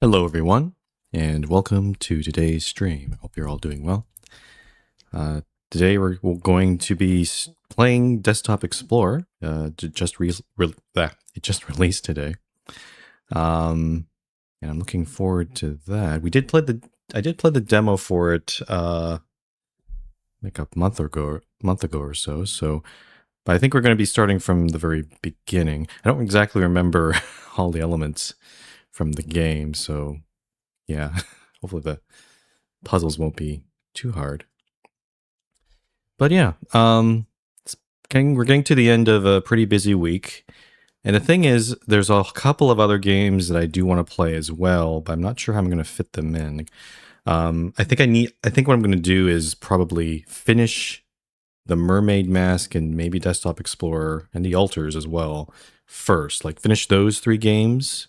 Hello, everyone, and welcome to today's stream. I hope you're all doing well. Today, we're going to be playing Desktop Explorer. It just released today, and I'm looking forward to that. I did play the demo for it like a month ago or so. But I think we're going to be starting from the very beginning. I don't exactly remember all the elements from the game, so yeah, hopefully the puzzles won't be too hard. But yeah, we're getting to the end of a pretty busy week. And the thing is, there's a couple of other games that I do want to play as well, but I'm not sure how I'm going to fit them in. I think what I'm going to do is probably finish the Mermaid Mask and maybe Desktop Explorer and the Altars as well first. Like finish those 3 games,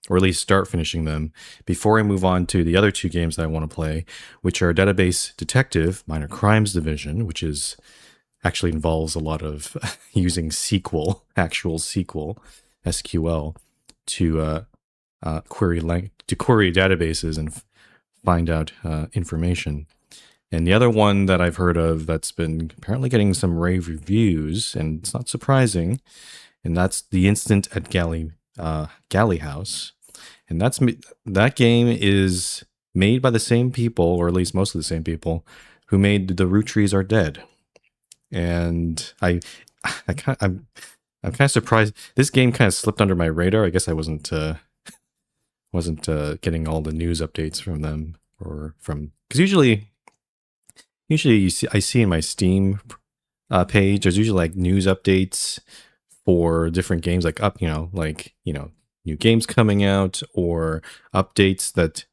or at least start finishing them, before I move on to the other 2 games that I want to play, which are Database Detective, Minor Crimes Division, which actually involves a lot of using actual SQL, SQL, to query databases and find out information. And the other one that I've heard of that's been apparently getting some rave reviews, and it's not surprising, and that's The Incident at Galley House. And that game is made by the same people, or at least most of the same people, who made The Root Trees Are Dead. And I'm kind of surprised. This game kind of slipped under my radar. I guess I wasn't getting all the news updates from them, because usually I see in my Steam page, there's usually like news updates for different games, like new games coming out, or updates that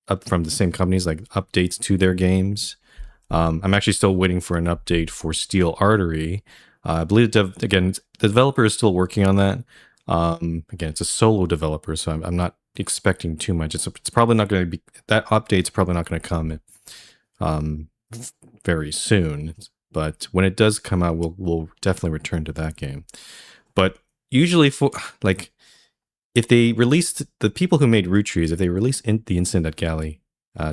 up from the same companies, like updates to their games. I'm actually still waiting for an update for Steel Artery. I believe the developer is still working on that. Again, it's a solo developer, so I'm not expecting too much. It's probably not going to be, that update's probably not going to come very soon. But when it does come out, we'll definitely return to that game. But usually, if they released, the people who made Root Trees, if they release the Incident at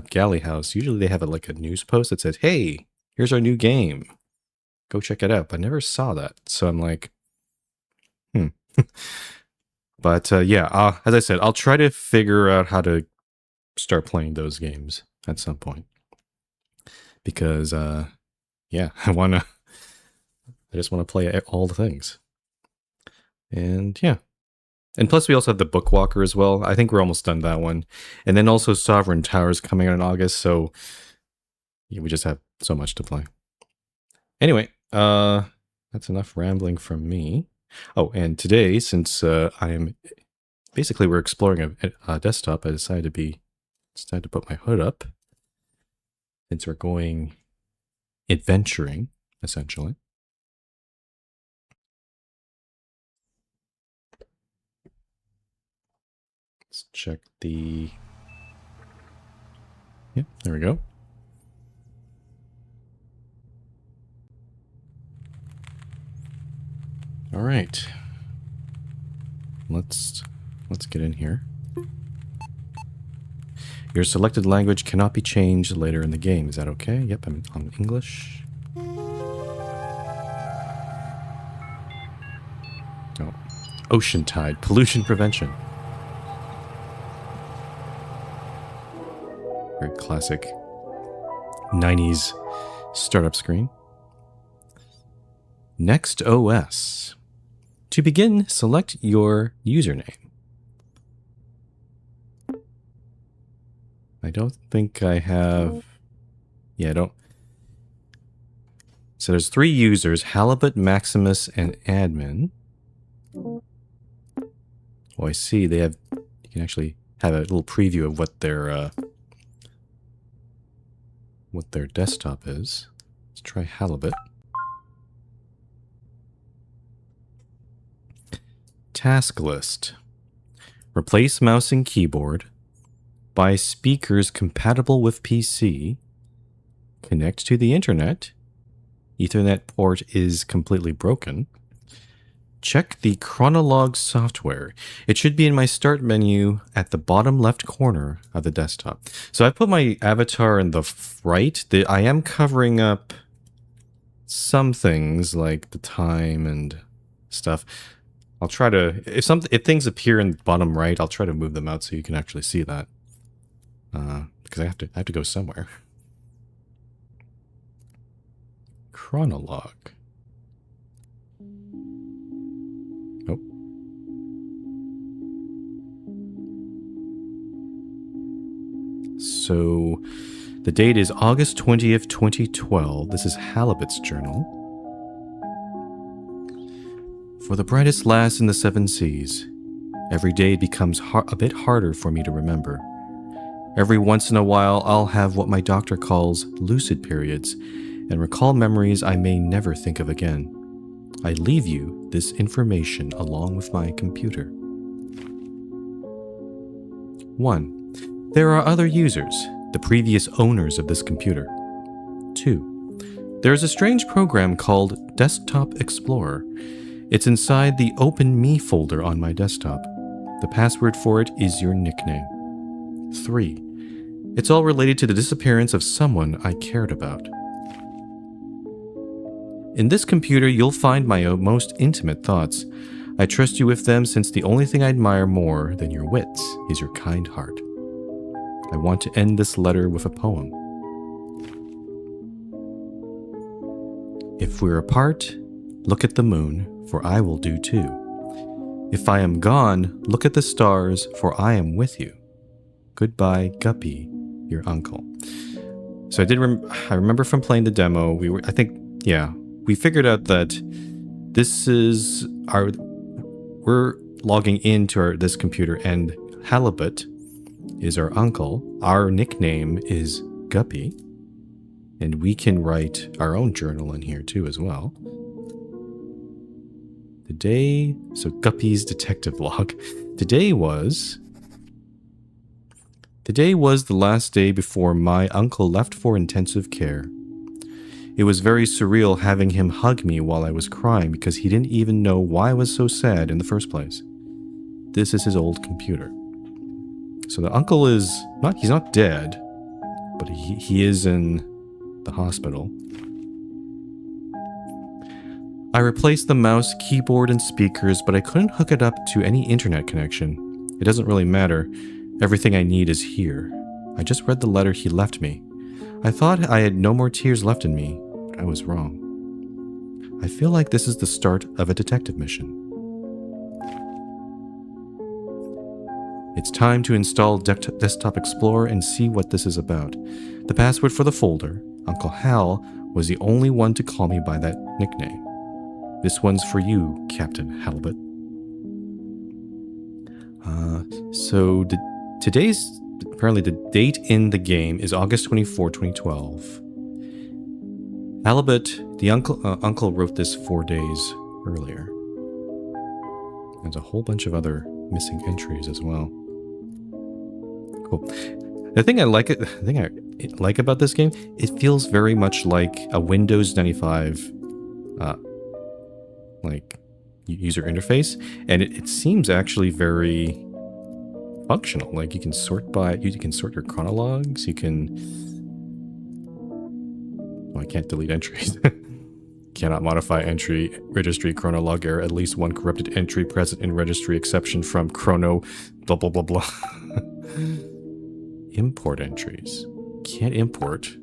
Galley House, usually they have a news post that says, "Hey, here's our new game. Go check it out." But I never saw that, so I'm like, But yeah, as I said, I'll try to figure out how to start playing those games at some point, because yeah, I just want to play all the things. And yeah. And plus we also have the Bookwalker as well. I think we're almost done that one. And then also Sovereign Towers coming out in August, so yeah, we just have so much to play. Anyway, that's enough rambling from me. Oh, and today, since we're exploring a desktop, I decided to put my hood up, since we're going adventuring, essentially. Let's check the... Yeah, there we go. All right. Let's get in here. Your selected language cannot be changed later in the game. Is that okay? Yep, I'm on English. Oh. Ocean Tide, pollution prevention. Very classic 90s startup screen. Next OS. To begin, select your username. I don't think I have... Yeah, I don't... So there's 3 users, Halibut, Maximus, and Admin. Oh, I see they have... You can actually have a little preview of what their desktop is. Let's try Halibut. Task list. Replace mouse and keyboard. Buy speakers compatible with PC. Connect to the internet. Ethernet port is completely broken. check the Chronolog software. It should be in my start menu at the bottom left corner of the desktop. So I put my avatar in the right. I am covering up some things like the time and stuff. I'll try to, if things appear in the bottom right, I'll try to move them out so you can actually see that. Because I have to go somewhere. Chronolog. Oh. So the date is August 20th, 2012. This is Halibut's journal. For the brightest lass in the seven seas, every day becomes a bit harder for me to remember. Every once in a while, I'll have what my doctor calls lucid periods and recall memories I may never think of again. I leave you this information along with my computer. 1. There are other users, the previous owners of this computer. 2. There is a strange program called Desktop Explorer. It's inside the Open Me folder on my desktop. The password for it is your nickname. 3. It's all related to the disappearance of someone I cared about. In this computer, you'll find my most intimate thoughts. I trust you with them since the only thing I admire more than your wits is your kind heart. I want to end this letter with a poem. If we're apart, look at the moon, for I will do too. If I am gone, look at the stars, for I am with you. Goodbye, Guppy, your uncle. So I remember from playing the demo, we figured out that we're logging into this computer, and Halibut is our uncle. Our nickname is Guppy, and we can write our own journal in here too as well. So Guppy's detective log. Today was the last day before my uncle left for intensive care. It was very surreal having him hug me while I was crying because he didn't even know why I was so sad in the first place. This is his old computer. So the uncle he's not dead, but he is in the hospital. I replaced the mouse, keyboard, and speakers, but I couldn't hook it up to any internet connection. It doesn't really matter. Everything I need is here. I just read the letter he left me. I thought I had no more tears left in me, but I was wrong. I feel like this is the start of a detective mission. It's time to install Desktop Explorer and see what this is about. The password for the folder, Uncle Hal, was the only one to call me by that nickname. This one's for you, Captain Halibut. Apparently the date in the game is August 24, 2012. Halibut, the uncle wrote this 4 days earlier. There's a whole bunch of other missing entries as well. Cool. The thing I like about this game, it feels very much like a Windows 95 user interface, and it seems actually very functional. Like you can sort your chronologs, you can... Oh, I can't delete entries. Cannot modify entry, registry, chronolog error, at least one corrupted entry present in registry, exception from chrono, blah, blah, blah, blah. Import entries. Can't import.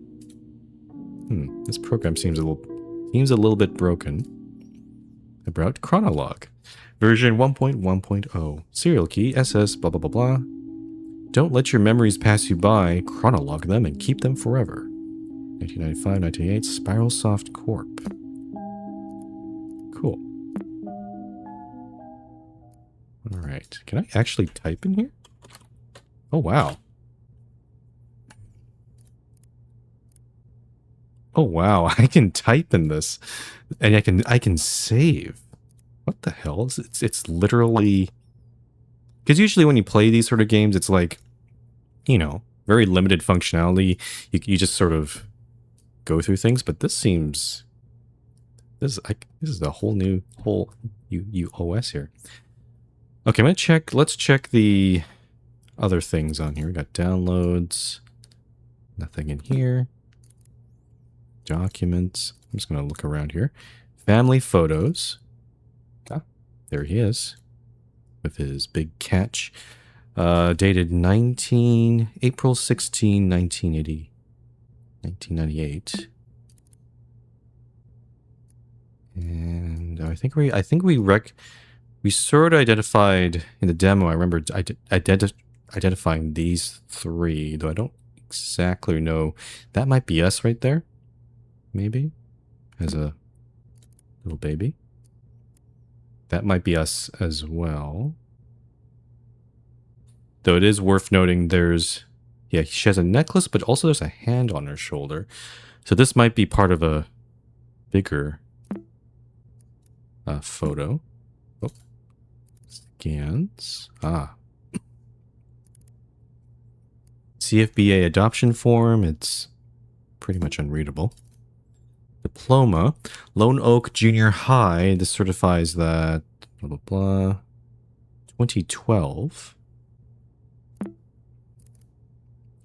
This program seems a little bit broken. About chronolog. Version 1.1.0. Serial key, SS, blah, blah, blah, blah. Don't let your memories pass you by. Chronolog them and keep them forever. 1995-1998, Spiralsoft Corp. Cool. Alright. Can I actually type in here? Oh, wow. Oh, wow. I can type in this. And I can save. What the hell? It's literally... Because usually when you play these sort of games, it's like, very limited functionality. You just sort of go through things, but this seems this is a whole new OS here. Okay, I'm gonna check. Let's check the other things on here. We got downloads. Nothing in here. Documents. I'm just gonna look around here. Family photos. Ah, there he is with his big catch. Dated April 16, 1998. And I think we sort of identified in the demo. I remember identifying these three, though I don't exactly know. That might be us right there, maybe, as a little baby. That might be us as well. Though it is worth noting yeah, she has a necklace, but also there's a hand on her shoulder. So this might be part of a bigger photo. Oh. Scans. CFBA adoption form. It's pretty much unreadable. Diploma. Lone Oak Junior High. This certifies that blah, blah, blah. 2012.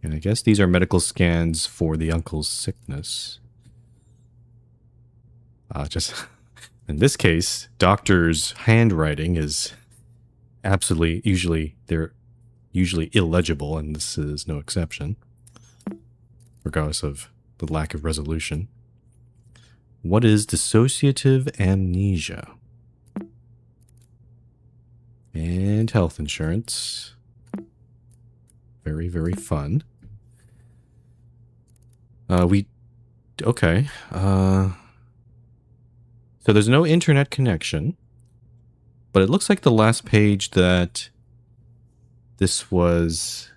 And I guess these are medical scans for the uncle's sickness. Just in this case, doctor's handwriting is they're usually illegible, and this is no exception, regardless of the lack of resolution. What is dissociative amnesia? And health insurance. Very, very fun. Okay. So there's no internet connection, but it looks like the last page that was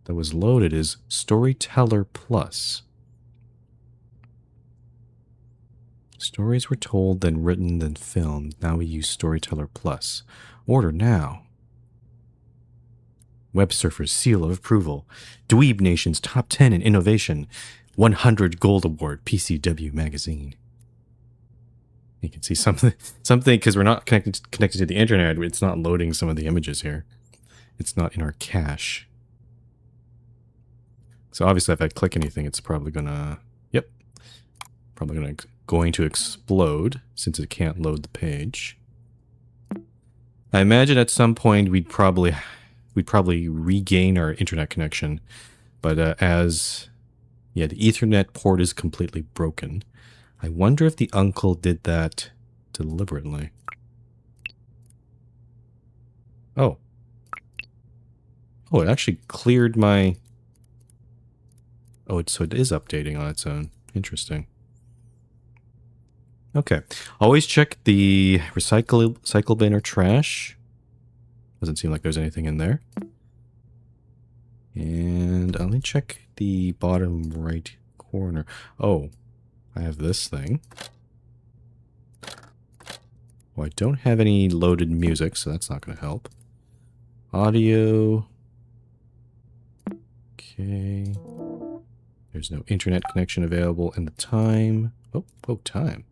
loaded is Storyteller Plus. Stories were told, then written, then filmed. Now we use Storyteller Plus. Order now. Web Surfer's seal of approval. Dweeb Nation's top 10 in innovation. 100 Gold Award, PCW Magazine. You can see something because we're not connected to the internet. It's not loading some of the images here. It's not in our cache. So obviously, if I click anything, it's probably gonna. Yep, probably going to explode since it can't load the page. I imagine at some point we'd probably regain our internet connection, but the Ethernet port is completely broken. I wonder if the uncle did that deliberately. Oh, it actually cleared my. So it is updating on its own. Interesting. Okay, always check the recycle bin or trash. Doesn't seem like there's anything in there. And let me check the bottom right corner. Oh, I have this thing. Well, I don't have any loaded music, so that's not going to help. Audio. Okay. There's no internet connection available in the time. Oh, time.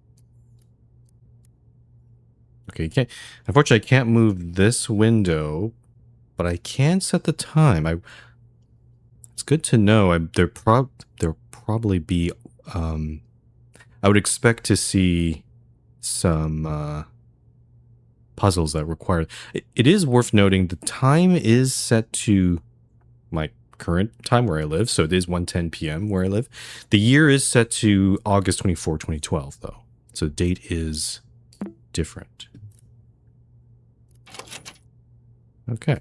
Okay, unfortunately, I can't move this window, but I can set the time. It's good to know. There'll probably be. I would expect to see some puzzles that require. It is worth noting the time is set to my current time where I live, so it is 1:10 p.m. where I live. The year is set to August 24, 2012, though, so the date is different. Okay,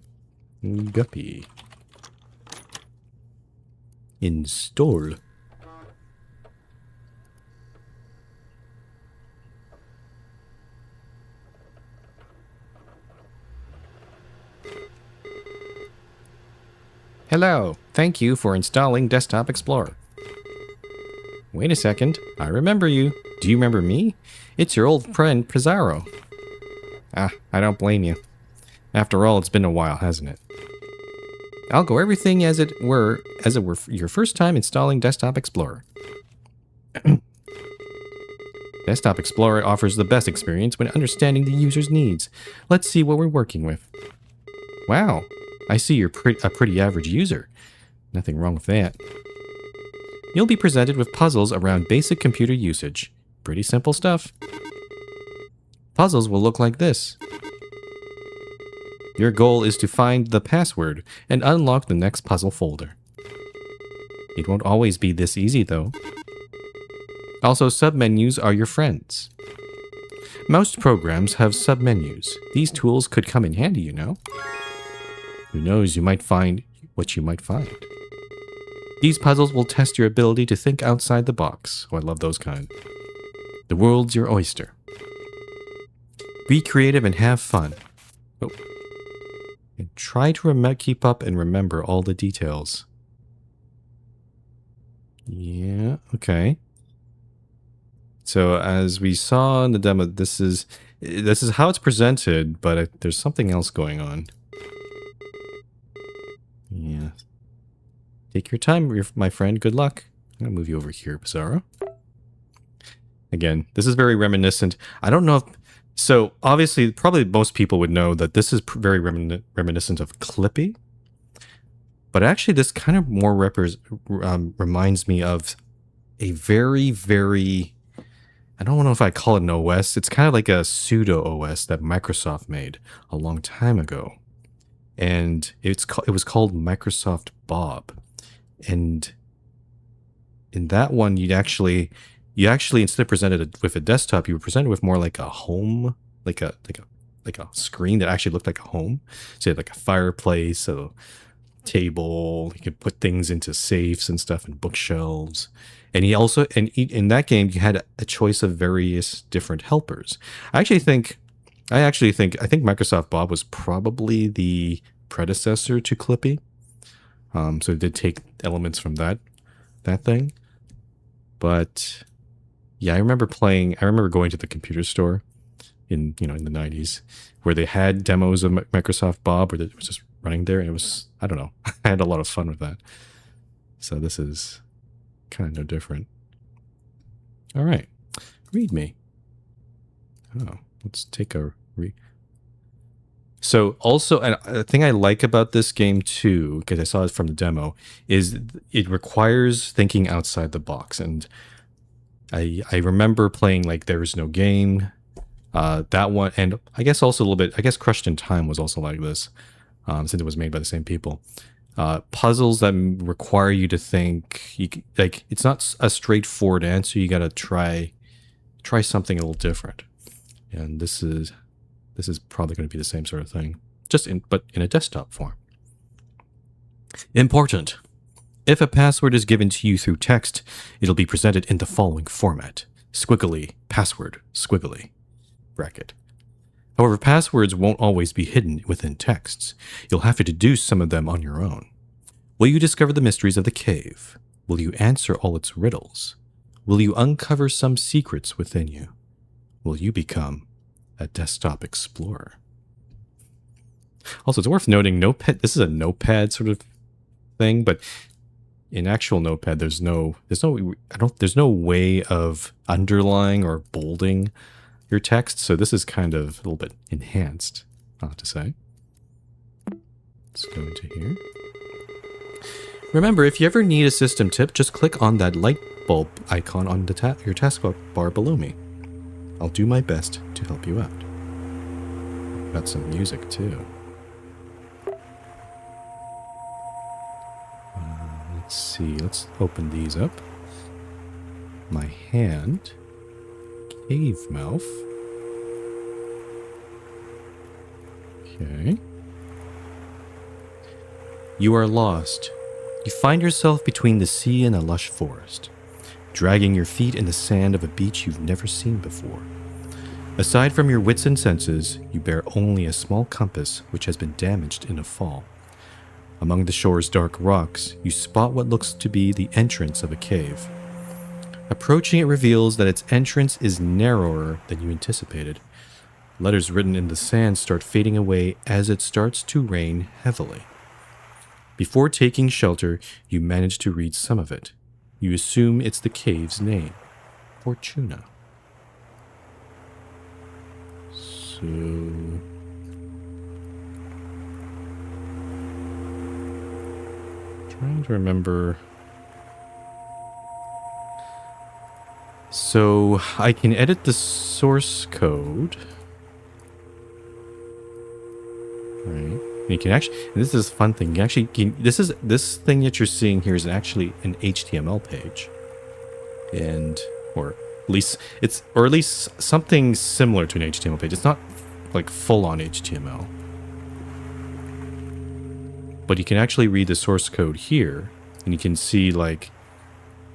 Guppy. Install. Hello, thank you for installing Desktop Explorer. Wait a second, I remember you. Do you remember me? It's your old friend Pizarro. I don't blame you. After all, it's been a while, hasn't it? I'll go everything as it were your first time installing Desktop Explorer. Desktop Explorer offers the best experience when understanding the user's needs. Let's see what we're working with. Wow, I see you're a pretty average user. Nothing wrong with that. You'll be presented with puzzles around basic computer usage. Pretty simple stuff. Puzzles will look like this. Your goal is to find the password and unlock the next puzzle folder. It won't always be this easy, though. Also, submenus are your friends. Most programs have submenus. These tools could come in handy, you know. Who knows, you might find what you might find. These puzzles will test your ability to think outside the box. Oh, I love those kind. The world's your oyster. Be creative and have fun. Oh. And try to keep up and remember all the details. Yeah, okay. So as we saw in the demo, this is how it's presented, but there's something else going on. Yeah. Take your time, my friend. Good luck. I'm going to move you over here, Bizarro. Again, this is very reminiscent. I don't know if... So, obviously, probably most people would know that this is very reminiscent of Clippy. But actually, this kind of more reminds me of a very, very... I don't know if I call it an OS. It's kind of like a pseudo-OS that Microsoft made a long time ago. And it was called Microsoft Bob. And in that one, you actually instead of presented with a desktop, you were presented with more like a home, like a screen that actually looked like a home. So you had like a fireplace, a table. You could put things into safes and stuff and bookshelves. And in that game, you had a choice of various different helpers. I think Microsoft Bob was probably the predecessor to Clippy. So it did take elements from that thing. But yeah, I remember going to the computer store in the 90s where they had demos of Microsoft Bob where it was just running there, and it was, I don't know, I had a lot of fun with that. So this is kind of no different. All right, read me. Oh, let's take a read. So also, a thing I like about this game too, because I saw it from the demo, is it requires thinking outside the box. And I remember playing like There Is No Game, that one, and I guess also a little bit, I guess Crushed in Time was also like this, since it was made by the same people. Puzzles that require you to think, it's not a straightforward answer. You got to try something a little different. And this is probably going to be the same sort of thing, but in a desktop form. Important. If a password is given to you through text, it'll be presented in the following format: squiggly, password, squiggly, bracket. However, passwords won't always be hidden within texts. You'll have to deduce some of them on your own. Will you discover the mysteries of the cave? Will you answer all its riddles? Will you uncover some secrets within you? Will you become a desktop explorer? Also, it's worth noting, Notepad. This is a Notepad sort of thing, but in actual Notepad, there's no way of underlining or bolding your text. So this is kind of a little bit enhanced, I'll have to say. Let's go into here. Remember, if you ever need a system tip, just click on that light bulb icon on the your taskbar below me. I'll do my best to help you out. Got some music too. Let's see, let's open these up. My hand. Cave mouth. Okay. You are lost. You find yourself between the sea and a lush forest, dragging your feet in the sand of a beach you've never seen before. Aside from your wits and senses, you bear only a small compass which has been damaged in a fall. Among the shore's dark rocks, you spot what looks to be the entrance of a cave. Approaching it reveals that its entrance is narrower than you anticipated. Letters written in the sand start fading away as it starts to rain heavily. Before taking shelter, you manage to read some of it. You assume it's the cave's name, Fortuna. So trying to remember. So I can edit the source code. Right. You can actually, and this is a fun thing. You can actually, this thing that you're seeing here is actually an HTML page, and or at least something similar to an HTML page. It's not like full-on HTML, but you can actually read the source code here, and you can see like,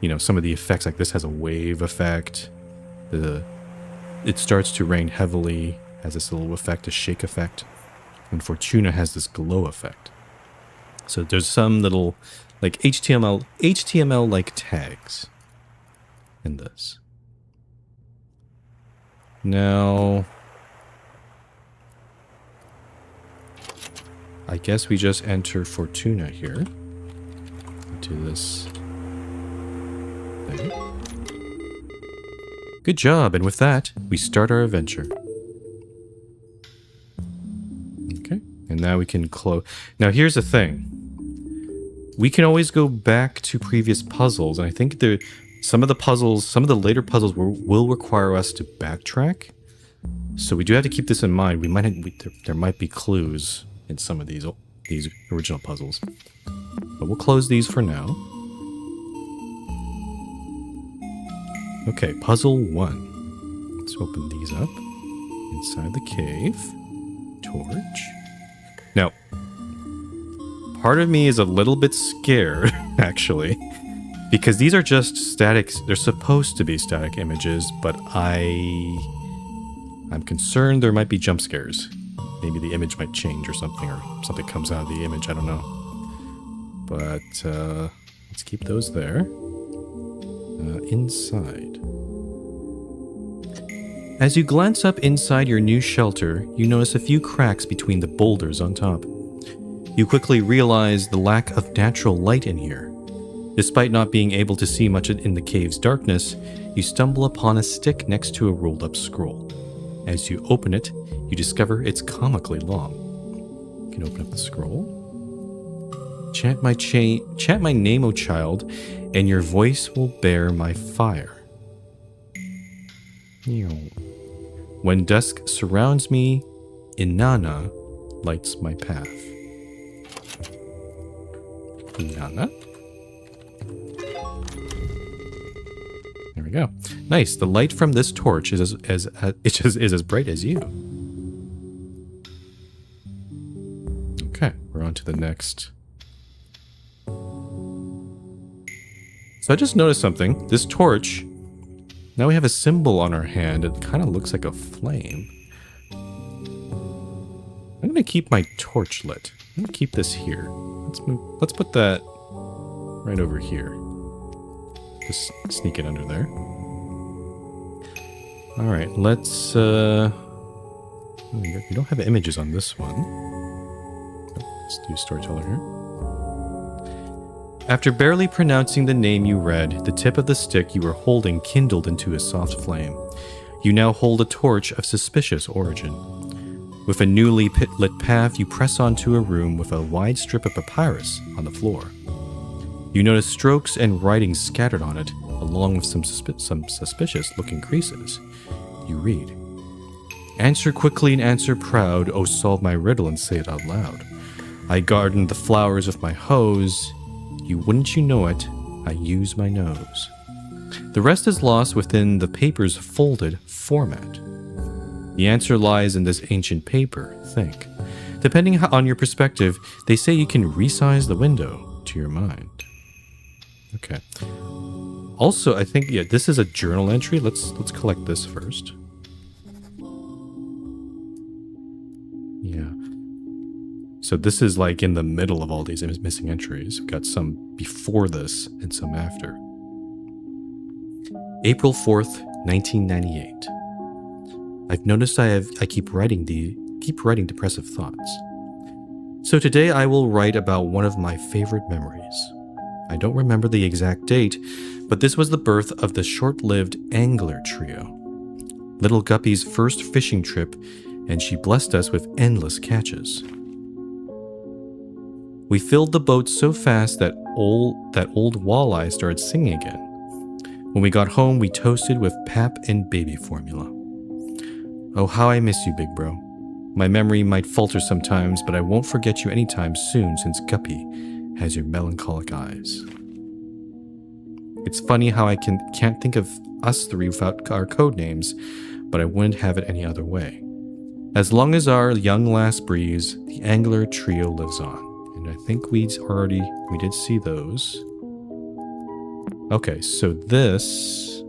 you know, some of the effects. Like this has a wave effect. It starts to rain heavily, has this little effect, a shake effect. And Fortuna has this glow effect. So there's some little like HTML like tags in this. Now, I guess we just enter Fortuna here into this thing. Good job, and with that, we start our adventure. And now we can close. Now here's the thing. We can always go back to previous puzzles, and I think some of the later puzzles will require us to backtrack. So we do have to keep this in mind. There might be clues in some of these original puzzles. But we'll close these for now. Okay, puzzle 1. Let's open these up. Inside the cave. Torch. Now, part of me is a little bit scared, actually, because these are just static. They're supposed to be static images, but I'm concerned there might be jump scares. Maybe the image might change or something comes out of the image. I don't know. But let's keep those there. Inside. As you glance up inside your new shelter, you notice a few cracks between the boulders on top. You quickly realize the lack of natural light in here. Despite not being able to see much in the cave's darkness, you stumble upon a stick next to a rolled-up scroll. As you open it, you discover it's comically long. You can open up the scroll. Chant my name, O child, and your voice will bear my fire. When dusk surrounds me, Inanna lights my path. Inanna? There we go. Nice. The light from this torch is as bright as you. Okay, we're on to the next. So I just noticed something. This torch. Now we have a symbol on our hand. It kind of looks like a flame. I'm going to keep my torch lit. I'm going to keep this here. Let's put that right over here. Just sneak it under there. Alright, let's... we don't have images on this one. Let's do storyteller here. After barely pronouncing the name you read, the tip of the stick you were holding kindled into a soft flame. You now hold a torch of suspicious origin. With a newly lit path, you press onto a room with a wide strip of papyrus on the floor. You notice strokes and writing scattered on it, along with some suspicious-looking creases. You read, "Answer quickly and answer proud, oh solve my riddle and say it out loud. I garden the flowers with my hose. Wouldn't you know it, I use my nose." The rest is lost within the paper's folded format. The answer lies in this ancient paper, think. Depending on your perspective, they say you can resize the window to your mind. Okay. Also, I think, yeah, this is a journal entry. Let's collect this first. Yeah. So this is like in the middle of all these missing entries. We've got some before this and some after. April 4th, 1998. I've noticed I keep writing depressive thoughts. So today I will write about one of my favorite memories. I don't remember the exact date, but this was the birth of the short-lived Angler trio. Little Guppy's first fishing trip and she blessed us with endless catches. We filled the boat so fast that old walleye started singing again. When we got home, we toasted with pap and baby formula. Oh, how I miss you, big bro. My memory might falter sometimes, but I won't forget you anytime soon since Guppy has your melancholic eyes. It's funny how I can't think of us three without our code names, but I wouldn't have it any other way. As long as our young last breathes, the Angler Trio lives on. And I think we did see those. Okay, so this...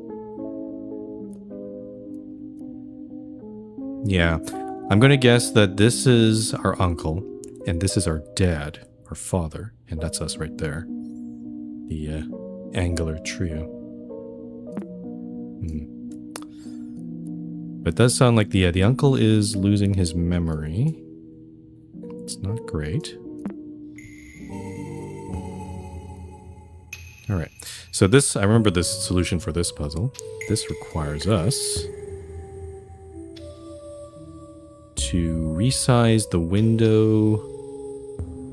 Yeah, I'm going to guess that this is our uncle, and this is our dad, our father, and that's us right there. The Angler Trio. But it does sound like the uncle is losing his memory. It's not great. Alright, so this, I remember this solution for this puzzle. This requires us to resize the window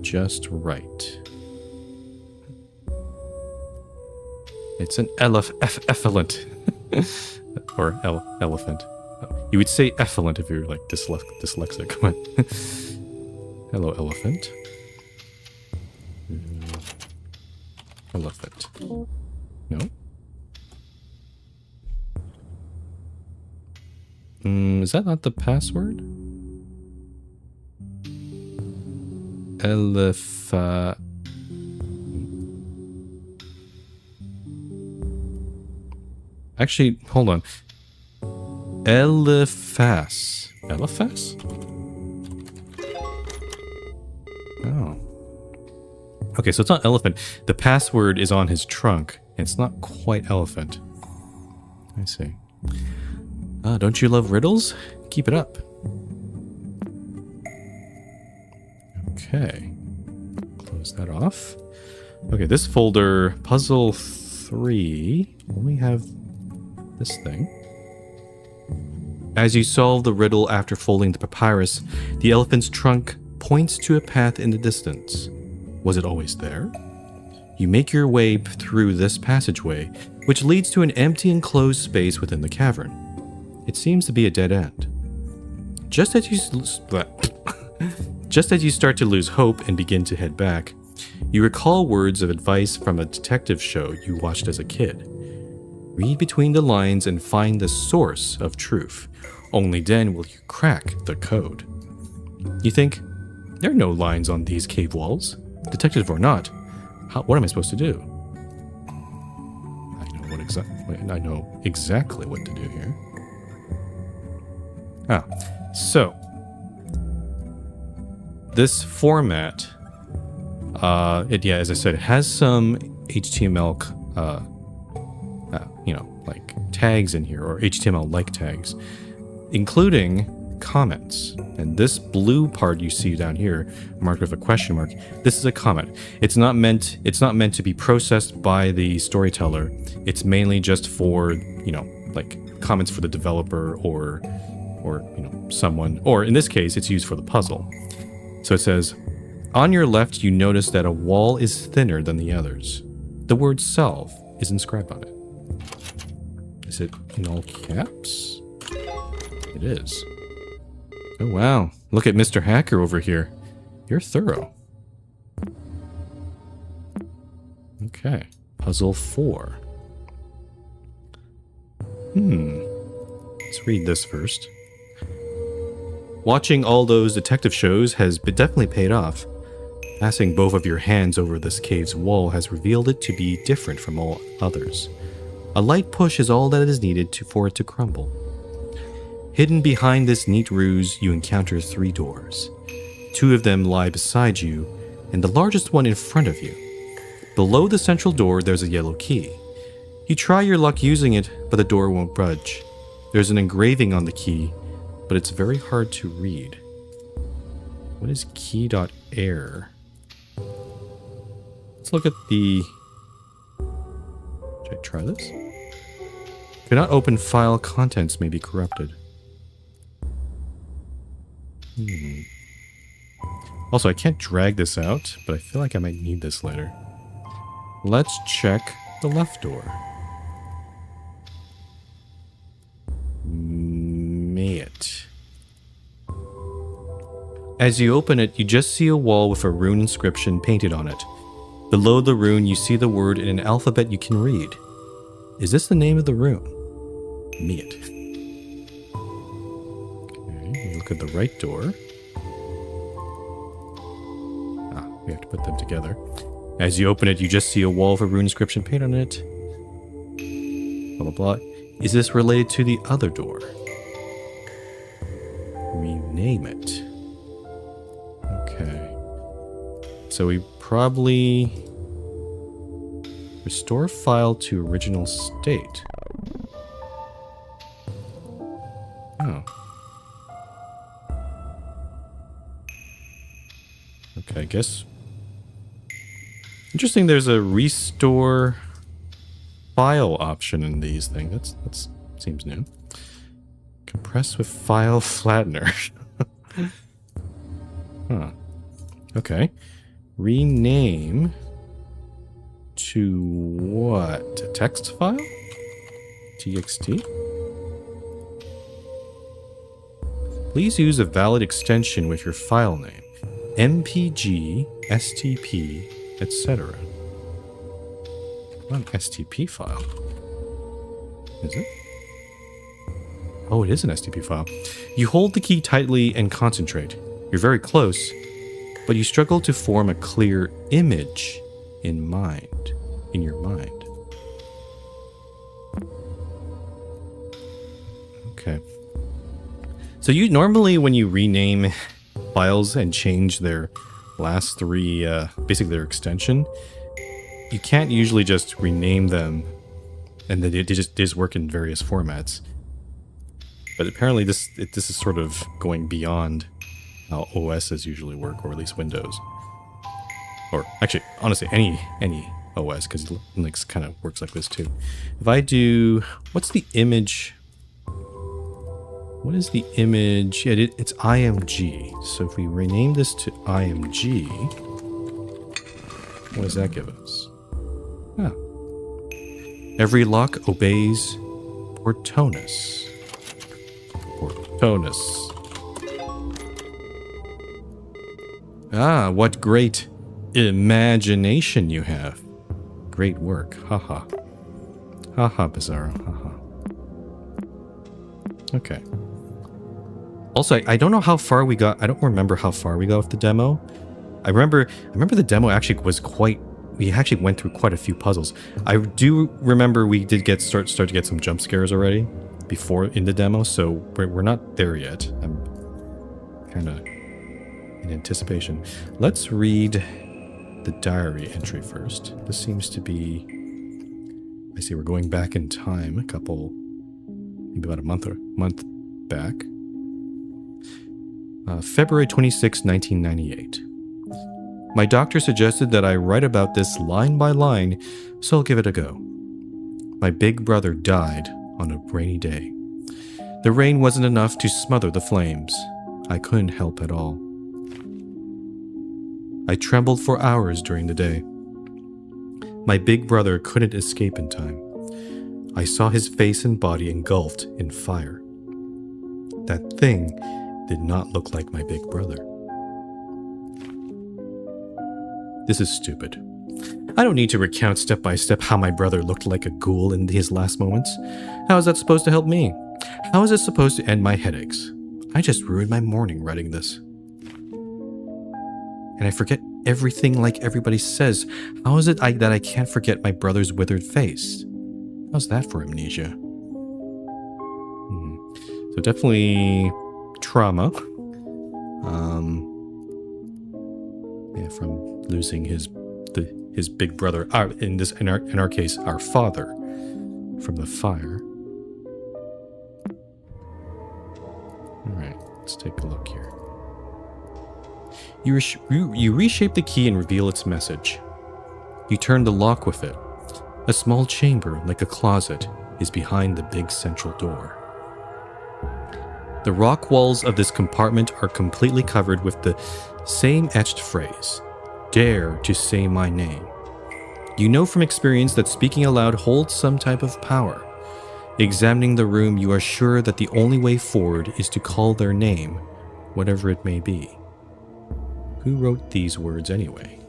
just right. It's an effluent. Or elephant. You would say effluent if you're like dyslexic. Hello, elephant. Elephant. No? Is that not the password? Actually, hold on. Eliphas. Eliphas? Oh. Okay, so it's not elephant. The password is on his trunk. It's not quite elephant. I see. Don't you love riddles? Keep it up. Okay. Close that off. Okay, this folder, puzzle 3, only have this thing. As you solve the riddle after folding the papyrus, the elephant's trunk points to a path in the distance. Was it always there? You make your way through this passageway, which leads to an empty enclosed space within the cavern. It seems to be a dead end. Just as you start to lose hope and begin to head back, you recall words of advice from a detective show you watched as a kid. Read between the lines and find the source of truth. Only then will you crack the code. You think, there are no lines on these cave walls. Detective or not, what am I supposed to do? I know exactly what to do here. So this format, as I said, it has some HTML, like tags in here, or HTML-like tags, including comments. And this blue part you see down here, marked with a question mark, this is a comment. It's not meant to be processed by the storyteller. It's mainly just for, like comments for the developer or someone, or in this case, it's used for the puzzle. So it says, on your left, you notice that a wall is thinner than the others. The word solve is inscribed on it. Is it in all caps? It is. Oh, wow. Look at Mr. Hacker over here. You're thorough. Okay. Puzzle 4. Let's read this first. Watching all those detective shows has definitely paid off. Passing both of your hands over this cave's wall has revealed it to be different from all others. A light push is all that is needed for it to crumble. Hidden behind this neat ruse, you encounter 3 doors. 2 of them lie beside you, and the largest one in front of you. Below the central door, there's a yellow key. You try your luck using it, but the door won't budge. There's an engraving on the key, but it's very hard to read. What is key.error? Let's look at the... Should I try this? Cannot open file, contents may be corrupted. Also, I can't drag this out, but I feel like I might need this later. Let's check the left door. May it. As you open it, you just see a wall with a rune inscription painted on it. Below the rune, you see the word in an alphabet you can read. Is this the name of the rune? May it. Okay, we look at the right door. We have to put them together. As you open it, you just see a wall with a rune inscription painted on it. Blah, blah, blah. Is this related to the other door? Rename it. Okay. So we probably restore file to original state. Oh. Okay, I guess. Interesting, there's a restore file option in these things. That seems new. Compress with file flattener. Huh. Okay. Rename to what? A text file? TXT? Please use a valid extension with your file name. MPG, STP, etc. Not an STP file. Is it? Oh, it is an STP file. You hold the key tightly and concentrate. You're very close, but you struggle to form a clear image in your mind. Okay. So you normally, when you rename files and change their last three, basically their extension, you can't usually just rename them and they just work in various formats. But apparently this is sort of going beyond how OSs usually work, or at least Windows. Or actually, honestly, any OS, because Linux kind of works like this too. If I do, what's the image? What is the image? Yeah, it's IMG. So if we rename this to IMG, what does that give us? Ah. Every lock obeys Portonus. Portonus. Ah, what great imagination you have. Great work. Haha. Haha, Bizarro. Haha. Okay. Also, I don't know how far we got. I don't remember how far we got with the demo. I remember the demo actually was quite. We actually went through quite a few puzzles. I do remember we did start to get some jump scares already before in the demo, so we're not there yet. I'm kind of in anticipation. Let's read the diary entry first. This seems to be. I see we're going back in time maybe about a month back. February 26, 1998. My doctor suggested that I write about this line by line, so I'll give it a go. My big brother died on a rainy day. The rain wasn't enough to smother the flames. I couldn't help at all. I trembled for hours during the day. My big brother couldn't escape in time. I saw his face and body engulfed in fire. That thing did not look like my big brother. This is stupid. I don't need to recount step by step how my brother looked like a ghoul in his last moments. How is that supposed to help me? How is it supposed to end my headaches? I just ruined my morning writing this. And I forget everything like everybody says. How is it that I can't forget my brother's withered face? How's that for amnesia? So definitely trauma. Yeah, from losing his big brother. In our case, our father, from the fire. All right, let's take a look here. You reshape the key and reveal its message. You turn the lock with it. A small chamber, like a closet, is behind the big central door. The rock walls of this compartment are completely covered with the same etched phrase, "Dare to say my name." You know from experience that speaking aloud holds some type of power. Examining the room, you are sure that the only way forward is to call their name, whatever it may be. Who wrote these words anyway?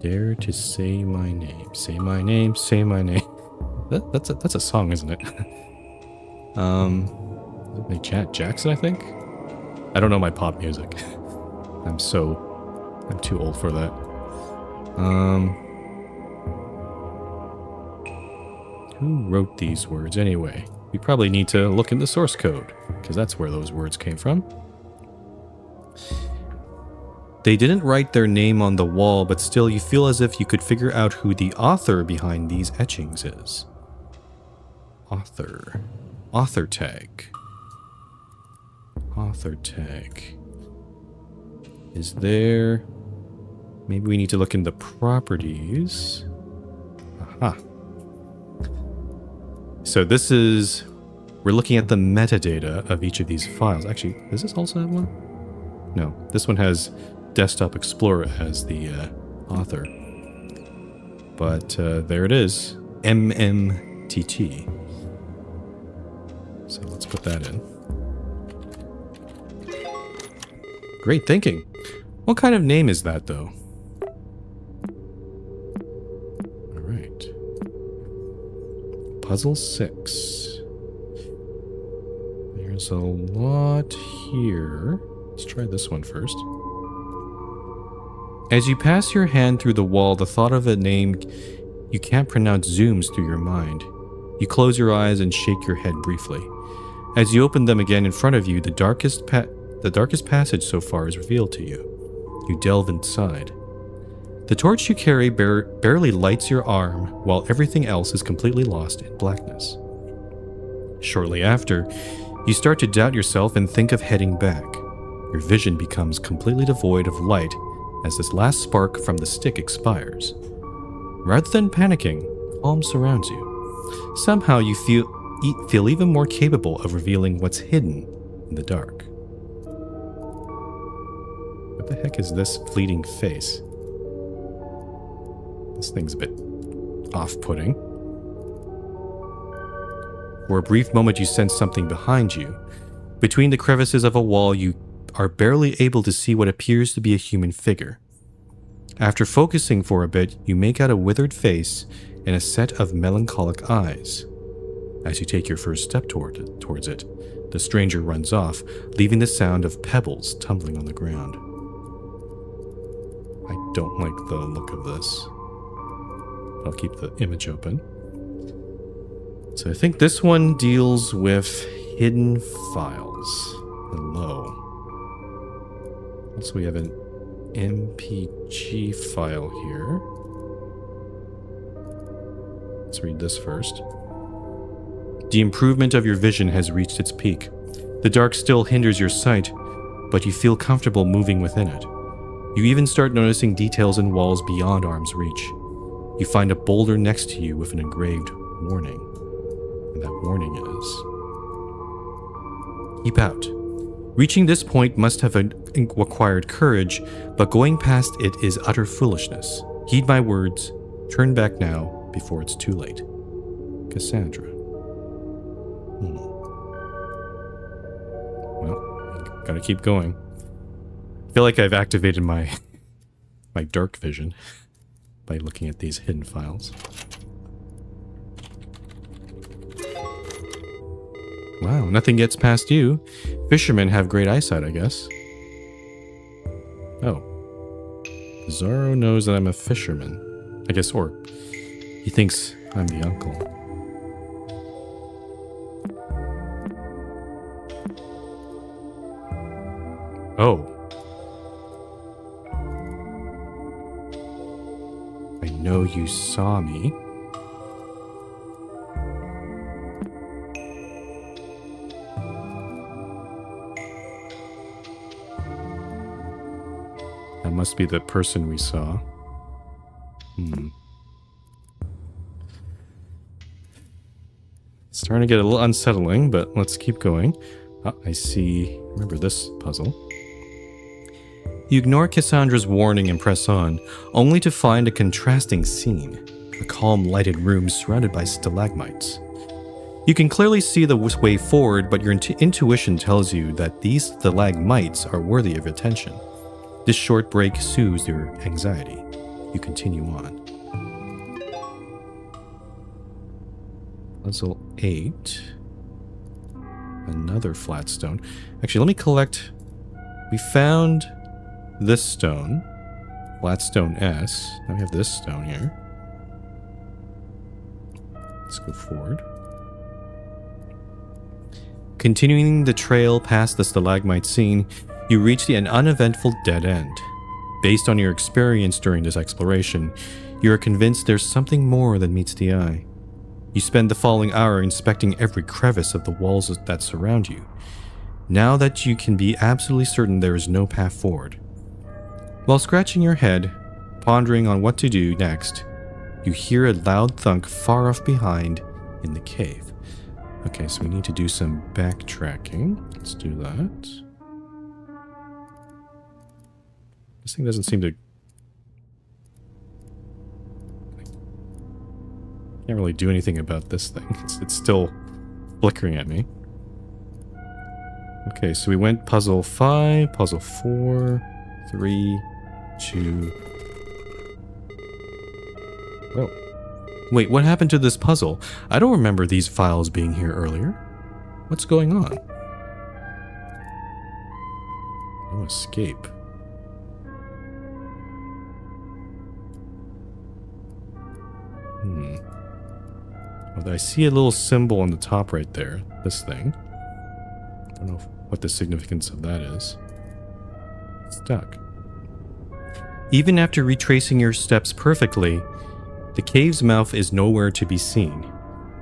Dare to say my name. Say my name, say my name. That's a song, isn't it? Jackson, I think? I don't know my pop music. I'm too old for that. Who wrote these words anyway? We probably need to look in the source code, because that's where those words came from. They didn't write their name on the wall, but still you feel as if you could figure out who the author behind these etchings is. Author. Author tag. Author tag. Is there... Maybe we need to look in the properties. Aha. So this is... We're looking at the metadata of each of these files. Actually, does this also have one? No, this one has Desktop Explorer as the author. But there it is. MMTT. So let's put that in. Great thinking. What kind of name is that, though? All right. Puzzle 6. There's a lot here. Let's try this one first. As you pass your hand through the wall, the thought of a name you can't pronounce zooms through your mind. You close your eyes and shake your head briefly. As you open them again in front of you, the darkest passage so far is revealed to you. You delve inside. The torch you carry barely lights your arm, while everything else is completely lost in blackness. Shortly after, you start to doubt yourself and think of heading back. Your vision becomes completely devoid of light as this last spark from the stick expires. Rather than panicking, calm surrounds you. Somehow you feel even more capable of revealing what's hidden in the dark. What the heck is this fleeting face? This thing's a bit off-putting. For a brief moment you sense something behind you. Between the crevices of a wall you are barely able to see what appears to be a human figure. After focusing for a bit, you make out a withered face and a set of melancholic eyes. As you take your first step towards it, the stranger runs off, leaving the sound of pebbles tumbling on the ground. I don't like the look of this. I'll keep the image open. So I think this one deals with hidden files. Hello. Also, we have an MPG file here. Let's read this first. The improvement of your vision has reached its peak. The dark still hinders your sight, but you feel comfortable moving within it. You even start noticing details in walls beyond arm's reach. You find a boulder next to you with an engraved warning. And that warning is... Keep out. Reaching this point must have acquired courage, but going past it is utter foolishness. Heed my words. Turn back now before it's too late. Cassandra. Well, gotta keep going. I feel like I've activated my dark vision by looking at these hidden files. Wow, nothing gets past you. Fishermen have great eyesight, I guess. Oh. Zorro knows that I'm a fisherman. I guess, or he thinks I'm the uncle. Oh. I know you saw me. That must be the person we saw. Starting to get a little unsettling, but let's keep going. Ah, I see. Remember this puzzle. You ignore Cassandra's warning and press on, only to find a contrasting scene. A calm, lighted room surrounded by stalagmites. You can clearly see the way forward, but your intuition tells you that these stalagmites are worthy of attention. This short break soothes your anxiety. You continue on. Puzzle 8. Another flat stone. Actually, let me collect... We found this stone. Flat stone S. Now we have this stone here. Let's go forward. Continuing the trail past the stalagmite scene, you reach an uneventful dead end. Based on your experience during this exploration, you are convinced there's something more than meets the eye. You spend the following hour inspecting every crevice of the walls that surround you, now that you can be absolutely certain there is no path forward. While scratching your head, pondering on what to do next, you hear a loud thunk far off behind in the cave. Okay, so we need to do some backtracking. Let's do that. This thing doesn't seem to... Can't really do anything about this thing. It's still flickering at me. Okay, so we went puzzle 5, puzzle 4, 3, 2... Oh. Wait, what happened to this puzzle? I don't remember these files being here earlier. What's going on? No escape. Well, I see a little symbol on the top right there. This thing. I don't know what the significance of that is. Stuck. Even after retracing your steps perfectly, the cave's mouth is nowhere to be seen.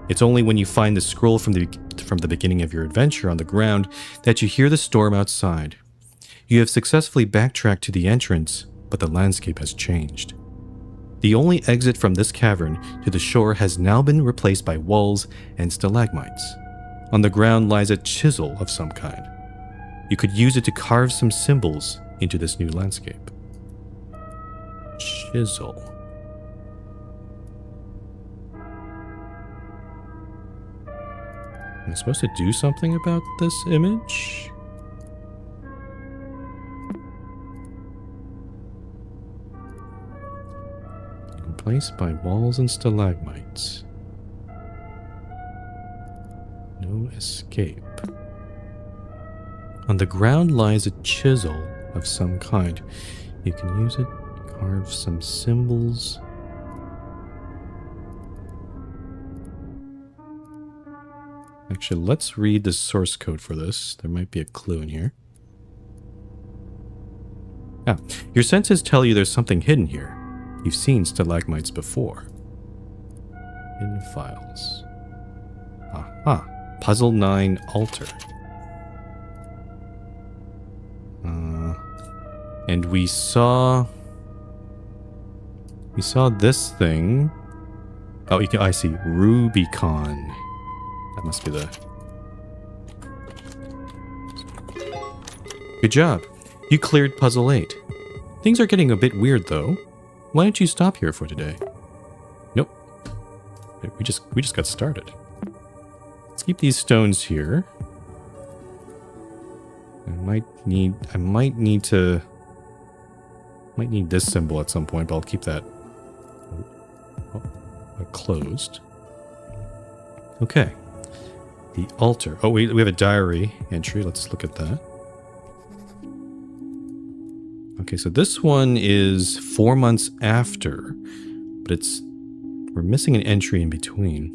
It's only when you find the scroll from the beginning of your adventure on the ground that you hear the storm outside. You have successfully backtracked to the entrance, but the landscape has changed. The only exit from this cavern to the shore has now been replaced by walls and stalagmites. On the ground lies a chisel of some kind. You could use it to carve some symbols into this new landscape. Chisel. Am I supposed to do something about this image? Replaced by walls and stalagmites. No escape. On the ground lies a chisel of some kind. You can use it to carve some symbols. Actually, let's read the source code for this. There might be a clue in here. Ah, your senses tell you there's something hidden here. You've seen stalagmites before. Hidden files. Aha. Puzzle 9 altar. And we saw this thing. Oh, I see. Rubicon. That must be the... Good job. You cleared puzzle 8. Things are getting a bit weird though. Why don't you stop here for today? Nope. We just got started. Let's keep these stones here. I might need this symbol at some point, but I'll keep that closed. Okay. The altar. Oh, we have a diary entry. Let's look at that. Okay, so this one is 4 months after, but we're missing an entry in between.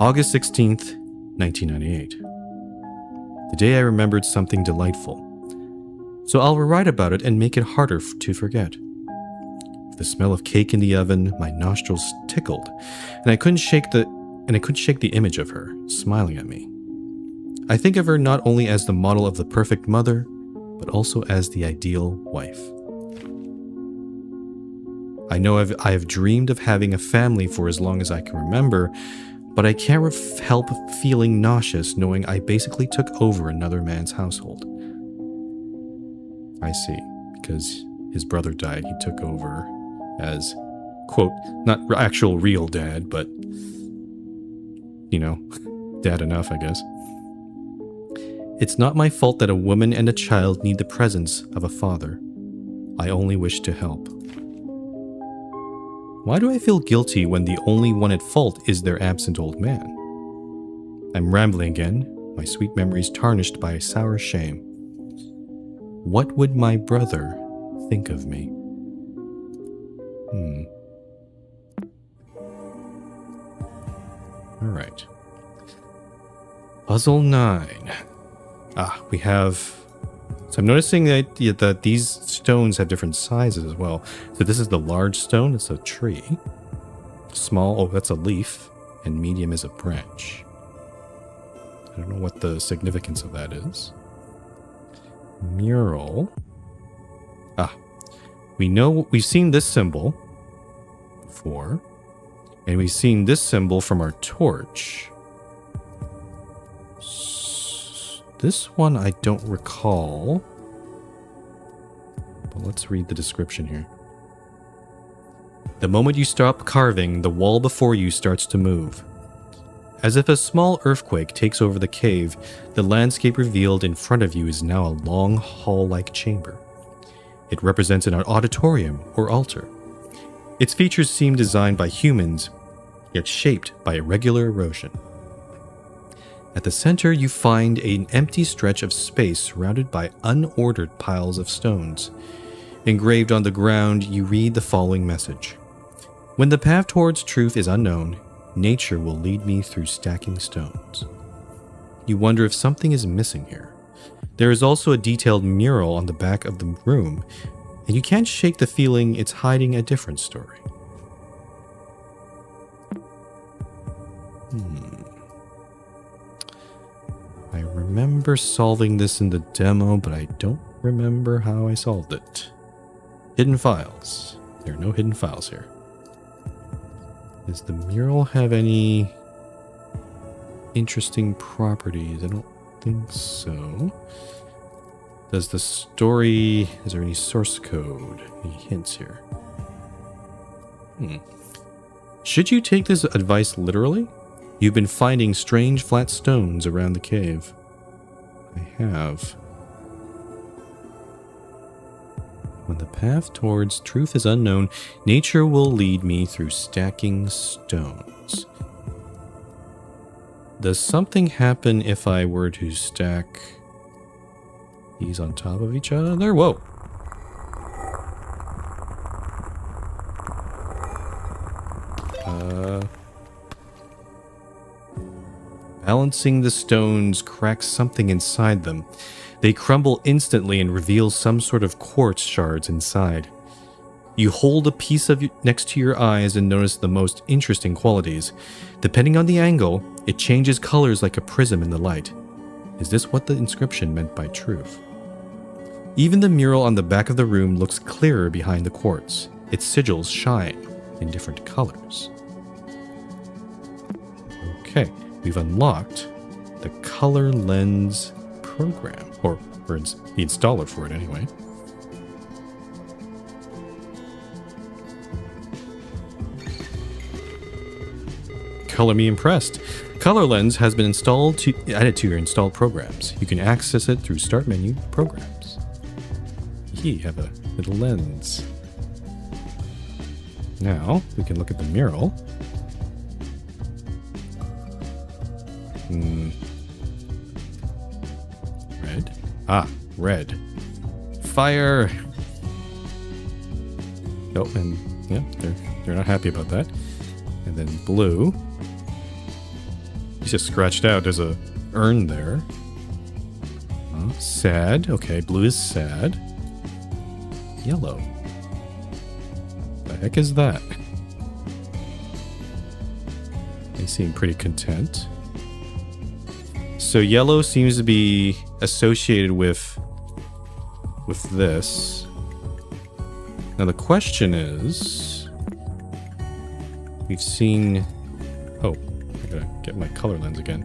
August 16th, 1998. The day I remembered something delightful. So I'll write about it and make it harder to forget. With the smell of cake in the oven, my nostrils tickled, and I couldn't shake the image of her, smiling at me. I think of her not only as the model of the perfect mother, but also as the ideal wife. I know I have dreamed of having a family for as long as I can remember, but I can't help feeling nauseous knowing I basically took over another man's household. I see, because his brother died, he took over as, quote, not actual real dad, but, you know, dad enough, I guess. It's not my fault that a woman and a child need the presence of a father. I only wish to help. Why do I feel guilty when the only one at fault is their absent old man? I'm rambling again, my sweet memories tarnished by a sour shame. What would my brother think of me? Alright. Puzzle 9. We have... So I'm noticing that these stones have different sizes as well. So this is the large stone, it's a tree. Small, oh, that's a leaf. And medium is a branch. I don't know what the significance of that is. Mural. We've seen this symbol before. And we've seen this symbol from our torch. This one I don't recall. But let's read the description here. The moment you stop carving, the wall before you starts to move. As if a small earthquake takes over the cave, the landscape revealed in front of you is now a long hall-like chamber. It represents an auditorium or altar. Its features seem designed by humans, yet shaped by irregular erosion. At the center, you find an empty stretch of space surrounded by unordered piles of stones. Engraved on the ground, you read the following message. When the path towards truth is unknown, nature will lead me through stacking stones. You wonder if something is missing here. There is also a detailed mural on the back of the room, and you can't shake the feeling it's hiding a different story. I remember solving this in the demo, but I don't remember how I solved it. Hidden files. There are no hidden files here. Does the mural have any interesting properties? I don't think so. Does the story... Is there any source code? Any hints here? Should you take this advice literally? You've been finding strange flat stones around the cave. I have. When the path towards truth is unknown, nature will lead me through stacking stones. Does something happen if I were to stack these on top of each other? Whoa! Balancing the stones cracks something inside them. They crumble instantly and reveal some sort of quartz shards inside. You hold a piece of next to your eyes and notice the most interesting qualities. Depending on the angle, it changes colors like a prism in the light. Is this what the inscription meant by truth? Even the mural on the back of the room looks clearer behind the quartz. Its sigils shine in different colors. Okay, we've unlocked the color lens program, or the installer for it anyway. Color me impressed. Color Lens has been added to your installed programs. You can access it through Start Menu, Programs. You have a little lens. Now, we can look at the mural. Red. Red. Fire! Oh, and yeah, they're not happy about that. And then blue. He's just scratched out. There's a urn there. Sad. Okay, blue is sad. Yellow. The heck is that? They seem pretty content. So yellow seems to be associated with this. Now the question is, we've seen... Oh, I gotta get my color lens again.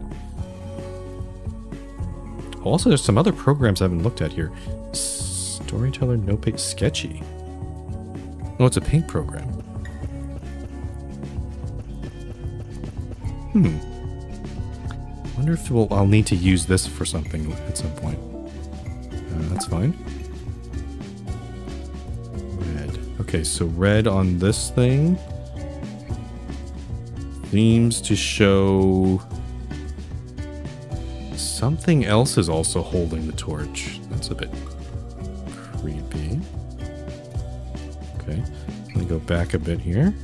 Also, there's some other programs I haven't looked at here. Storyteller, no paint, sketchy. Oh, it's a paint program. Wonder if I'll need to use this for something at some point. That's fine. Red. Okay, so red on this thing seems to show something else is also holding the torch. That's a bit creepy. Okay, let me go back a bit here.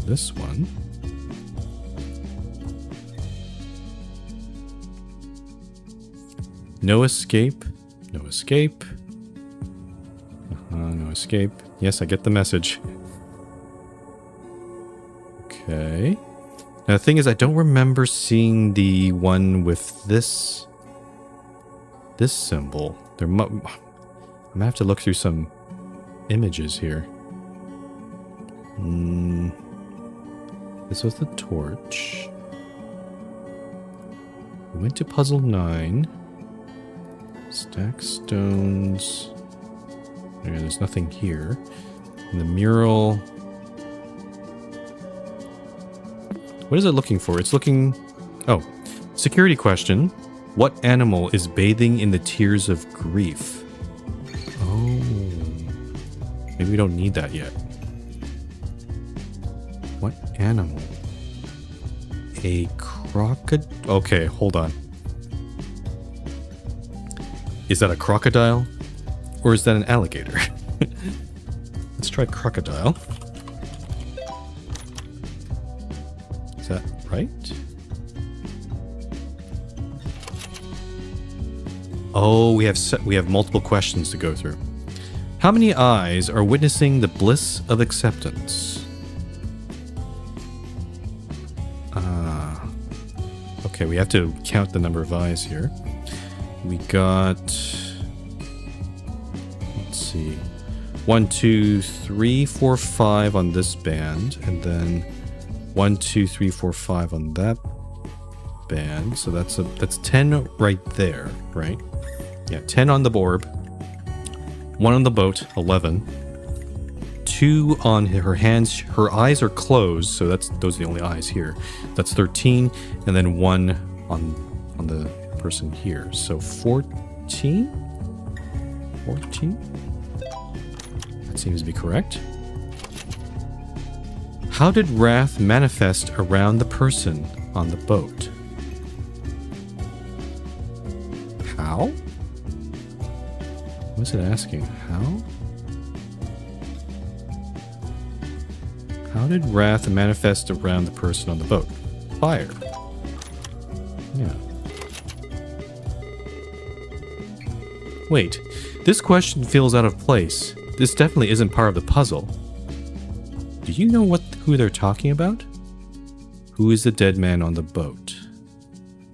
This one. No escape. No escape. No escape. Yes, I get the message. Okay. Now the thing is, I don't remember seeing the one with this symbol. I'm gonna have to look through some images here. This was the torch. We went to puzzle 9. Stack stones. Okay, there's nothing here. And the mural. What is it looking for? It's looking... Oh. Security question. What animal is bathing in the tears of grief? Oh. Maybe we don't need that yet. What animal? A crocodile? Okay, hold on. Is that a crocodile? Or is that an alligator? Let's try crocodile. Is that right? Oh, we have multiple questions to go through. How many eyes are witnessing the bliss of acceptance? Okay, we have to count the number of eyes here. We got... Let's see. 1, 2, 3, 4, 5 on this band. And then 1, 2, 3, 4, 5 on that band. So that's 10 right there, right? Yeah, 10 on the orb. 1 on the boat, 11. 2 on her hands. Her eyes are closed, so those are the only eyes here. That's 13, and then 1 on the person here. So 14? 14? That seems to be correct. How did wrath manifest around the person on the boat? How? What's it asking? How? How did wrath manifest around the person on the boat? Fire. Yeah. Wait, this question feels out of place. This definitely isn't part of the puzzle. Do you know who they're talking about? Who is the dead man on the boat?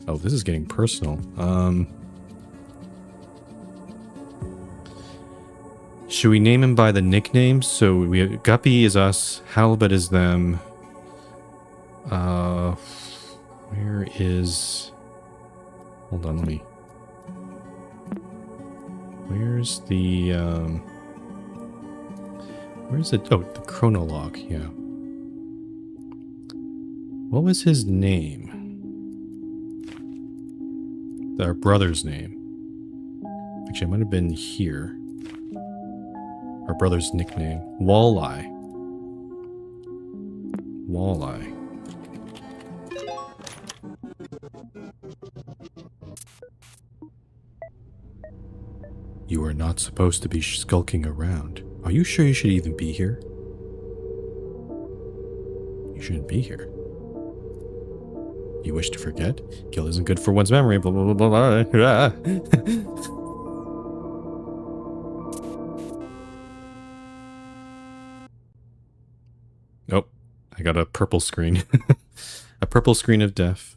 Oh, this is getting personal. Should we name him by the nicknames? So we have, Guppy is us, Halibut is them. Where is... Hold on, let me... Where's the, Where's it? Oh, the chronologue, yeah. What was his name? Our brother's name. Actually, it might have been here. Our brother's nickname. Walleye. Walleye. You are not supposed to be skulking around. Are you sure you should even be here? You shouldn't be here. You wish to forget? Guilt isn't good for one's memory. Blah, blah, blah, blah, blah. Oh, I got a purple screen. A purple screen of death.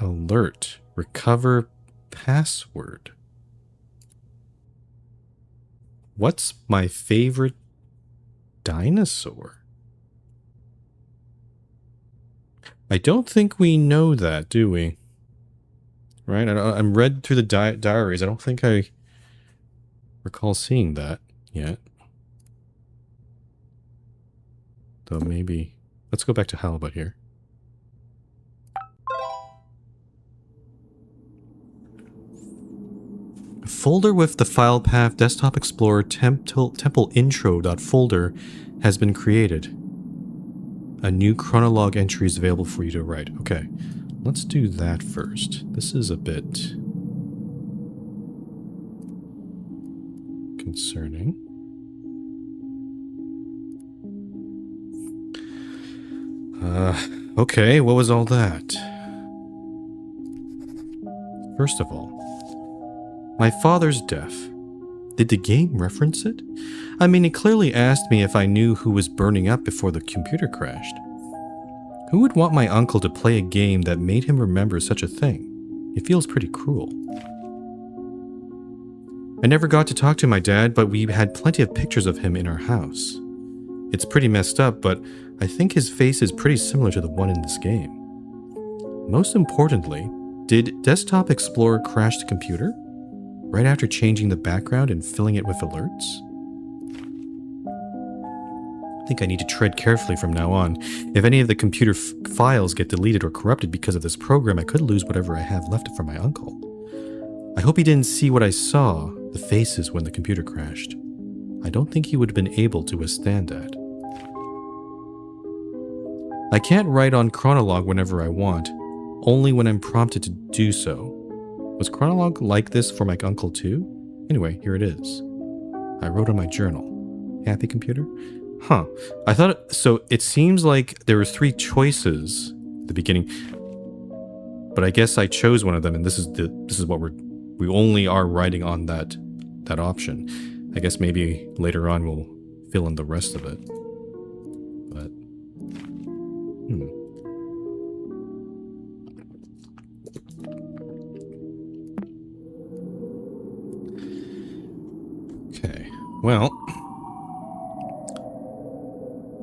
Alert. Recover password. What's my favorite dinosaur? I don't think we know that, do we? Right? I'm read through the diaries. I don't think I recall seeing that yet. Though maybe... Let's go back to Halibut here. A folder with the file path Desktop Explorer temple intro.folder has been created. A new chronologue entry is available for you to write. Okay, let's do that first. This is a bit concerning. Okay, what was all that? First of all, my father's death. Did the game reference it? I mean, it clearly asked me if I knew who was burning up before the computer crashed. Who would want my uncle to play a game that made him remember such a thing? It feels pretty cruel. I never got to talk to my dad, but we had plenty of pictures of him in our house. It's pretty messed up, but I think his face is pretty similar to the one in this game. Most importantly, did Desktop Explorer crash the computer? Right after changing the background and filling it with alerts? I think I need to tread carefully from now on. If any of the computer files get deleted or corrupted because of this program, I could lose whatever I have left from my uncle. I hope he didn't see what I saw, the faces when the computer crashed. I don't think he would have been able to withstand that. I can't write on Chronologue whenever I want, only when I'm prompted to do so. Was Chronologue like this for my uncle too? Anyway, here it is. I wrote on my journal. Happy computer? Huh. I thought... So it seems like there were 3 choices at the beginning. But I guess I chose one of them, and this is what we only are writing on that option. I guess maybe later on we'll fill in the rest of it. But... Okay, well,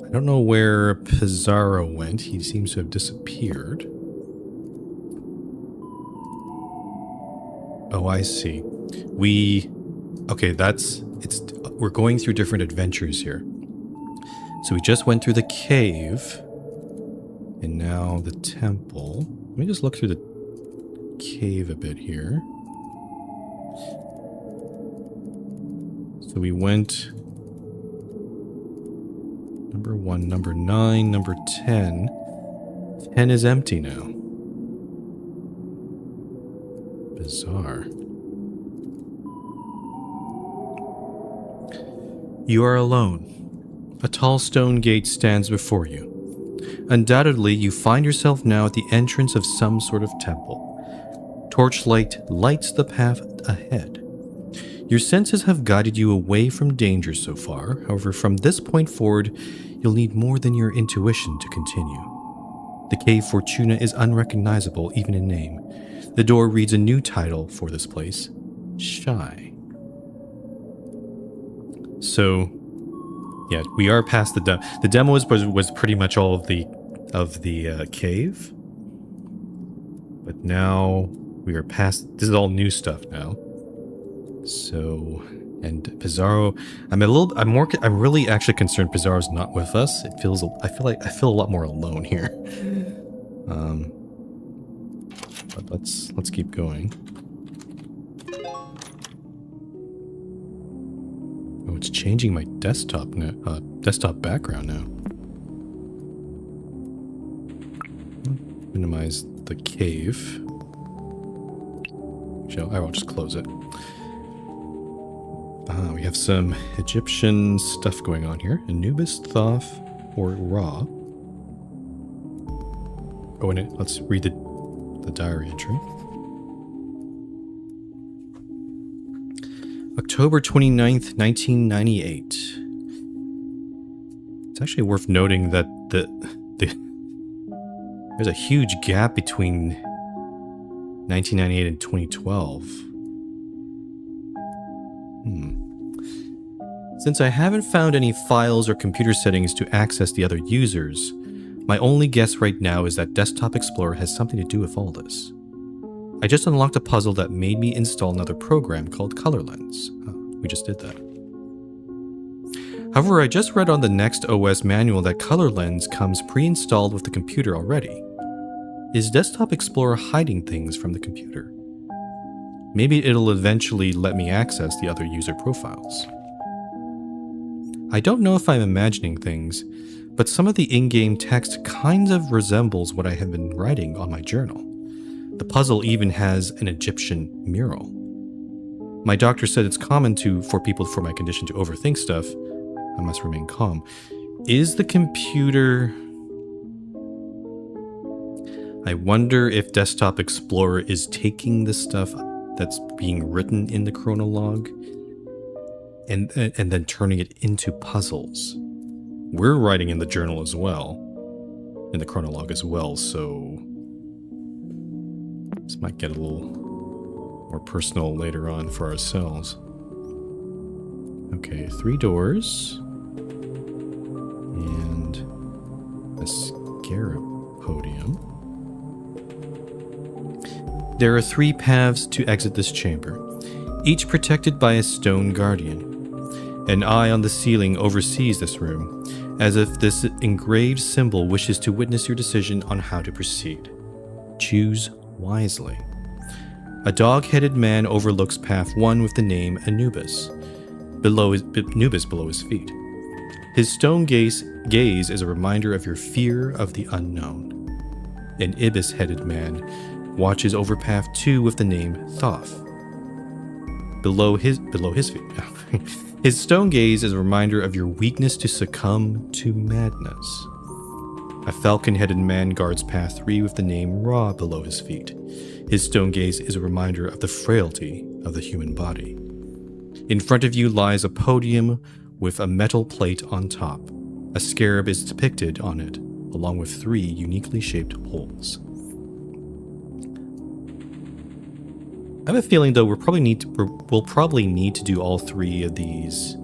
I don't know where Pizarro went. He seems to have disappeared. Oh, I see. Okay, we're going through different adventures here. So we just went through the cave, and now the temple. Let me just look through the cave a bit here. So we went number 1, number 9, number 10. 10 is empty now. Bizarre. You are alone. A tall stone gate stands before you. Undoubtedly, you find yourself now at the entrance of some sort of temple. Torchlight lights the path ahead. Your senses have guided you away from danger so far. However, from this point forward, you'll need more than your intuition to continue. The Cave Fortuna is unrecognizable even in name. The door reads a new title for this place, Shy. So, yeah, we are past the demo. The demo was pretty much all of the cave, but now we are past. This is all new stuff now. So, and Pizarro, I'm really actually concerned Pizarro's not with us. I feel a lot more alone here. But let's keep going. Oh, it's changing my desktop background now. Minimize the cave. I will just close it. We have some Egyptian stuff going on here. Anubis, Thoth, or Ra. Oh, and let's read the diary entry. October 29th, 1998. It's actually worth noting that there's a huge gap between 1998 and 2012. Since I haven't found any files or computer settings to access the other users, my only guess right now is that Desktop Explorer has something to do with all this. I just unlocked a puzzle that made me install another program called Color Lens. Oh, we just did that. However, I just read on the Next OS manual that Color Lens comes pre-installed with the computer already. Is Desktop Explorer hiding things from the computer? Maybe it'll eventually let me access the other user profiles. I don't know if I'm imagining things, but some of the in-game text kind of resembles what I have been writing on my journal. The puzzle even has an Egyptian mural. My doctor said it's common for people for my condition to overthink stuff. I must remain calm. Is the computer... I wonder if Desktop Explorer is taking the stuff that's being written in the chronologue and then turning it into puzzles. We're writing in the journal as well, in the chronologue as well, so this might get a little more personal later on for ourselves. Okay, 3 doors and a scarab podium. There are 3 paths to exit this chamber, each protected by a stone guardian. An eye on the ceiling oversees this room, as if this engraved symbol wishes to witness your decision on how to proceed. Choose wisely. A dog-headed man overlooks path 1 with the name Anubis below his feet. His stone gaze is a reminder of your fear of the unknown. An ibis-headed man watches over path 2 with the name Thoth below his feet. His stone gaze is a reminder of your weakness to succumb to madness. A falcon-headed man guards path 3 with the name Ra below his feet. His stone gaze is a reminder of the frailty of the human body. In front of you lies a podium with a metal plate on top. A scarab is depicted on it, along with 3 uniquely shaped holes. I have a feeling, though, we'll probably need to do all 3 of these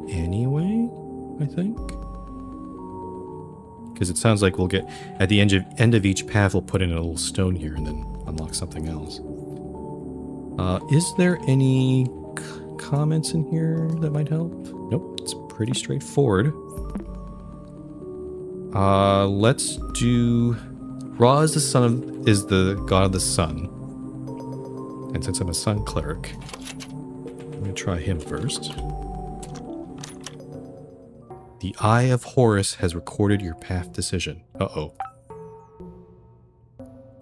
anyway, I think. Because it sounds like we'll get, at the end of each path, we'll put in a little stone here and then unlock something else. Is there any comments in here that might help? Nope, it's pretty straightforward. Let's do... Ra is the god of the sun. And since I'm a sun cleric, I'm going to try him first. The Eye of Horus has recorded your path decision. Uh-oh.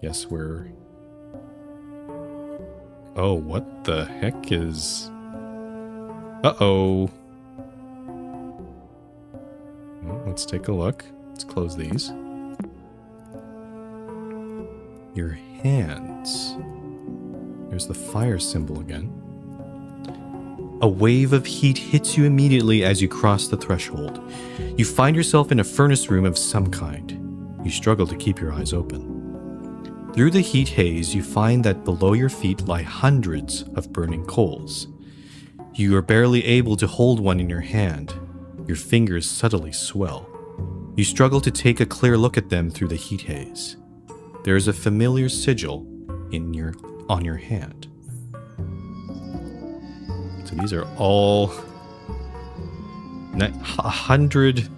Yes, we're... Oh, what the heck is... Uh-oh. Well, let's take a look. Let's close these. Your hands. There's the fire symbol again. A wave of heat hits you immediately as you cross the threshold. You find yourself in a furnace room of some kind. You struggle to keep your eyes open. Through the heat haze, you find that below your feet lie hundreds of burning coals. You are barely able to hold one in your hand. Your fingers subtly swell. You struggle to take a clear look at them through the heat haze. There is a familiar sigil on your hand. So these are all 100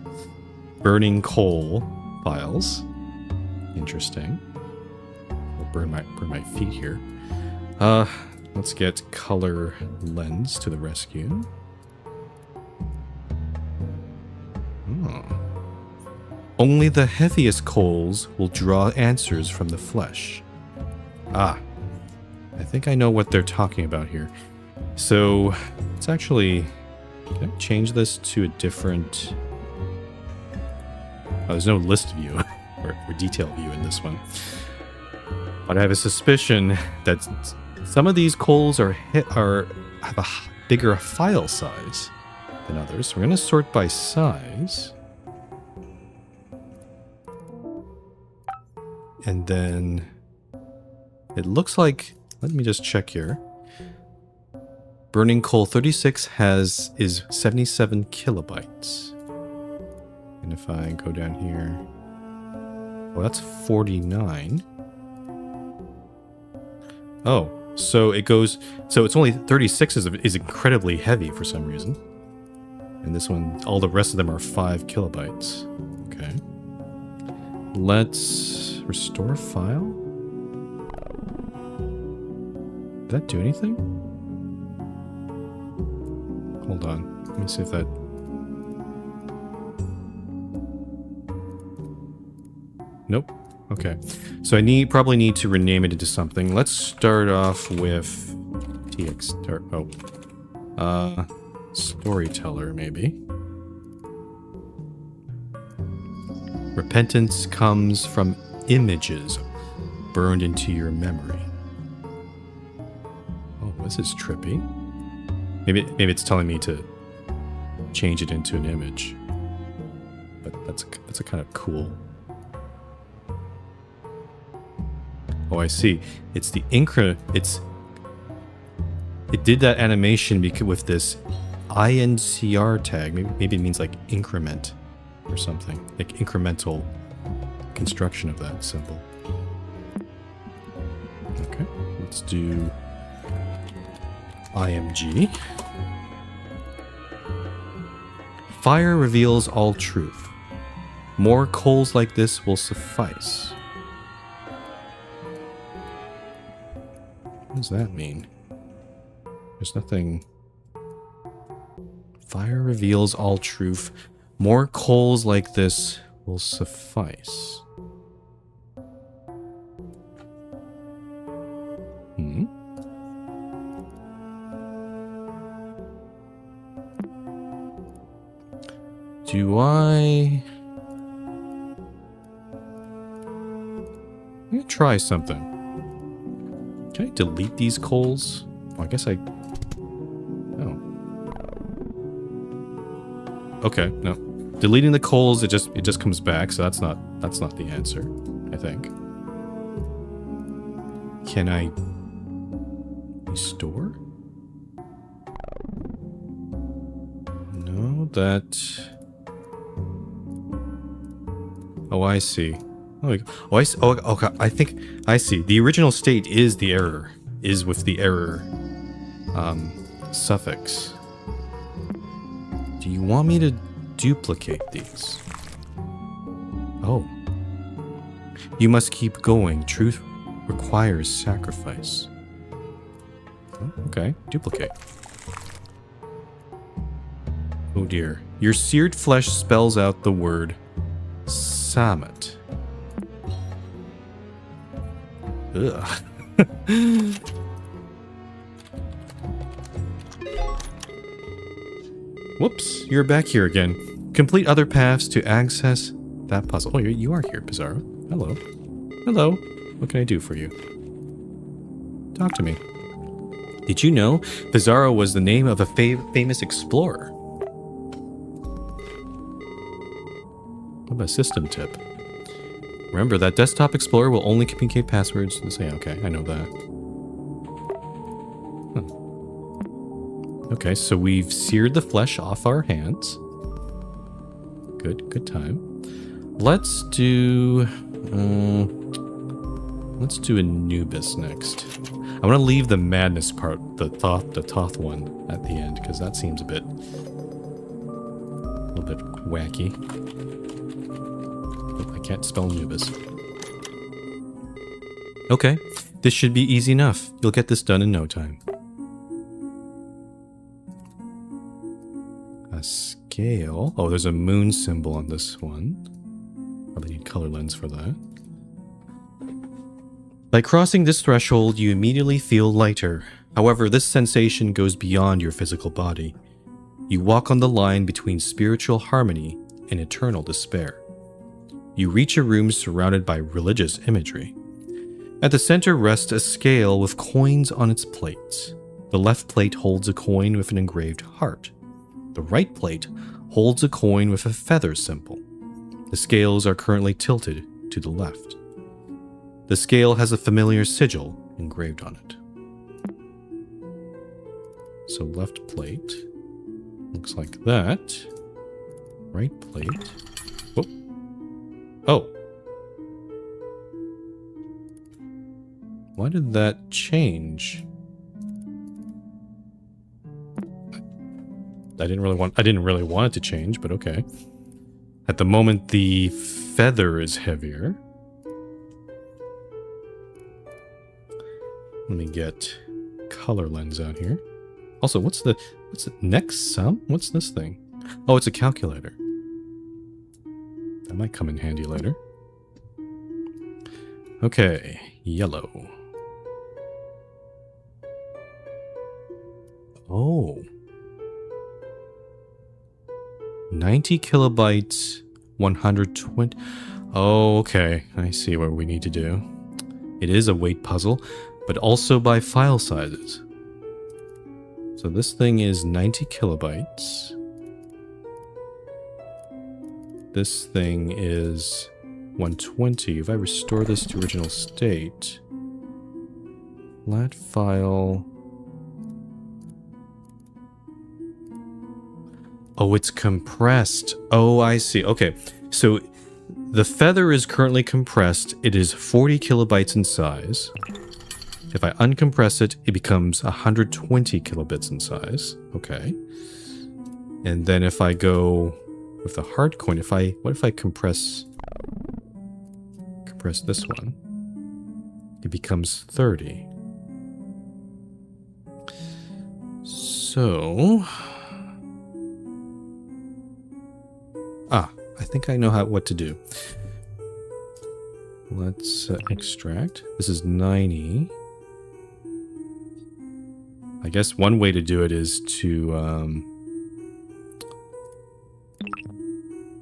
burning coal files. Interesting. I'll burn my feet here. Let's get Color Lens to the rescue. Oh. Only the heaviest coals will draw answers from the flesh. Ah, I think I know what they're talking about here. So, let's actually... Can I change this to a different... Oh, there's no list view or detail view in this one. But I have a suspicion that some of these coals have a bigger file size than others. So we're going to sort by size. And then it looks like... Let me just check here. Burning coal 36 is 77 kilobytes. And if I go down here, well, that's 49. Oh, so it goes, so it's only 36 is incredibly heavy for some reason. And this one, all the rest of them are 5 kilobytes. Okay. Let's restore file. Did that do anything? Hold on. Let me see if that... Nope. Okay. So I probably need to rename it into something. Let's start off with storyteller, maybe. Repentance comes from images burned into your memory. Oh, this is trippy. Maybe it's telling me to change it into an image. But that's a kind of cool. Oh, I see. It's the it did that animation with this INCR tag. Maybe it means like increment or something. Like incremental construction of that symbol. Okay, let's do IMG. Fire reveals all truth. More coals like this will suffice. What does that mean? There's nothing... Fire reveals all truth. More coals like this will suffice. Do I... I'm gonna try something. Can I delete these coals? Oh, I guess I... Oh. Okay, no. Deleting the coals, it just comes back, so that's not the answer, I think. Can I restore? No, that... Oh, I see. Oh, I see. Oh, okay. I think I see. The original state is the error. Is with the error suffix. Do you want me to duplicate these? Oh. You must keep going. Truth requires sacrifice. Oh, okay. Duplicate. Oh dear. Your seared flesh spells out the word Samet. Ugh. Whoops, you're back here again. Complete other paths to access that puzzle. Oh, you are here, Pizarro. Hello. Hello. What can I do for you? Talk to me. Did you know Pizarro was the name of a famous explorer? What about a system tip? Remember that Desktop Explorer will only communicate passwords to say, okay, I know that. Huh. Okay, so we've seared the flesh off our hands. Good time. Let's do Anubis next. I want to leave the madness part, the Thoth one at the end, because that seems a little bit wacky. I can't spell Anubis. Okay, this should be easy enough. You'll get this done in no time. A scale. Oh, there's a moon symbol on this one. Probably need color lens for that. By crossing this threshold, you immediately feel lighter. However, this sensation goes beyond your physical body. You walk on the line between spiritual harmony and eternal despair. You reach a room surrounded by religious imagery. At the center rests a scale with coins on its plates. The left plate holds a coin with an engraved heart. The right plate holds a coin with a feather symbol. The scales are currently tilted to the left. The scale has a familiar sigil engraved on it. So left plate. Looks like that. Right plate. Whoop. Oh. Why did that change? I didn't really want it to change, but okay. At the moment the feather is heavier. Let me get color lens out here. Also, what's the next sum? What's this thing? Oh, it's a calculator. That might come in handy later. Okay, yellow. Oh. 90 kilobytes, 120. Oh, okay. I see what we need to do. It is a weight puzzle, but also by file sizes. So this thing is 90 kilobytes. This thing is 120. If I restore this to original state, flat file. Oh, it's compressed. Oh, I see. Okay, so the feather is currently compressed. It is 40 kilobytes in size. If I uncompress it, it becomes 120 kilobits in size. Okay. And then if I go with the hard coin, what if I compress this one? It becomes 30. So, I think I know what to do. Let's extract. This is 90. I guess one way to do it is to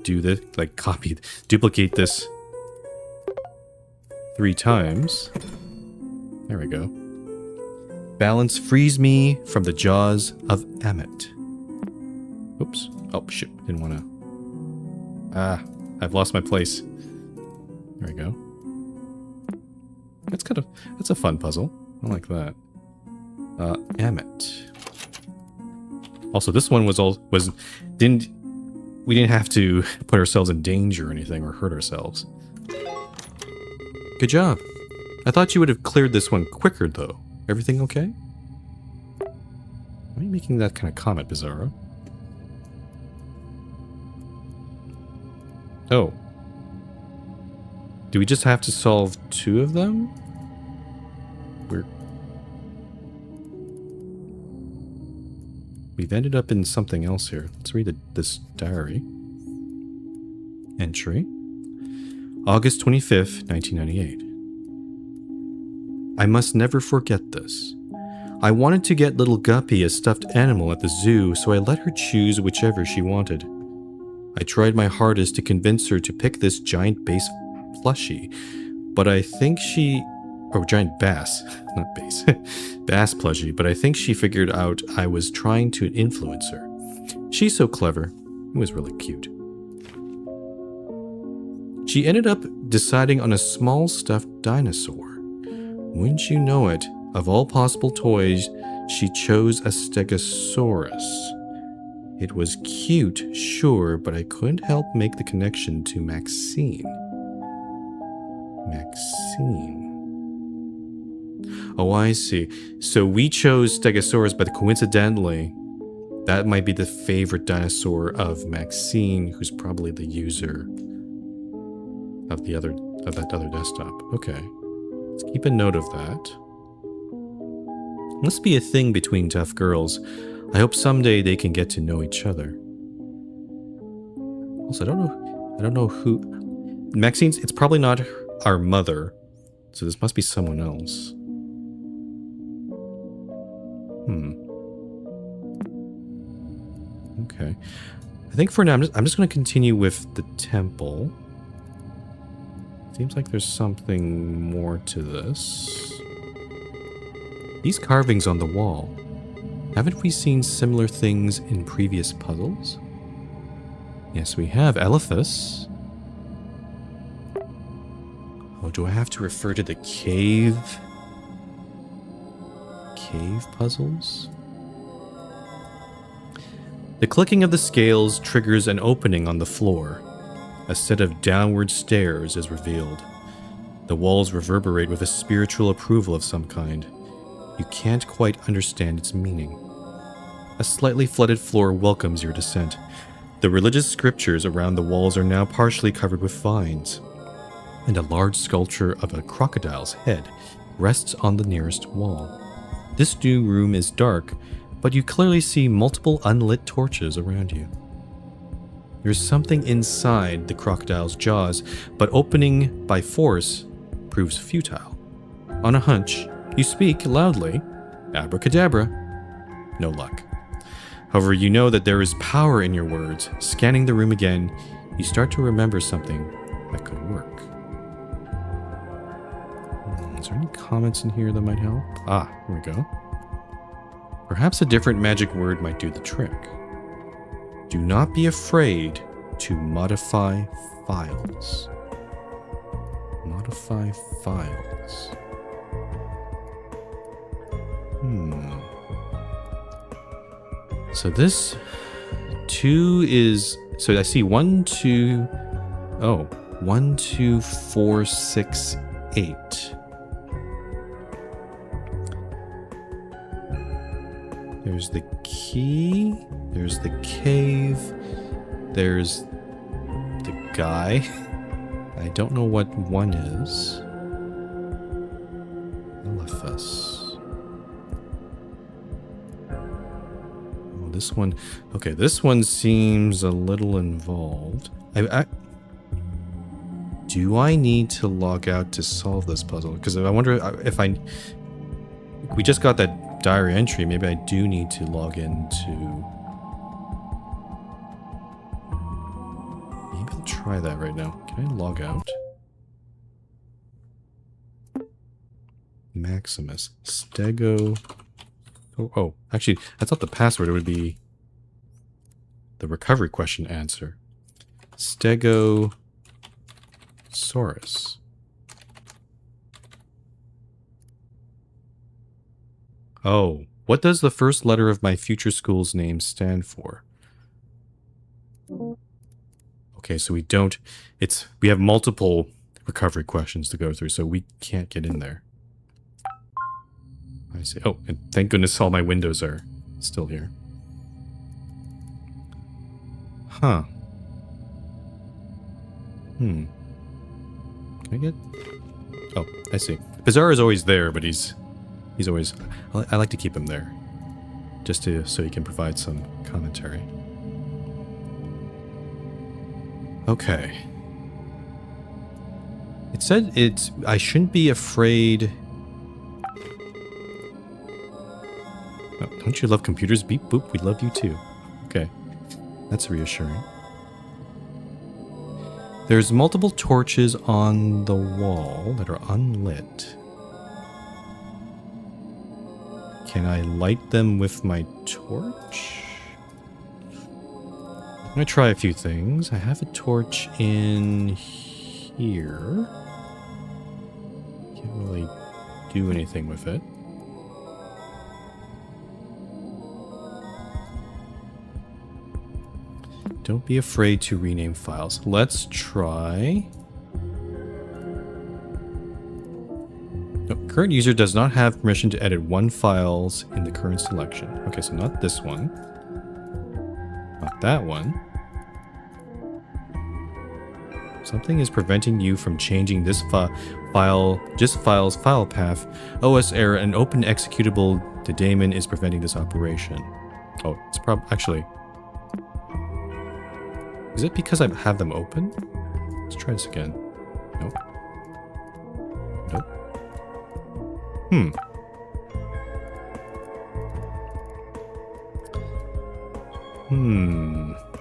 do this, like duplicate this 3 times. There we go. Balance frees me from the jaws of Amit. Oops. Oh, shit. Didn't want to. I've lost my place. There we go. That's a fun puzzle. I like that. Amit. Also, this one we didn't have to put ourselves in danger or anything or hurt ourselves. Good job. I thought you would have cleared this one quicker, though. Everything okay? Why are you making that kind of comment, Bizarro? Oh. Do we just have to solve 2 of them? We've ended up in something else here. Let's read this diary. Entry. August 25th, 1998. I must never forget this. I wanted to get little Guppy a stuffed animal at the zoo, so I let her choose whichever she wanted. I tried my hardest to convince her to pick this giant bass plushie, but I think she... Oh, giant bass. Not bass. Bass plushie, but I think she figured out I was trying to influence her. She's so clever. It was really cute. She ended up deciding on a small stuffed dinosaur. Wouldn't you know it, of all possible toys, she chose a Stegosaurus. It was cute, sure, but I couldn't help make the connection to Maxine. Maxine. Oh, I see. So we chose Stegosaurus, but coincidentally, that might be the favorite dinosaur of Maxine, who's probably the user of that other desktop. Okay. Let's keep a note of that. Must be a thing between tough girls. I hope someday they can get to know each other. Also, I don't know who... Maxine's... It's probably not our mother, so this must be someone else. Okay. I think for now, I'm just going to continue with the temple. Seems like there's something more to this. These carvings on the wall. Haven't we seen similar things in previous puzzles? Yes, we have. Elephas. Oh, do I have to refer to the cave puzzles? The clicking of the scales triggers an opening on the floor. A set of downward stairs is revealed. The walls reverberate with a spiritual approval of some kind. You can't quite understand its meaning. A slightly flooded floor welcomes your descent. The religious scriptures around the walls are now partially covered with vines, and a large sculpture of a crocodile's head rests on the nearest wall. This new room is dark, but you clearly see multiple unlit torches around you. There's something inside the crocodile's jaws, but opening by force proves futile. On a hunch, you speak loudly, "Abracadabra." No luck. However, you know that there is power in your words. Scanning the room again, you start to remember something that could work. Is there any comments in here that might help? Ah, here we go. Perhaps a different magic word might do the trick. Do not be afraid to modify files. Modify files. So this 2 is... So I see 1, 2... Oh, 1, 2, 4, 6, 8. There's the key. There's the cave. There's the guy. I don't know what 1 is. Elephas. Oh, this one. Okay, this one seems a little involved. Do I need to log out to solve this puzzle? Because I wonder if we just got that diary entry. Maybe I do need to log into... Maybe I'll try that right now. Can I log out? Maximus. Stego... Oh, actually, I thought the password would be the recovery question answer. Stegosaurus. Oh, what does the first letter of my future school's name stand for? Okay, so we have multiple recovery questions to go through, so we can't get in there. I see. Oh, and thank goodness all my windows are still here. Huh. Can I get... Oh, I see. Bizarre is always there, but he's always... I like to keep him there. Just so he can provide some commentary. Okay. It said I shouldn't be afraid... Oh, don't you love computers? Beep boop, we love you too. Okay. That's reassuring. There's multiple torches on the wall that are unlit. Can I light them with my torch? I'm gonna try a few things. I have a torch in here. Can't really do anything with it. Don't be afraid to rename files. Let's try... No, current user does not have permission to edit one files in the current selection. Okay, so not this one. Not that one. Something is preventing you from changing this file path. OS error, an open executable to daemon is preventing this operation. Oh, it's actually... Is it because I have them open? Let's try this again. Nope. Nope.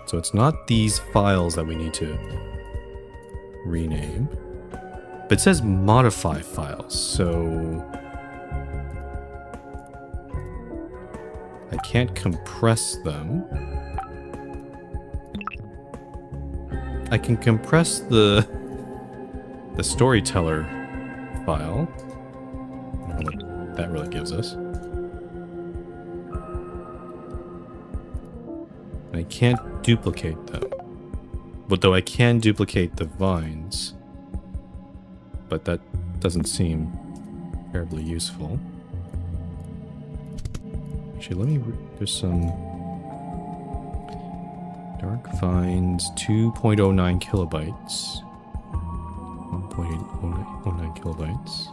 So it's not these files that we need to rename. But it says modify files, so... I can't compress them. I can compress the storyteller file. I don't know what that really gives us. can't duplicate them. But though I can duplicate the vines. But that doesn't seem terribly useful. Actually, let me... There's some... Dark vines, 2.09 kilobytes. 1.09 kilobytes.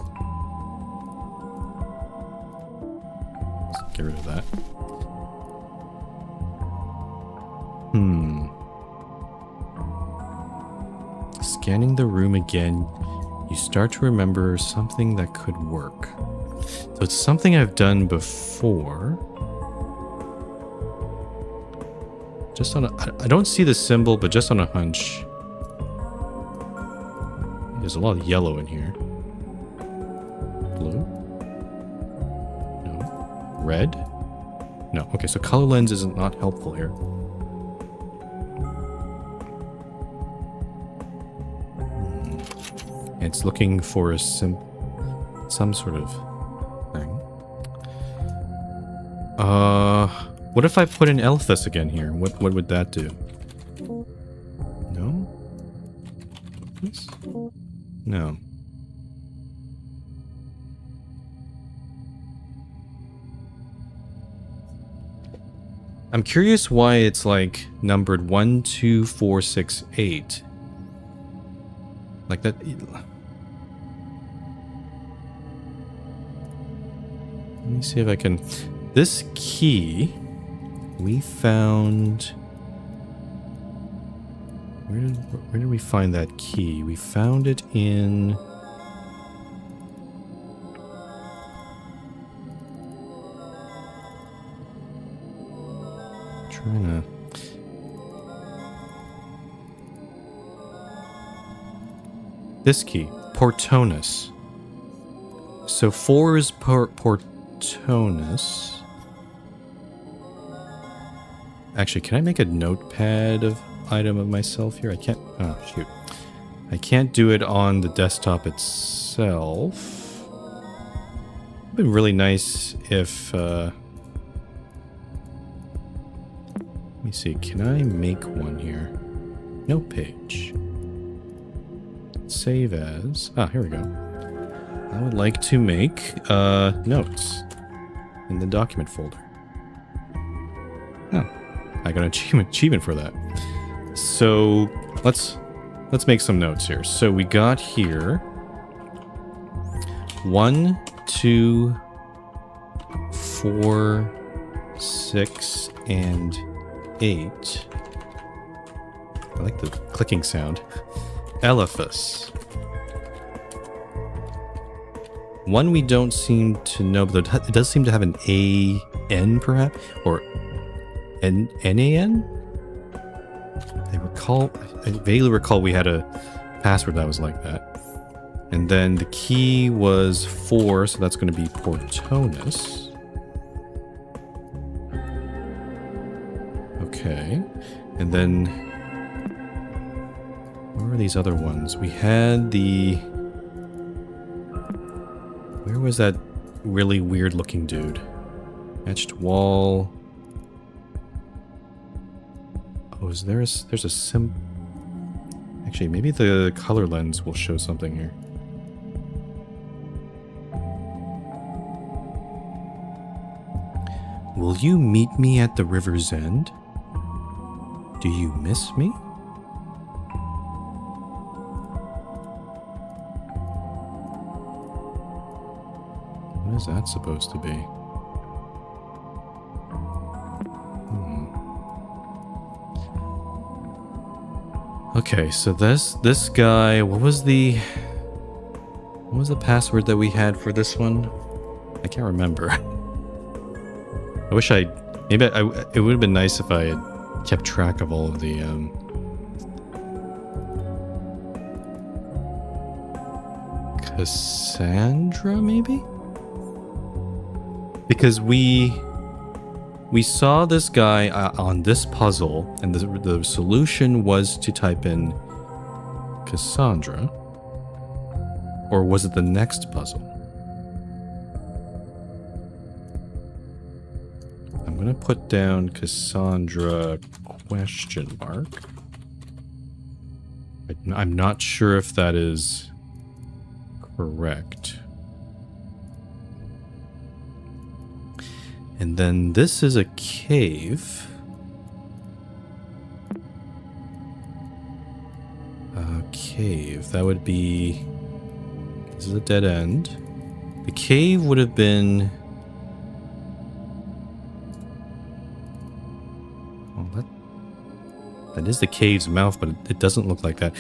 Let's get rid of that. Scanning the room again, you start to remember something that could work. So it's something I've done before. Just on a... I don't see the symbol, but just on a hunch. There's a lot of yellow in here. Blue? No. Red? No. Okay, so color lens is not helpful here. It's looking for some sort of thing. What if I put in Elphus again here? What would that do? No? This? No. I'm curious why it's like numbered 1, 2, 4, 6, 8. Like that. Let me see if I can... This key, we found... Where did we find that key? We found it in... Trying to... This key, Portonus. So 4 is Portonus. Actually, can I make a notepad of item of myself here? I can't. Oh, shoot. I can't do it on the desktop itself. It'd been really nice if... let me see. Can I make one here? Note page. Save as... Ah, here we go. I would like to make notes in the document folder. Oh, I got an achievement for that. So let's make some notes here. So we got here 1, 2, 4, 6, and 8. I like the clicking sound. Elephas. One we don't seem to know, but it does seem to have an A-N perhaps, or N-A-N? I vaguely recall we had a password that was like that. And then the key was 4, so that's going to be Portonus. Okay. And then... where are these other ones? We had the... Where was that really weird looking dude? Etched wall. Oh, there's a Actually, maybe the color lens will show something here. Will you meet me at the river's end? Do you miss me? What is that supposed to be? Okay, so this guy, what was the password that we had for this one? I can't remember. I wish it would have been nice if I had kept track of all of the Cassandra, maybe? Because we saw this guy on this puzzle, and the solution was to type in Cassandra. Or was it the next puzzle? I'm going to put down Cassandra question mark. I'm not sure if that is correct. And then this is a cave. Cave. That would be... This is a dead end. The cave would have been... Oh, that is the cave's mouth, but it doesn't look like that.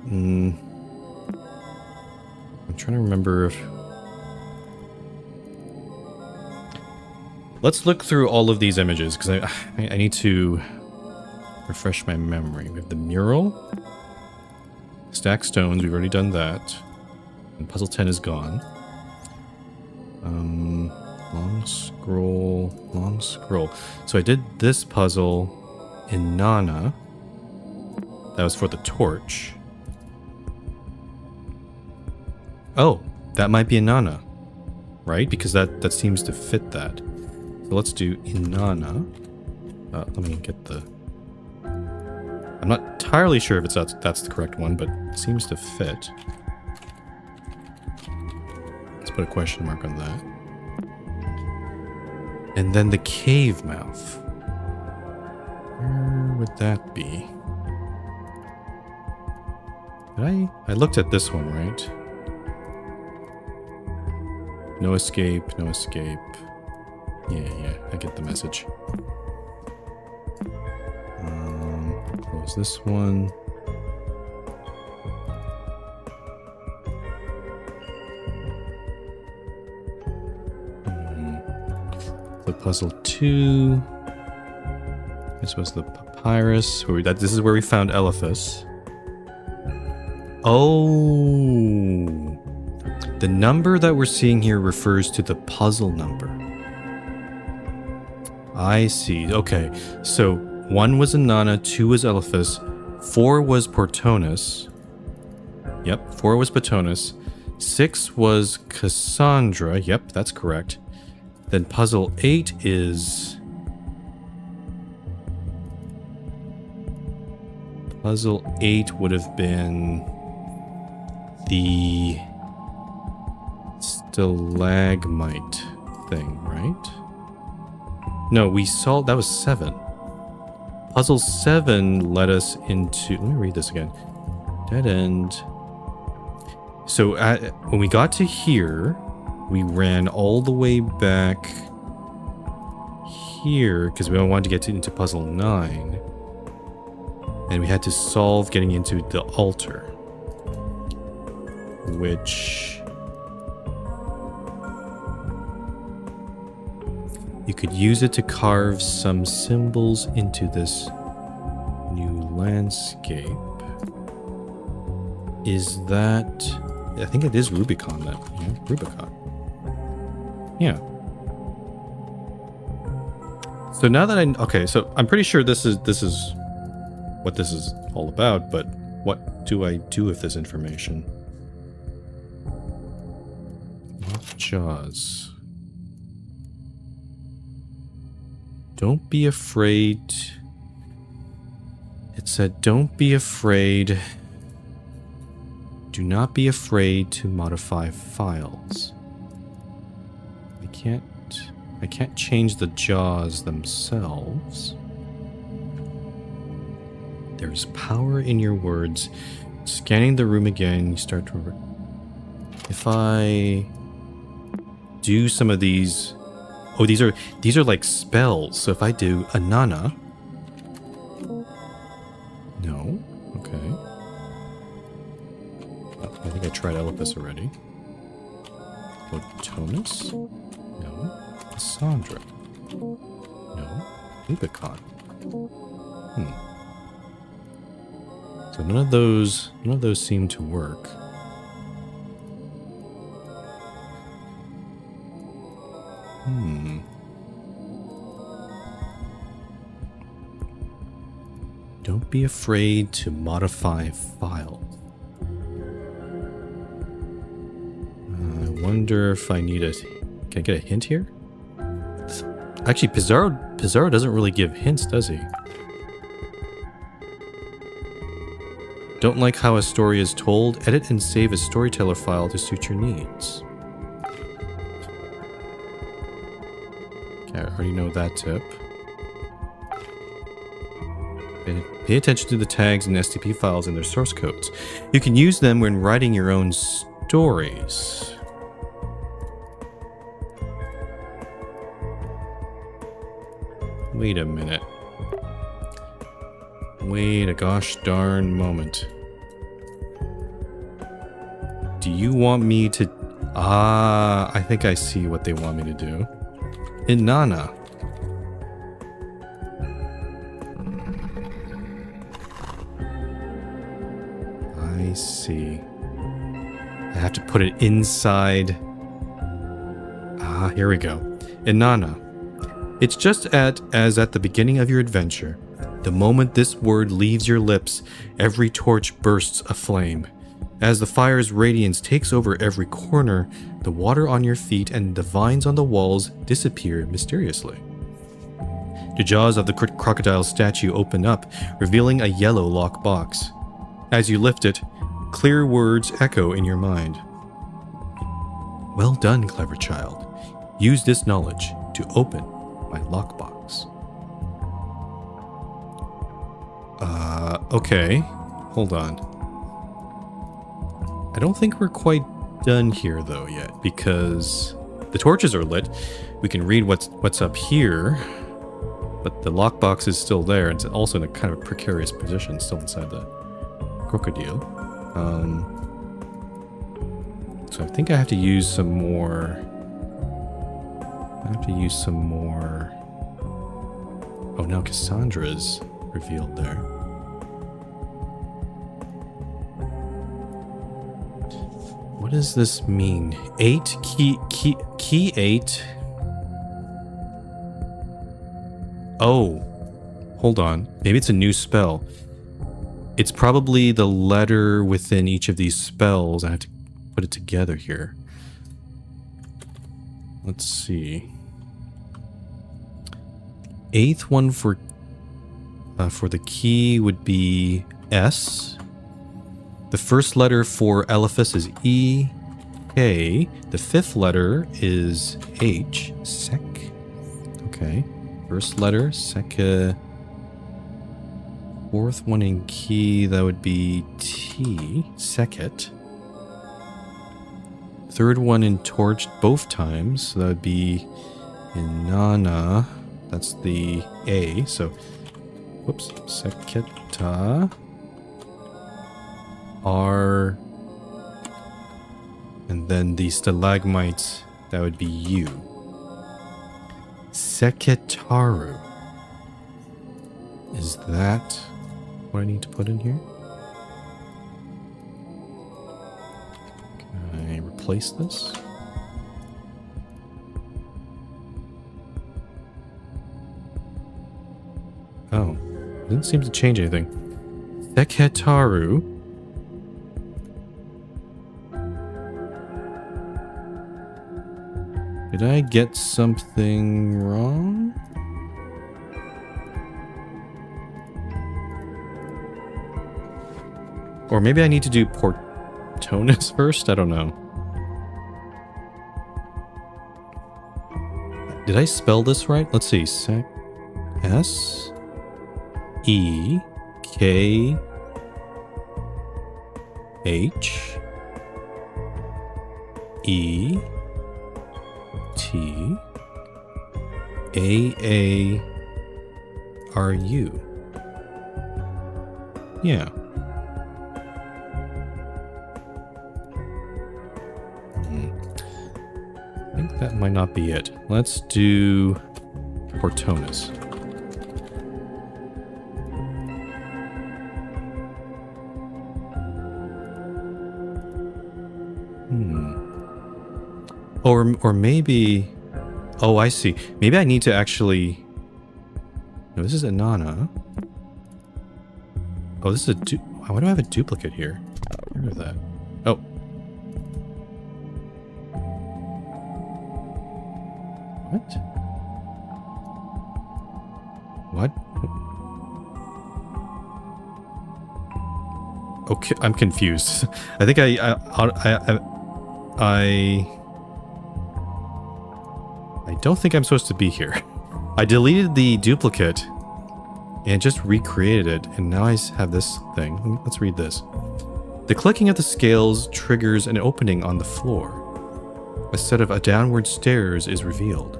I'm trying to remember if... Let's look through all of these images, because I need to refresh my memory. We have the mural. Stack stones, we've already done that. And puzzle 10 is gone. Long scroll. So I did this puzzle in Nana. That was for the torch. Oh, that might be Inanna, right? Because that seems to fit that. So let's do Inanna. Let me get the... I'm not entirely sure if that's the correct one, but it seems to fit. Let's put a question mark on that. And then the cave mouth. Where would that be? I looked at this one, right? No escape, no escape. Yeah, I get the message. Close this one. The puzzle 2. This was the papyrus. This is where we found Elephas. Oh, the number that we're seeing here refers to the puzzle number. I see. Okay, so 1 was Inanna, 2 was Elephas, 4 was Portonus. Yep, 4 was Portonus. 6 was Cassandra. Yep, that's correct. Then puzzle 8 is... Puzzle 8 would have been the stalagmite thing, right? No, we solved... That was 7. Puzzle 7 led us into... Let me read this again. Dead end. So when we got to here, we ran all the way back here because we wanted to get into puzzle 9. And we had to solve getting into the altar. Which... You could use it to carve some symbols into this new landscape. Is that... I think it is Rubicon then. Yeah, Rubicon. Yeah. So now that okay, so I'm pretty sure this is what this is all about, but what do I do with this information? Jaws. Don't be afraid. It said, don't be afraid. Do not be afraid to modify files. I can't change the jaws themselves. There's power in your words. Scanning the room again, you start to remember. If I do some of these... Oh, these are like spells. So if I do Inanna... No. Okay. Oh, I think I tried Elephas already. Portonus? No. Cassandra? No. Rubicon? So none of those seem to work. Don't be afraid to modify files. I wonder if I need a... Can I get a hint here? Actually, Pizarro doesn't really give hints, does he? Don't like how a story is told? Edit and save a storyteller file to suit your needs. Okay, I already know that tip. Pay attention to the tags and STP files and their source codes. You can use them when writing your own stories. Wait a minute. Wait a gosh darn moment. Do you want me to... Ah, I think I see what they want me to do. Inanna. I see. I have to put it inside. Ah, here we go. Inanna. It's just as at the beginning of your adventure. The moment this word leaves your lips, every torch bursts aflame. As the fire's radiance takes over every corner, the water on your feet and the vines on the walls disappear mysteriously. The jaws of the crocodile statue open up, revealing a yellow lock box. As you lift it, clear words echo in your mind. Well done, clever child. Use this knowledge to open my lockbox. Okay. Hold on. I don't think we're quite done here though yet, because the torches are lit. We can read what's up here, but the lockbox is still there. It's also in a kind of precarious position, still inside the crocodile. So I think I have to use some more. Oh, now Cassandra's revealed there. What does this mean? 8 key 8. Oh, hold on. Maybe it's a new spell. It's probably the letter within each of these spells. I have to put it together here. Let's see. 8th one for the key would be S. The first letter for Elephas is E. K. The 5th letter is H. Sec. Okay. First letter, sec. 4th one in key, that would be T. Secet. 3rd one in torch both times, so that would be Inanna. That's the A, so, whoops, Seketa. R. And then the stalagmites, that would be U. Seketaru. Is that what I need to put in here? Can I replace this? Oh, it didn't seem to change anything. Seketaru. Did I get something wrong? Or maybe I need to do Portonus first? I don't know. Did I spell this right? Let's see. S E K H E T A R U. Yeah. I think that might not be it. Let's do Portonus. Or maybe... Oh, I see. Maybe I need to actually... No, this is Inanna. Oh, this is a... Why do I have a duplicate here? Where is that? Oh. What? What? Okay, I'm confused. I think I don't think I'm supposed to be here. I deleted the duplicate and just recreated it, and now I have this thing. Let's read this. The clicking of the scales triggers an opening on the floor. A set of downward stairs is revealed.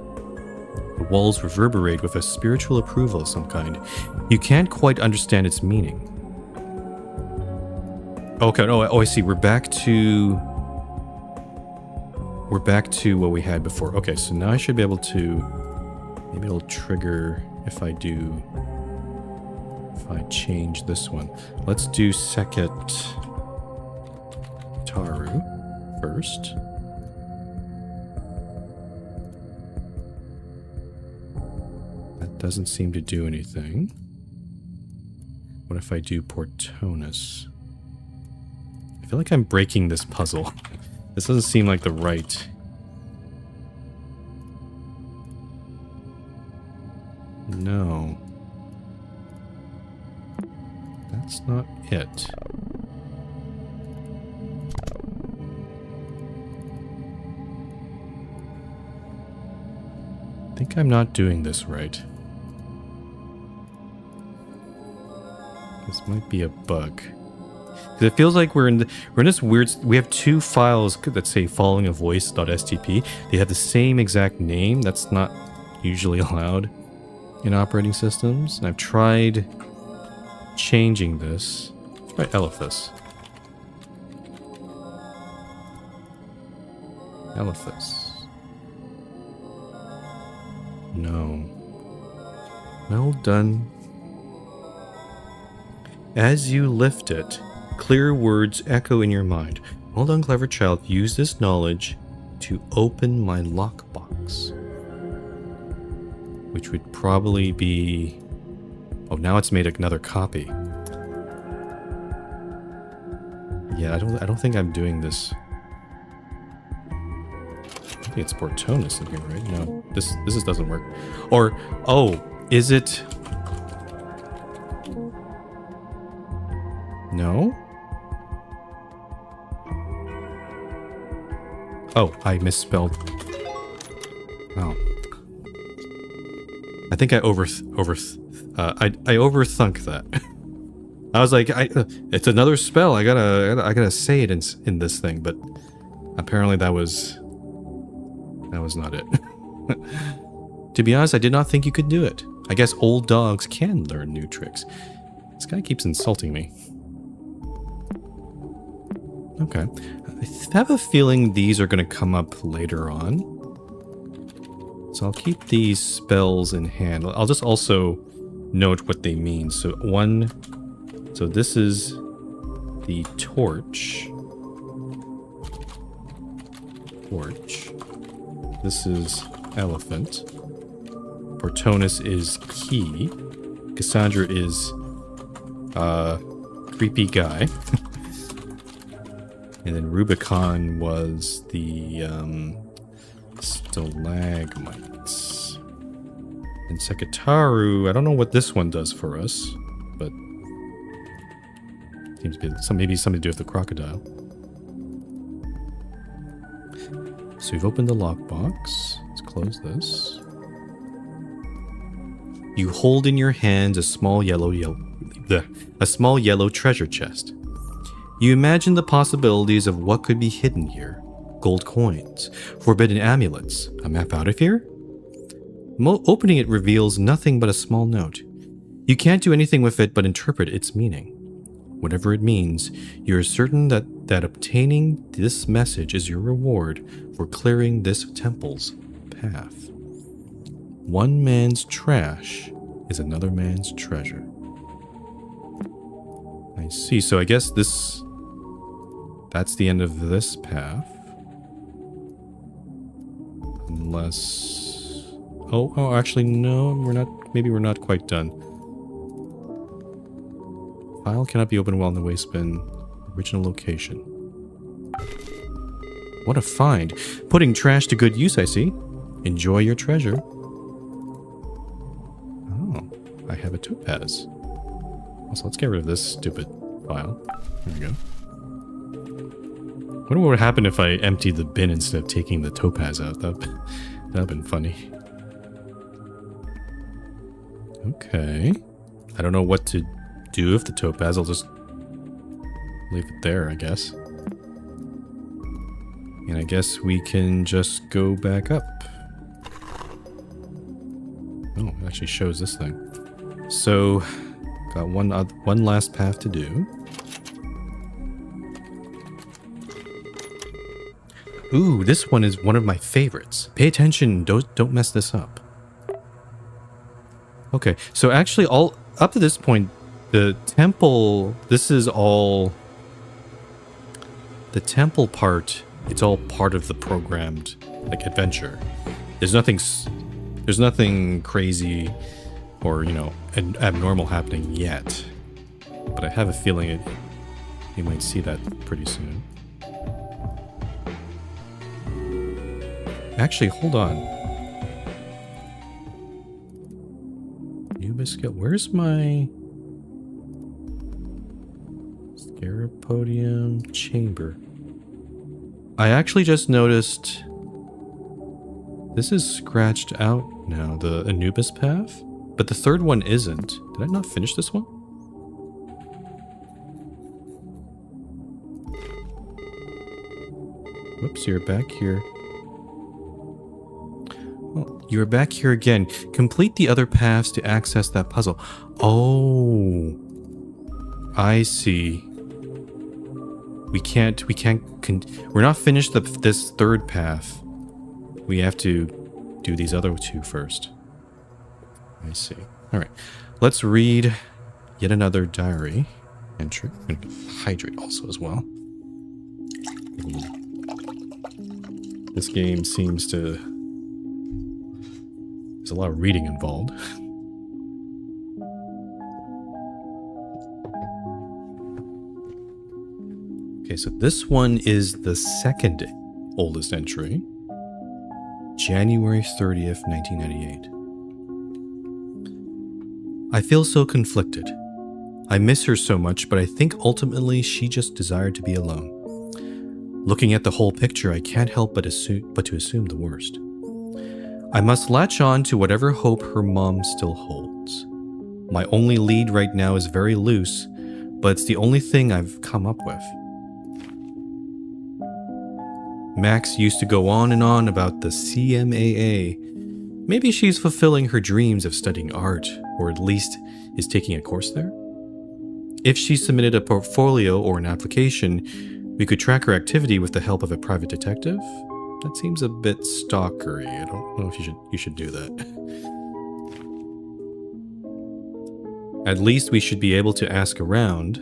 The walls reverberate with a spiritual approval of some kind. You can't quite understand its meaning. Okay, oh, I see. We're back to what we had before. Okay, so now I should be able to... Maybe it'll trigger if I change this one. Let's do Seket Taru first. That doesn't seem to do anything. What if I do Portonus? I feel like I'm breaking this puzzle. This doesn't seem like the right... No. That's not it. I think I'm not doing this right. This might be a bug. Because it feels like we're in this weird... We have two files that say followingavoice.stp. They have the same exact name. That's not usually allowed in operating systems. And I've tried changing this. Let's try Elephas. Elephas. No. Well done. As you lift it, clear words echo in your mind. Well done, clever child. Use this knowledge to open my lockbox. Which would probably be... Oh, now it's made another copy. Yeah, I don't think I'm doing this. I think it's Portonus in here, right? No, this doesn't work. Or, oh, is it... No? Oh, I misspelled. Oh. I think I overthunk that. I was like, it's another spell. I gotta say it in this thing, but apparently that was not it. To be honest, I did not think you could do it. I guess old dogs can learn new tricks. This guy keeps insulting me. Okay. I have a feeling these are going to come up later on. So I'll keep these spells in hand. I'll just also note what they mean. So so this is the torch. This is elephant. Portonus is key. Cassandra is creepy guy. And then Rubicon was the stalagmites. And Sekitaru, I don't know what this one does for us, but seems to be maybe something to do with the crocodile. So we've opened the lockbox. Let's close this. You hold in your hands a small yellow treasure chest. You imagine the possibilities of what could be hidden here. Gold coins, forbidden amulets, a map out of here? Opening it reveals nothing but a small note. You can't do anything with it but interpret its meaning. Whatever it means, you're certain that obtaining this message is your reward for clearing this temple's path. One man's trash is another man's treasure. I see. So I guess that's the end of this path. Unless... Oh, actually, no, maybe we're not quite done. File cannot be opened while in the waste bin. Original location. What a find. Putting trash to good use, I see. Enjoy your treasure. Oh, topaz. Also, let's get rid of this stupid file. There we go. I wonder what would happen if I emptied the bin instead of taking the topaz out. That'd have been funny. Okay. I don't know what to do with the topaz. I'll just leave it there, I guess. And I guess we can just go back up. Oh, it actually shows this thing. So, got one last path to do. Ooh, this one is one of my favorites. Pay attention, don't mess this up. Okay, so actually up to this point, the temple, this is all... The temple part, it's all part of the programmed, like, adventure. There's nothing crazy or, you know, abnormal happening yet. But I have a feeling you might see that pretty soon. Actually, hold on. New biscuit. Where's my Scarapodium chamber? I actually just noticed this is scratched out now, the Anubis path, but the third one isn't. Did I not finish this one? Whoops, you're back here. Oh, you're back here again. Complete the other paths to access that puzzle. Oh, I see. We're not finished this third path. We have to do these other two first. I see. All right, let's read yet another diary entry. I'm gonna hydrate also as well. This game seems to... There's a lot of reading involved. Okay, so this one is the second oldest entry. January 30th, 1998. I feel so conflicted. I miss her so much, but I think ultimately she just desired to be alone. Looking at the whole picture, I can't help but to assume the worst. I must latch on to whatever hope her mom still holds. My only lead right now is very loose, but it's the only thing I've come up with. Max used to go on and on about the CMAA. Maybe she's fulfilling her dreams of studying art, or at least is taking a course there? If she submitted a portfolio or an application, we could track her activity with the help of a private detective? That seems a bit stalkery. I don't know if you should do that. At least we should be able to ask around.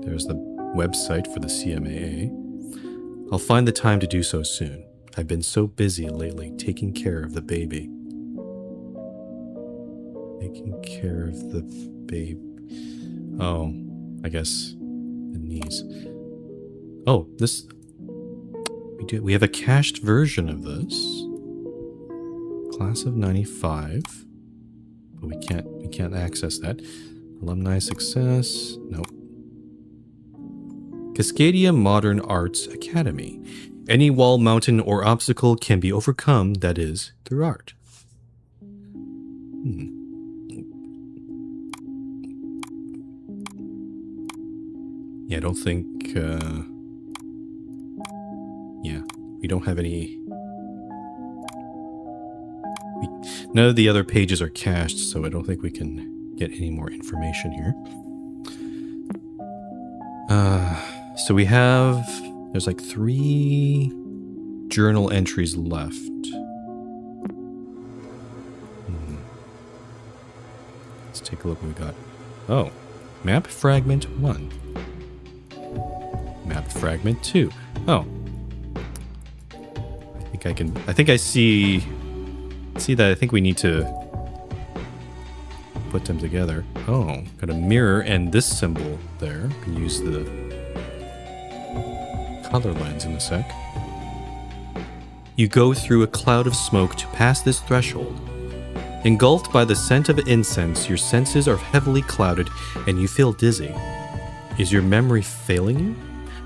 There's the website for the CMAA. I'll find the time to do so soon. I've been so busy lately taking care of the baby. Taking care of the baby. Oh, I guess the knees. Oh, this... We have a cached version of this. Class of 95. But we can't access that. Alumni success. Nope. Cascadia Modern Arts Academy. Any wall, mountain, or obstacle can be overcome, that is, through art. Yeah, I don't think... yeah, we don't have any... None of the other pages are cached, so I don't think we can get any more information here. So we have... There's like 3 journal entries left. Let's take a look what we got. Oh, map fragment 1. Map fragment 2. Oh. I think I see that. I think we need to put them together. Oh, got a mirror and this symbol there. Can use the color lens in a sec. You go through a cloud of smoke to pass this threshold. Engulfed by the scent of incense, your senses are heavily clouded and you feel dizzy. Is your memory failing you?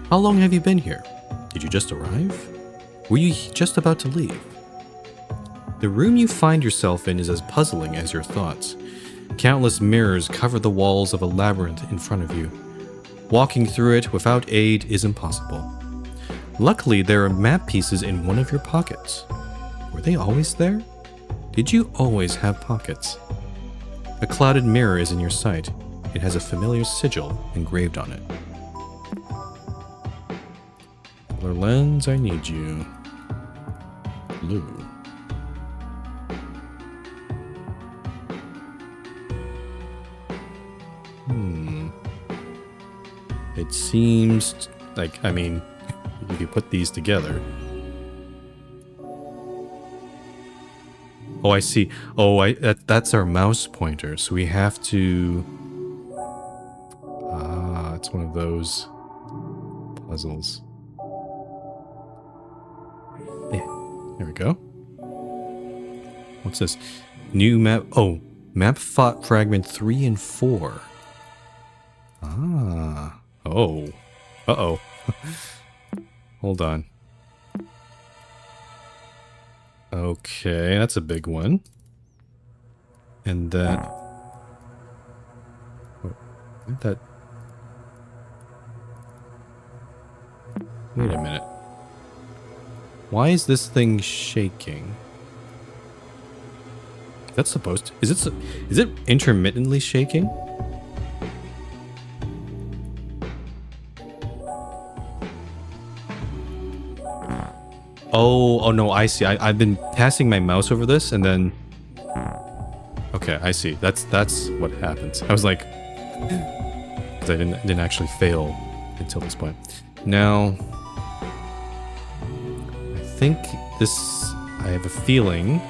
How long have you been here? Did you just arrive? Were you just about to leave? The room you find yourself in is as puzzling as your thoughts. Countless mirrors cover the walls of a labyrinth in front of you. Walking through it without aid is impossible. Luckily, there are map pieces in one of your pockets. Were they always there? Did you always have pockets? A clouded mirror is in your sight. It has a familiar sigil engraved on it. Color lens, I need you. Blue. It seems like, I mean, if you put these together. Oh, I see. Oh, that's our mouse pointer. So we have to... Ah, it's one of those puzzles. Yeah, there we go. What's this? New map. Oh, map fragment 3 and 4. Ah. Oh. Uh-oh. Hold on. Okay, that's a big one. And that... Oh, that... Wait a minute. Why is this thing shaking? That's supposed to... Is it intermittently shaking? Oh no, I see. I've been passing my mouse over this and then... Okay, I see. That's what happens. I was like... Because I didn't actually fail until this point. Now... I think this... I have a feeling...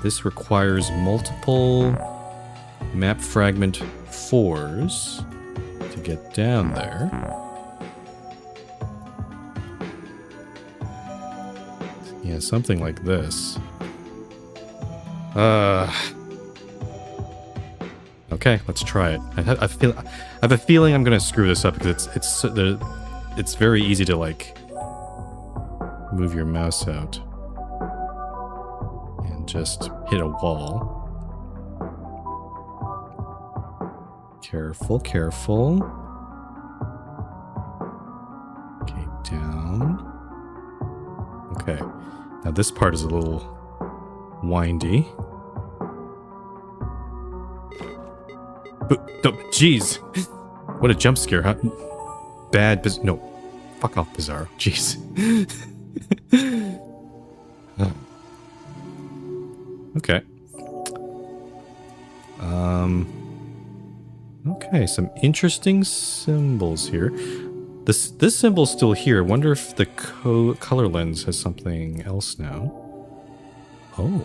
This requires multiple map fragment 4s to get down there. Yeah, something like this. Okay, let's try it. I have a feeling I'm gonna screw this up because it's very easy to like move your mouse out and just hit a wall. Careful, careful. Okay, down. Okay. Now this part is a little windy. But, jeez. What a jump scare, huh? Bad no. Fuck off, Bizarro. Jeez. Okay. Okay, some interesting symbols here. This symbol's still here. I wonder if the color lens has something else now. Oh.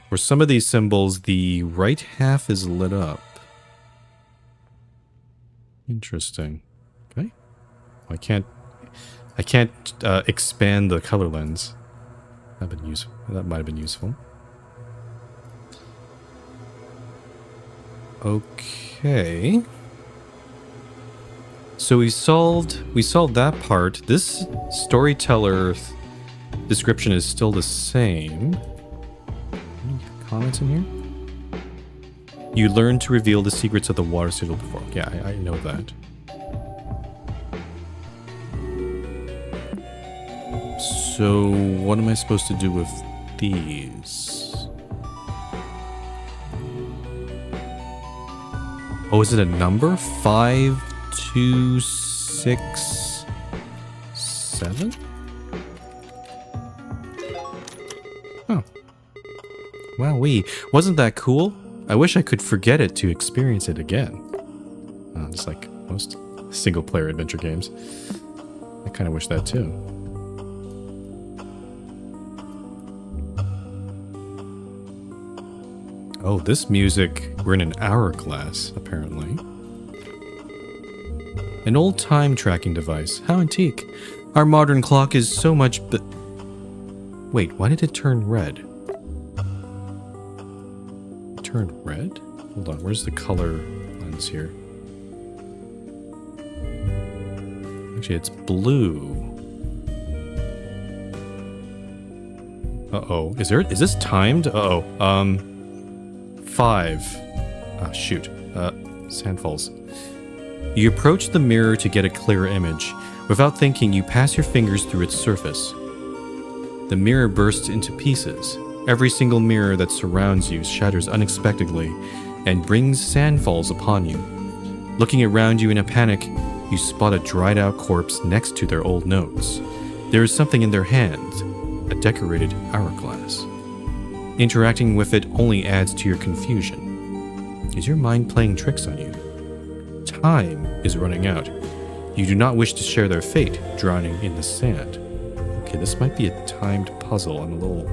For some of these symbols, the right half is lit up. Interesting. Okay. I can't expand the color lens. That might have been useful. Okay. So we solved that part. This storyteller description is still the same. Any comments in here? You learn to reveal the secrets of the water sigil before. Yeah, I know that. So what am I supposed to do with these? Oh, is it a number? 5, 2, 6, 7? Oh. Wowee. Wasn't that cool? I wish I could forget it to experience it again. Just like most single-player adventure games. I kind of wish that too. Oh, this music, we're in an hourglass, apparently. An old time tracking device. How antique. Our modern clock is so much Wait, why did it turn red? It turned red? Hold on, where's the color lens here? Actually, it's blue. Uh-oh. Is this timed? Uh-oh. 5. Ah, shoot. Sand falls. You approach the mirror to get a clearer image. Without thinking, you pass your fingers through its surface. The mirror bursts into pieces. Every single mirror that surrounds you shatters unexpectedly and brings sandfalls upon you. Looking around you in a panic, you spot a dried-out corpse next to their old notes. There is something in their hands, a decorated hourglass. Interacting with it only adds to your confusion. Is your mind playing tricks on you? Time is running out. You do not wish to share their fate, drowning in the sand. Okay, this might be a timed puzzle. I'm a little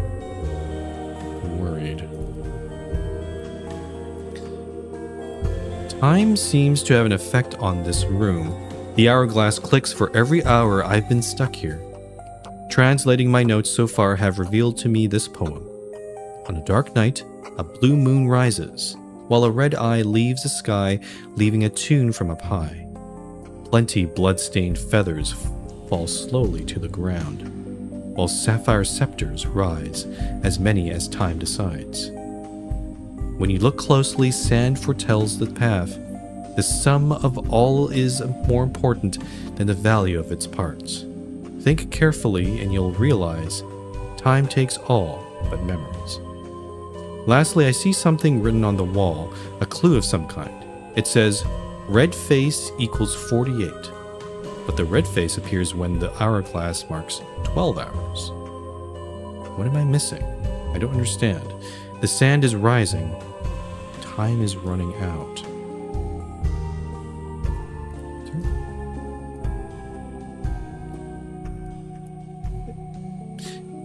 worried. Time seems to have an effect on this room. The hourglass clicks for every hour I've been stuck here. Translating my notes so far have revealed to me this poem. On a dark night, a blue moon rises, while a red eye leaves the sky, leaving a tune from up high. Plenty blood-stained feathers fall slowly to the ground, while sapphire scepters rise, as many as time decides. When you look closely, sand foretells the path. The sum of all is more important than the value of its parts. Think carefully and you'll realize time takes all but memories. Lastly, I see something written on the wall, a clue of some kind. It says, red face equals 48. But the red face appears when the hourglass marks 12 hours. What am I missing? I don't understand. The sand is rising. Time is running out.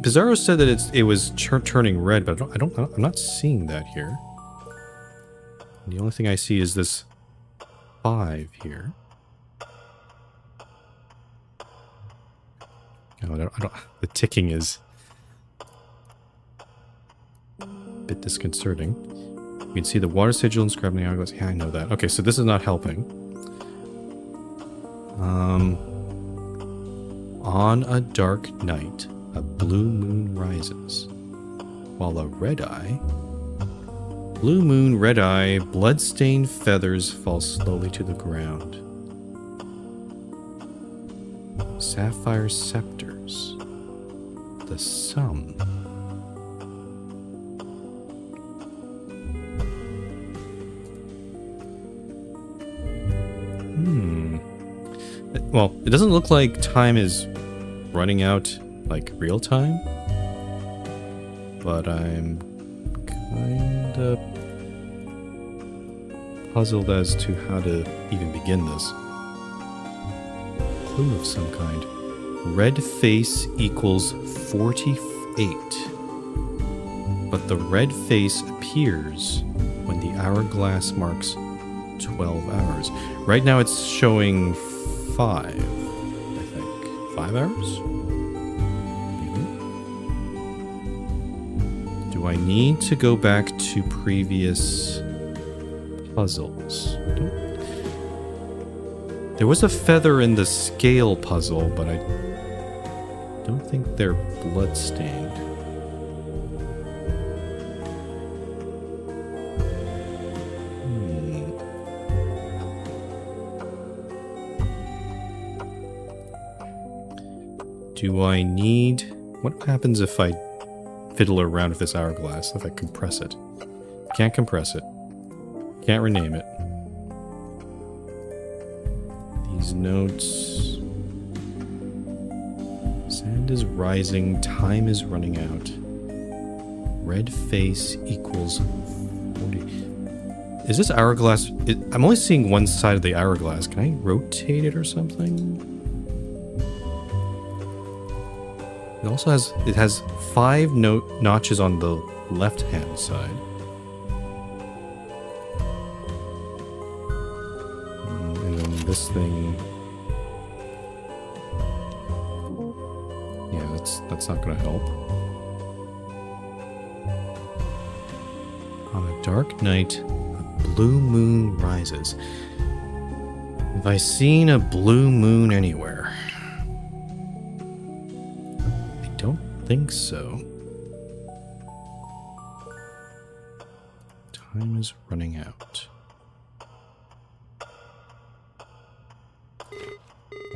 Bizarro said that it was turning red, but I'm not seeing that here. The only thing I see is this 5 here. No, the ticking is a bit disconcerting. You can see the water sigil inscribed in the hourglass. Yeah, I know that. Okay, so this is not helping. On a dark night, a blue moon rises, while a red eye... Blue moon, red eye, blood-stained feathers fall slowly to the ground. Sapphire scepters. The sum. Well, it doesn't look like time is running out like real time, but I'm kinda puzzled as to how to even begin this. Clue of some kind. Red face equals 48. But the red face appears when the hourglass marks 12 hours. Right now it's showing 5, I think. 5 hours? Maybe. Do I need to go back to previous puzzles? There was a feather in the scale puzzle, but I don't think they're blood-stained. Do I need... What happens if I fiddle around with this hourglass, if I compress it? Can't compress it. Can't rename it. These notes... Sand is rising, time is running out. Red face equals 40. Is this hourglass... I'm only seeing one side of the hourglass. Can I rotate it or something? It also has 5 notches on the left-hand side. And then this thing that's not going to help. On a dark night, a blue moon rises. Have I seen a blue moon anywhere? I don't think so. Time is running out.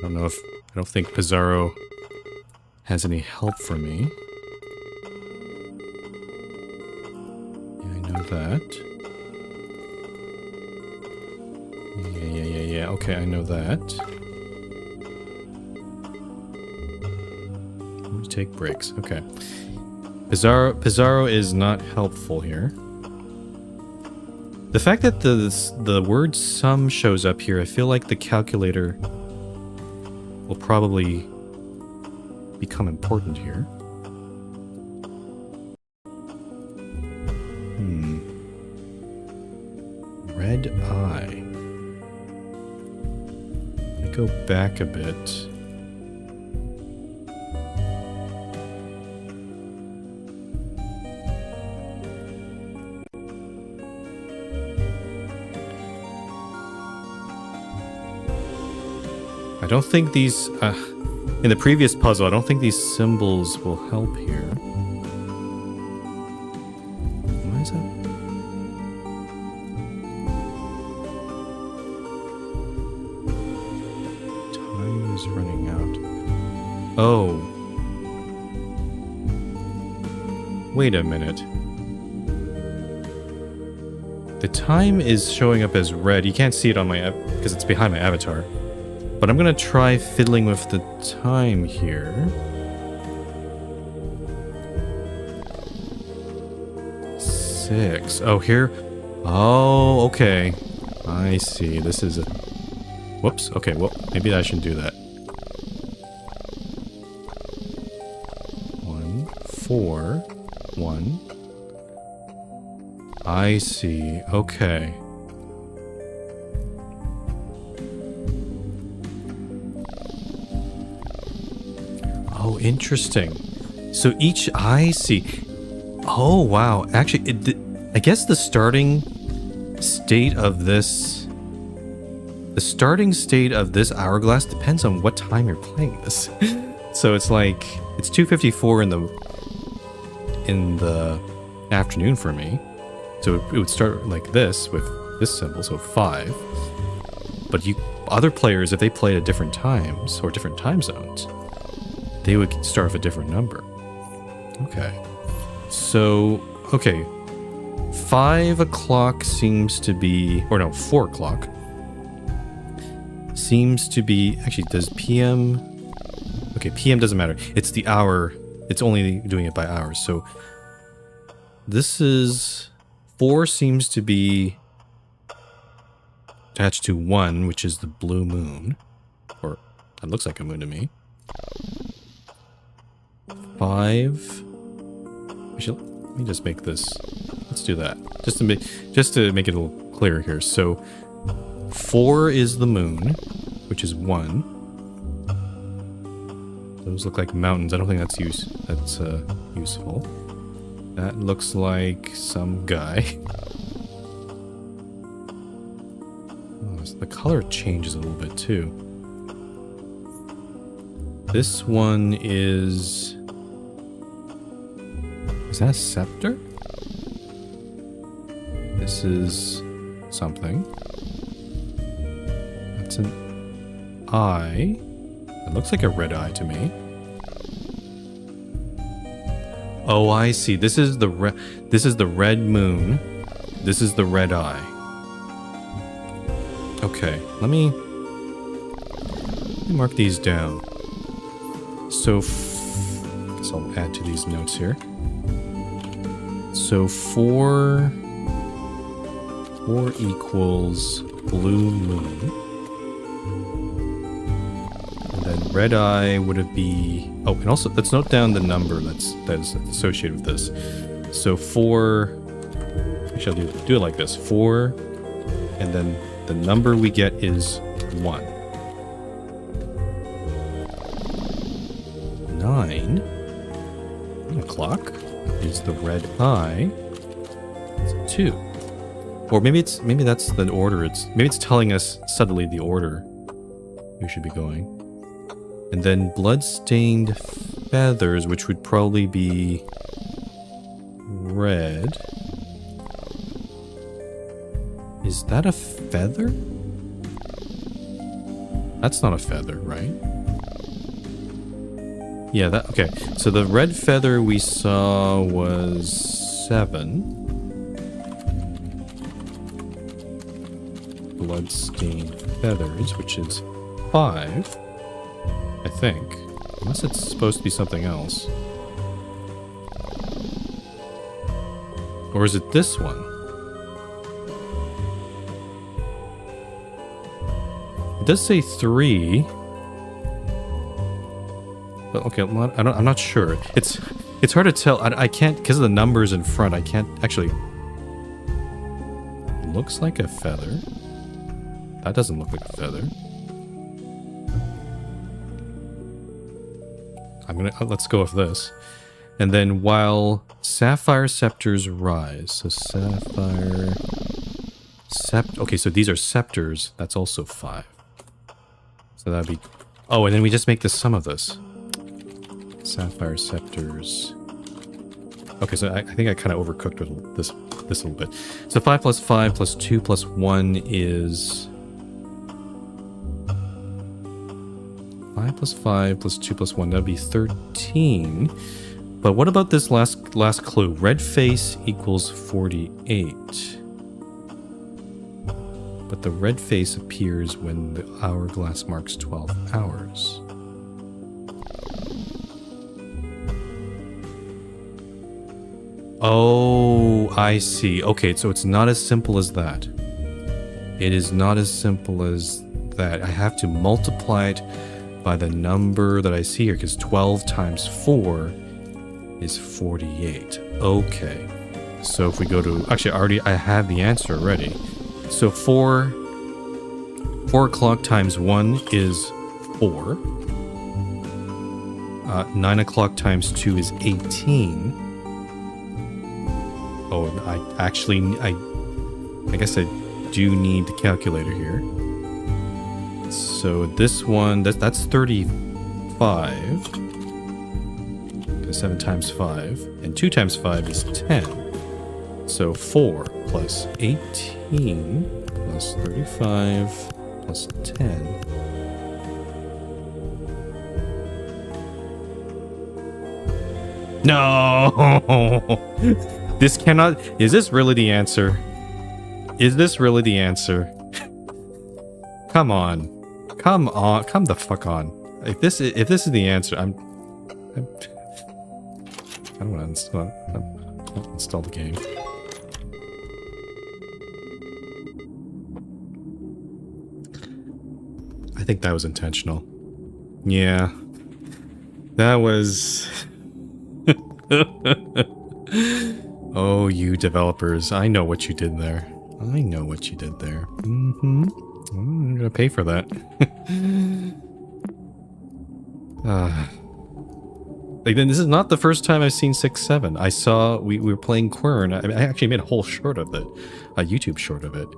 I don't think Pizarro has any help for me. Yeah, I know that. Yeah. Okay, I know that. Let me take breaks. Okay. Pizarro is not helpful here. The fact that the word sum shows up here, I feel like the calculator will probably become important here. Red eye. Let me go back a bit. I don't think these, in the previous puzzle, I don't think these symbols will help here. Why is that? Time is running out. Oh. Wait a minute. The time is showing up as red. You can't see it on my app because it's behind my avatar. But I'm gonna try fiddling with the time here. Six. Oh, here. Oh, okay. I see. This is a... Whoops. Okay, well, maybe I shouldn't do that. 1, 4, 1. I see. Okay. Oh, interesting. So each I see. Oh, wow. Actually, I guess the starting state of this... The starting state of this hourglass depends on what time you're playing this. So it's like... It's 2:54 in the afternoon for me. So it would start like this with this symbol, so 5. But other players, if they played at different times or different time zones, they would start with a different number. Okay. So, okay. 5 o'clock seems to be... Or no, 4 o'clock. Seems to be... Actually, does PM... Okay, PM doesn't matter. It's the hour. It's only doing it by hours. So, this is... 4 seems to be attached to 1, which is the blue moon. Or, that looks like a moon to me. 5. Actually, let me just make this. Let's do that. Just to make it a little clearer here. So 4 is the moon, which is 1. Those look like mountains. I don't think that's useful. That looks like some guy. Oh, so the color changes a little bit too. This one is... Is that a scepter? This is something. That's an eye. It looks like a red eye to me. Oh, I see. This is the red moon. This is the red eye. Okay, let me mark these down. So, guess I'll add to these notes here. So 4 equals blue moon. And then red eye would it be... Oh, and also let's note down the number that's associated with this. So 4... Actually, I'll do it like this. 4, and then the number we get is 1. 9. 9 o'clock is the red eye. It's 2. Or maybe that's the order. Maybe it's telling us suddenly the order we should be going. And then blood-stained feathers, which would probably be red. Is that a feather? That's not a feather, right? Yeah, that... Okay, so the red feather we saw was 7. Blood-stained feathers, which is 5. I think. Unless it's supposed to be something else. Or is it this one? It does say 3. But okay, I'm not sure. It's hard to tell. I can't, because of the numbers in front, I can't actually... It looks like a feather. That doesn't look like a feather. Let's go with this. And then while sapphire scepters rise. So sapphire... Okay, so these are scepters. That's also 5. So that'd be... Oh, and then we just make the sum of this. Sapphire scepters. Okay, so I think I kind of overcooked with this a little bit. So 5 plus 5 plus 2 plus 1 is... 5 plus 5 plus 2 plus 1, that'd be 13. But what about this last clue? Red face equals 48. But the red face appears when the hourglass marks 12 hours. Oh, I see. Okay, so it's not as simple as that. It is not as simple as that. I have to multiply it by the number that I see here, because 12 times 4 is 48. Okay. So if we go to... Actually, I have the answer already. So 4 o'clock times 1 is 4. 9 o'clock times 2 is 18. Oh, I guess I do need the calculator here. So this one, that's 35. 7 times 5. And 2 times 5 is 10. So 4 plus 18 plus 35 plus 10. No! This cannot... Is this really the answer? Is this really the answer? Come on. Come on. Come the fuck on. If this is the answer, I don't want to install the game. I think that was intentional. Yeah. That was... Oh, you developers. I know what you did there. I know what you did there. Mm-hmm. I'm gonna pay for that. Like, then this is not the first time I've seen 6-7. I saw... We were playing Quern. I actually made a whole short of it. A YouTube short of it.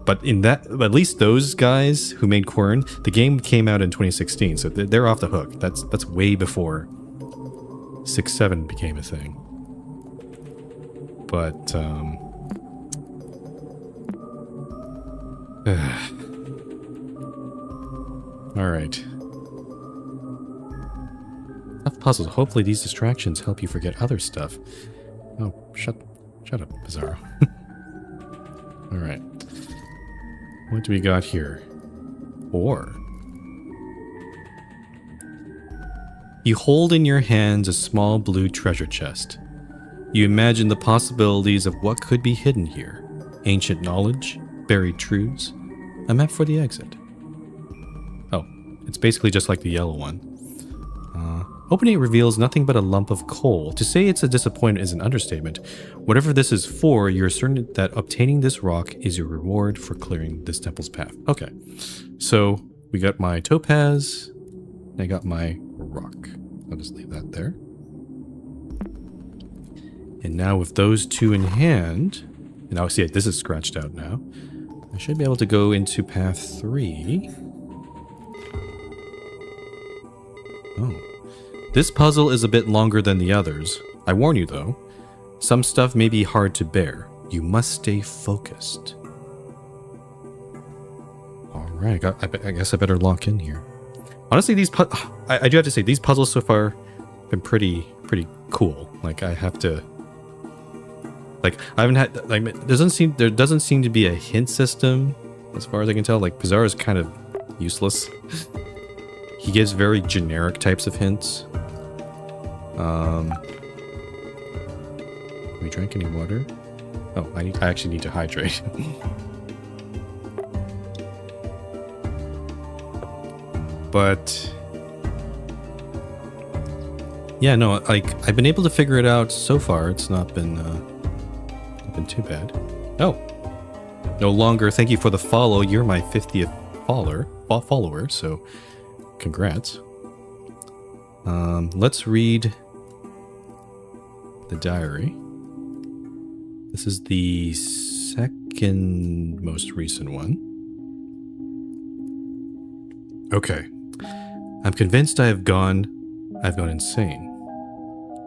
But in that... At least those guys who made Quern, the game came out in 2016, so they're off the hook. That's way before 6-7 became a thing. But, Alright. Enough puzzles. Hopefully these distractions help you forget other stuff. Oh, shut up, Bizarro. Alright. What do we got here? 4. You hold in your hands a small blue treasure chest. You imagine the possibilities of what could be hidden here. Ancient knowledge, buried truths, a map for the exit. Oh, it's basically just like the yellow one. Opening it reveals nothing but a lump of coal. To say it's a disappointment is an understatement. Whatever this is for, you're certain that obtaining this rock is your reward for clearing this temple's path. Okay, so we got my topaz, and I got my rock. I'll just leave that there. And now with those two in hand, and now see, this is scratched out now. I should be able to go into path 3. Oh. This puzzle is a bit longer than the others. I warn you though, some stuff may be hard to bear. You must stay focused. Alright, I guess I better lock in here. Honestly, I do have to say, these puzzles so far have been pretty cool. Like, I have to... Like, I haven't had... Like, there doesn't seem to be a hint system, as far as I can tell. Like, Bizarre is kind of useless. He gives very generic types of hints. Have we drank any water? Oh, I actually need to hydrate. But yeah, no, like I've been able to figure it out so far. It's not been too bad. Oh, no longer. Thank you for the follow. You're my 50th follower. So, congrats. Let's read the diary. This is the second most recent one. Okay. I'm convinced I've gone insane.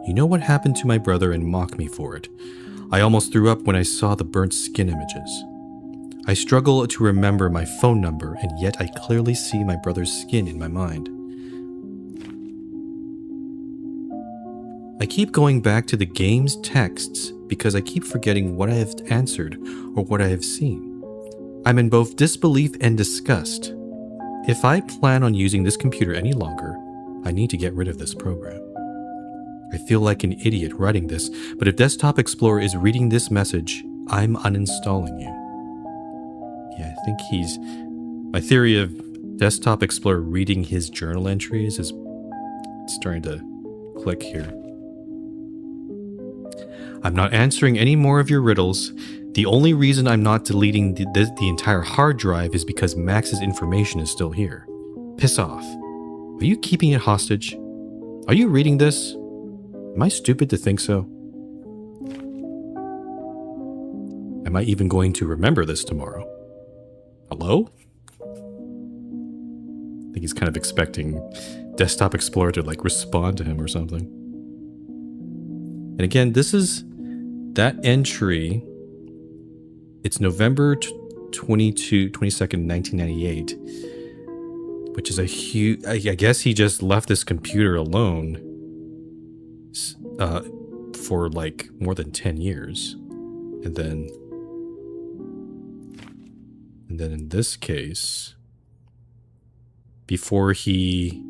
You know what happened to my brother and mock me for it. I almost threw up when I saw the burnt skin images. I struggle to remember my phone number, and yet I clearly see my brother's skin in my mind. I keep going back to the game's texts because I keep forgetting what I have answered or what I have seen. I'm in both disbelief and disgust. If I plan on using this computer any longer, I need to get rid of this program. I feel like an idiot writing this, but if Desktop Explorer is reading this message, I'm uninstalling you. Yeah, I think my theory of Desktop Explorer reading his journal entries is starting to click here. I'm not answering any more of your riddles. The only reason I'm not deleting the entire hard drive is because Max's information is still here. Piss off. Are you keeping it hostage? Are you reading this? Am I stupid to think so? Am I even going to remember this tomorrow? Hello? I think he's kind of expecting Desktop Explorer to like respond to him or something. And again, this is that entry. It's November 22nd, 1998, which is a huge... I guess he just left this computer alone for like more than 10 years. And then in this case, before he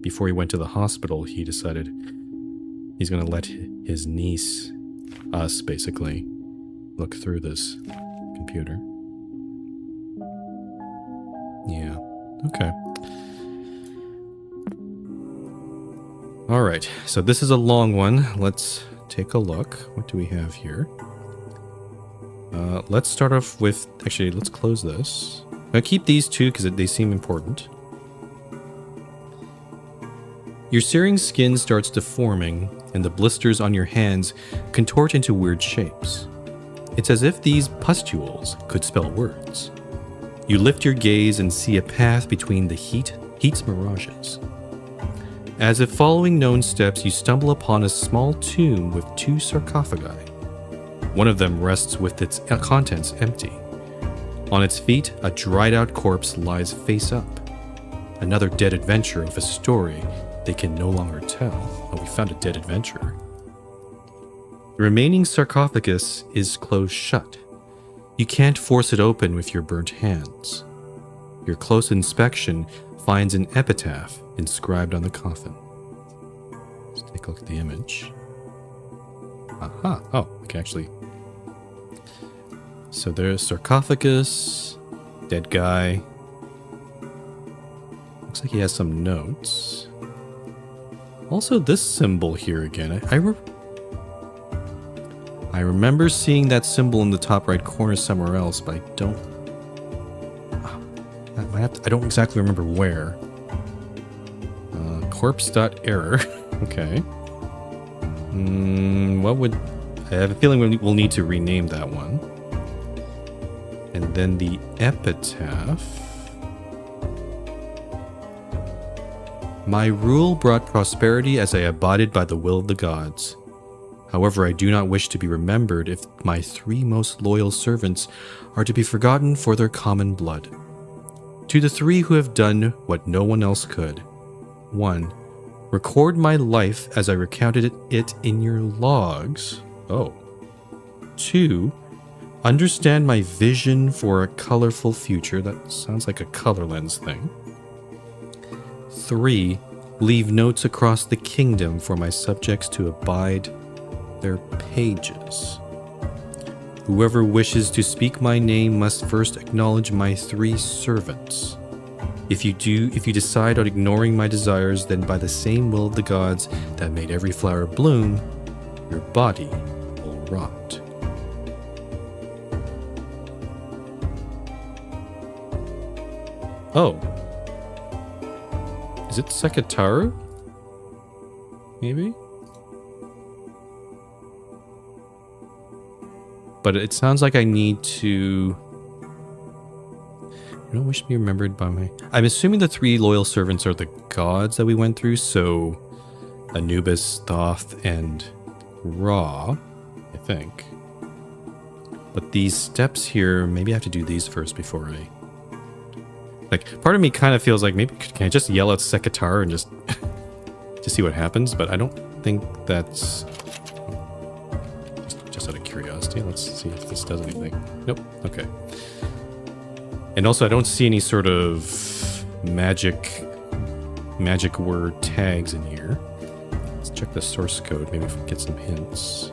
went to the hospital, he decided he's going to let his niece, us basically, look through this computer. Yeah, okay. All right, so this is a long one. Let's take a look. What do we have here? Let's start off with... Actually, let's close this. I'll keep these two because they seem important. Your searing skin starts deforming, and the blisters on your hands contort into weird shapes. It's as if these pustules could spell words. You lift your gaze and see a path between the heat's mirages. As if following known steps, you stumble upon a small tomb with 2 sarcophagi. One of them rests with its contents empty. On its feet, a dried-out corpse lies face up. Another dead adventurer of a story they can no longer tell. Oh, we found a dead adventurer. The remaining sarcophagus is closed shut. You can't force it open with your burnt hands. Your close inspection finds an epitaph inscribed on the coffin. Let's take a look at the image. Aha! Oh, I can actually... So there's sarcophagus, dead guy. Looks like he has some notes. Also, this symbol here again. I remember seeing that symbol in the top right corner somewhere else, but I don't... I don't exactly remember where. Corpse.error. Okay. What would... I have a feeling we'll need to rename that one. And then the epitaph. My rule brought prosperity as I abided by the will of the gods. However, I do not wish to be remembered if my 3 most loyal servants are to be forgotten for their common blood. To the 3 who have done what no one else could. 1. Record my life as I recounted it in your logs. Oh. 2. Understand my vision for a colorful future. That sounds like a color lens thing. 3. Leave notes across the kingdom for my subjects to abide their pages. Whoever wishes to speak my name must first acknowledge my 3 servants. If you decide on ignoring my desires, then by the same will of the gods that made every flower bloom, your body will rot. Oh. Is it Sekitaru? Maybe? But it sounds like I need to... I don't wish to be remembered by my... I'm assuming the 3 loyal servants are the gods that we went through, so... Anubis, Thoth, and Ra, I think. But these steps here, maybe I have to do these first before I... Like, part of me kind of feels like maybe can I just yell out Sekitar and just see what happens? But I don't think that's... Just out of curiosity, let's see if this does anything. Nope, okay. And also I don't see any sort of magic word tags in here. Let's check the source code, maybe if we get some hints.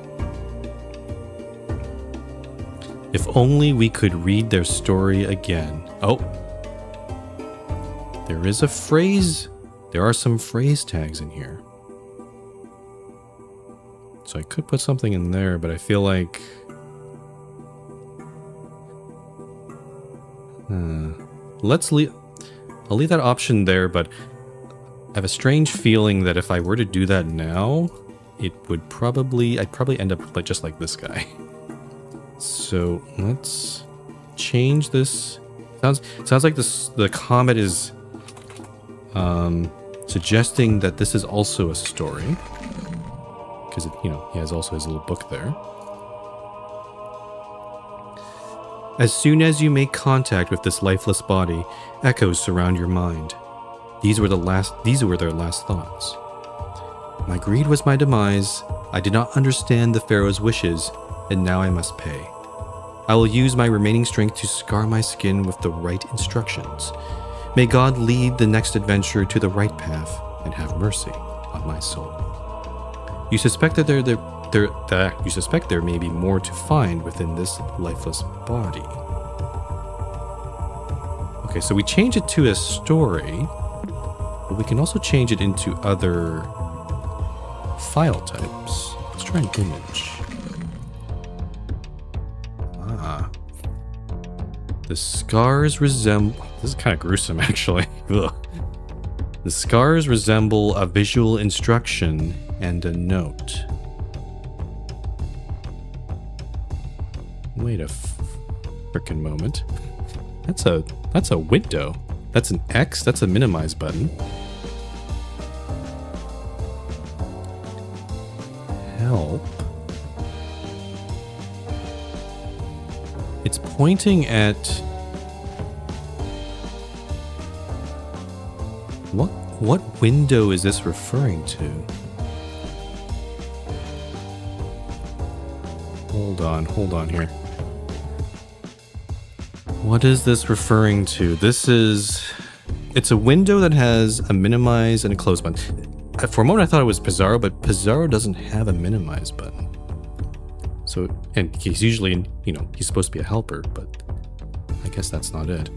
If only we could read their story again. Oh! There is a phrase. There are some phrase tags in here. So I could put something in there, but I feel like... I'll leave that option there, but I have a strange feeling that if I were to do that now, it would I'd probably end up just like this guy. So let's change this. Sounds like the comet is suggesting that this is also a story, because he has also his little book there. As soon as you make contact with this lifeless body, echoes surround your mind. These were their last thoughts. My greed was my demise. I did not understand the Pharaoh's wishes, and now I must pay. I will use my remaining strength to scar my skin with the right instructions. May God lead the next adventure to the right path and have mercy on my soul. You suspect that there may be more to find within this lifeless body. Okay, so we change it to a story, but we can also change it into other file types. Let's try an image. The scars resemble... This is kind of gruesome, actually. Ugh. The scars resemble a visual instruction and a note. Wait a frickin' moment. That's a window. That's an X. That's a minimize button. Help. It's pointing at... What window is this referring to? Hold on here. What is this referring to? It's a window that has a minimize and a close button. For a moment I thought it was Pizarro, but Pizarro doesn't have a minimize button. So, and he's usually, he's supposed to be a helper, but I guess that's not it.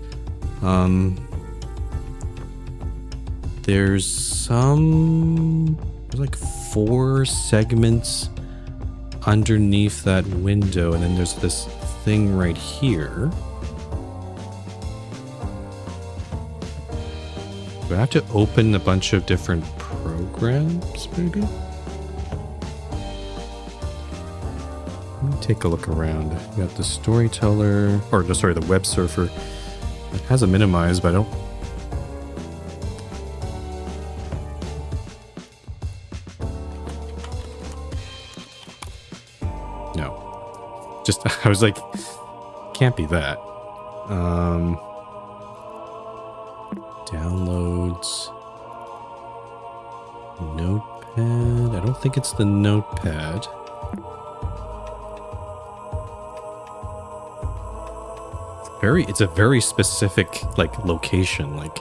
There's like 4 segments underneath that window, and then there's this thing right here. Do I have to open a bunch of different programs, maybe? take a look around. We got the storyteller, or no, sorry, the web surfer. It has a minimize, but I don't. No, just I was like, can't be that. Downloads. Notepad. I don't think it's the notepad. It's a very specific like location. Like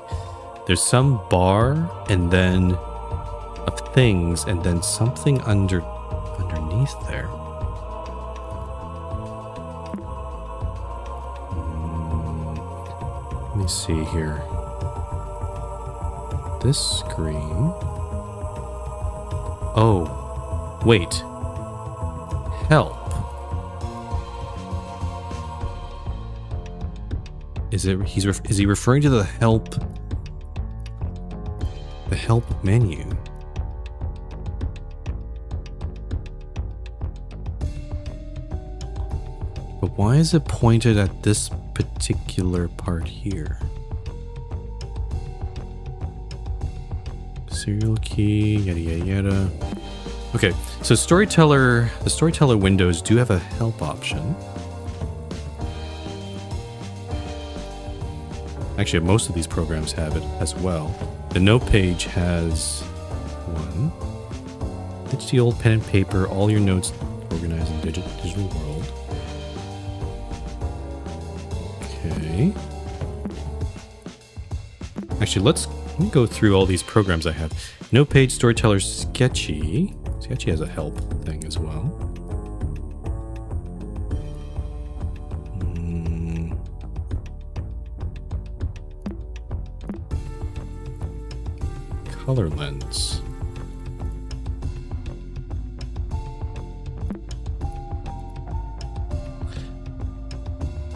there's some bar and then of things and then something underneath there. Let me see here. This screen. Oh, wait. Help. Is he referring to the help? The help menu. But why is it pointed at this particular part here? Serial key, yada yada yada. Okay, so the storyteller windows do have a help option. Actually, most of these programs have it as well. The note page has one. Ditch the old pen and paper, all your notes organized in digital world. Okay. Actually, let me go through all these programs I have. Note page, storyteller, Sketchy. Sketchy has a help thing as well. Color lens.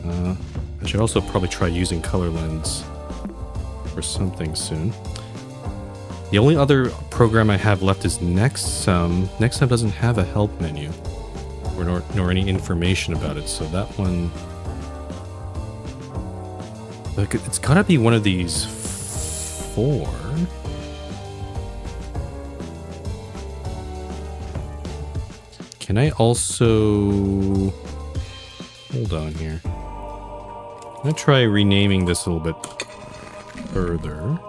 I should also probably try using color lens for something soon. The only other program I have left is Nextsum. Nextsum doesn't have a help menu nor any information about it, so that one, like, it's gotta be one of these four. Can I also... Hold on here. I'm gonna try renaming this a little bit further.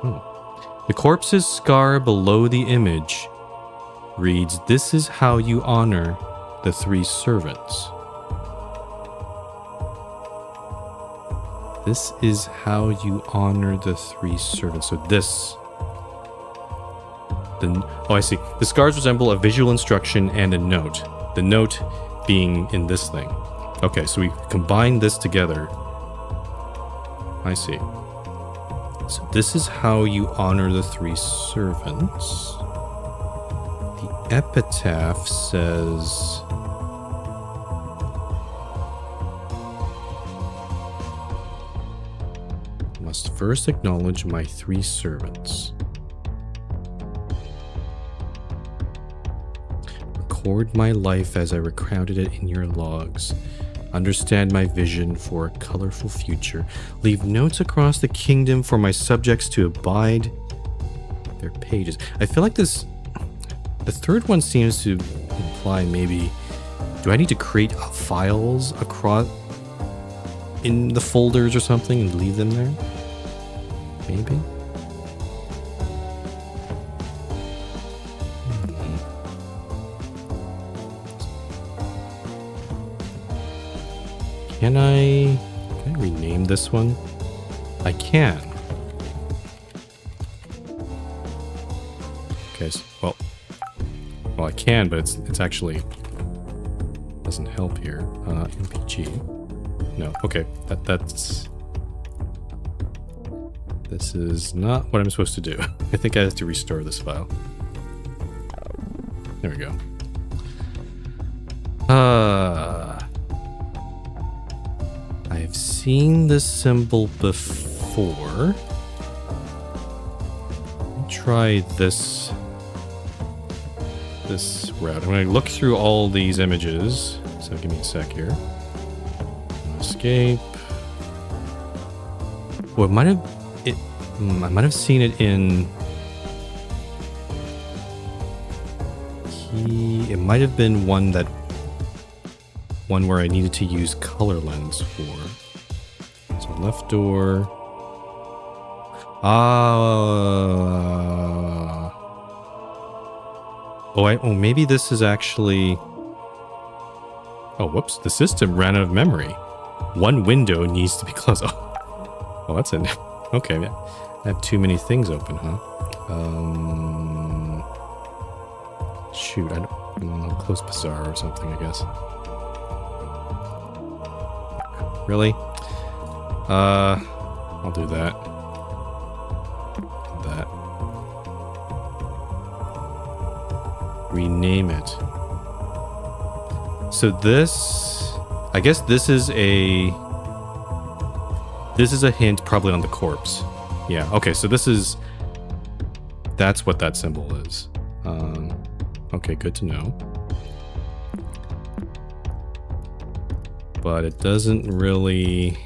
Oh. The corpse's scar below the image reads, "This is how you honor the three servants." This is how you honor the three servants. So this... Oh, I see. The scars resemble a visual instruction and a note. The note being in this thing. Okay, so we combine this together. I see. So this is how you honor the three servants. The epitaph says... Must first acknowledge my three servants. Record my life as I recounted it in your logs. Understand my vision for a colorful future. Leave notes across the kingdom for my subjects to abide their pages. I feel like this... The third one seems to imply maybe... Do I need to create files across... in the folders or something and leave them there? Maybe? Can I rename this one? I can. Okay, so, well, I can, but it's actually doesn't help here. MPG. No, okay, that's. This is not what I'm supposed to do. I think I have to restore this file. There we go. I've seen this symbol before. Let me try this. this route. I'm going to look through all these images. So give me a sec here. Escape. Well, it might have... I might have seen it in... It might have been one where I needed to use color lens for. So left door. Maybe this is actually... Oh, whoops. The system ran out of memory. One window needs to be closed. Oh, that's it. Okay, I have too many things open, huh? Shoot, I don't close Bazaar or something, I guess. Really? I'll do that. That. Rename it. So this... I guess this is a hint probably on the corpse. Yeah, okay, so that's what that symbol is. Okay, good to know. But it doesn't really...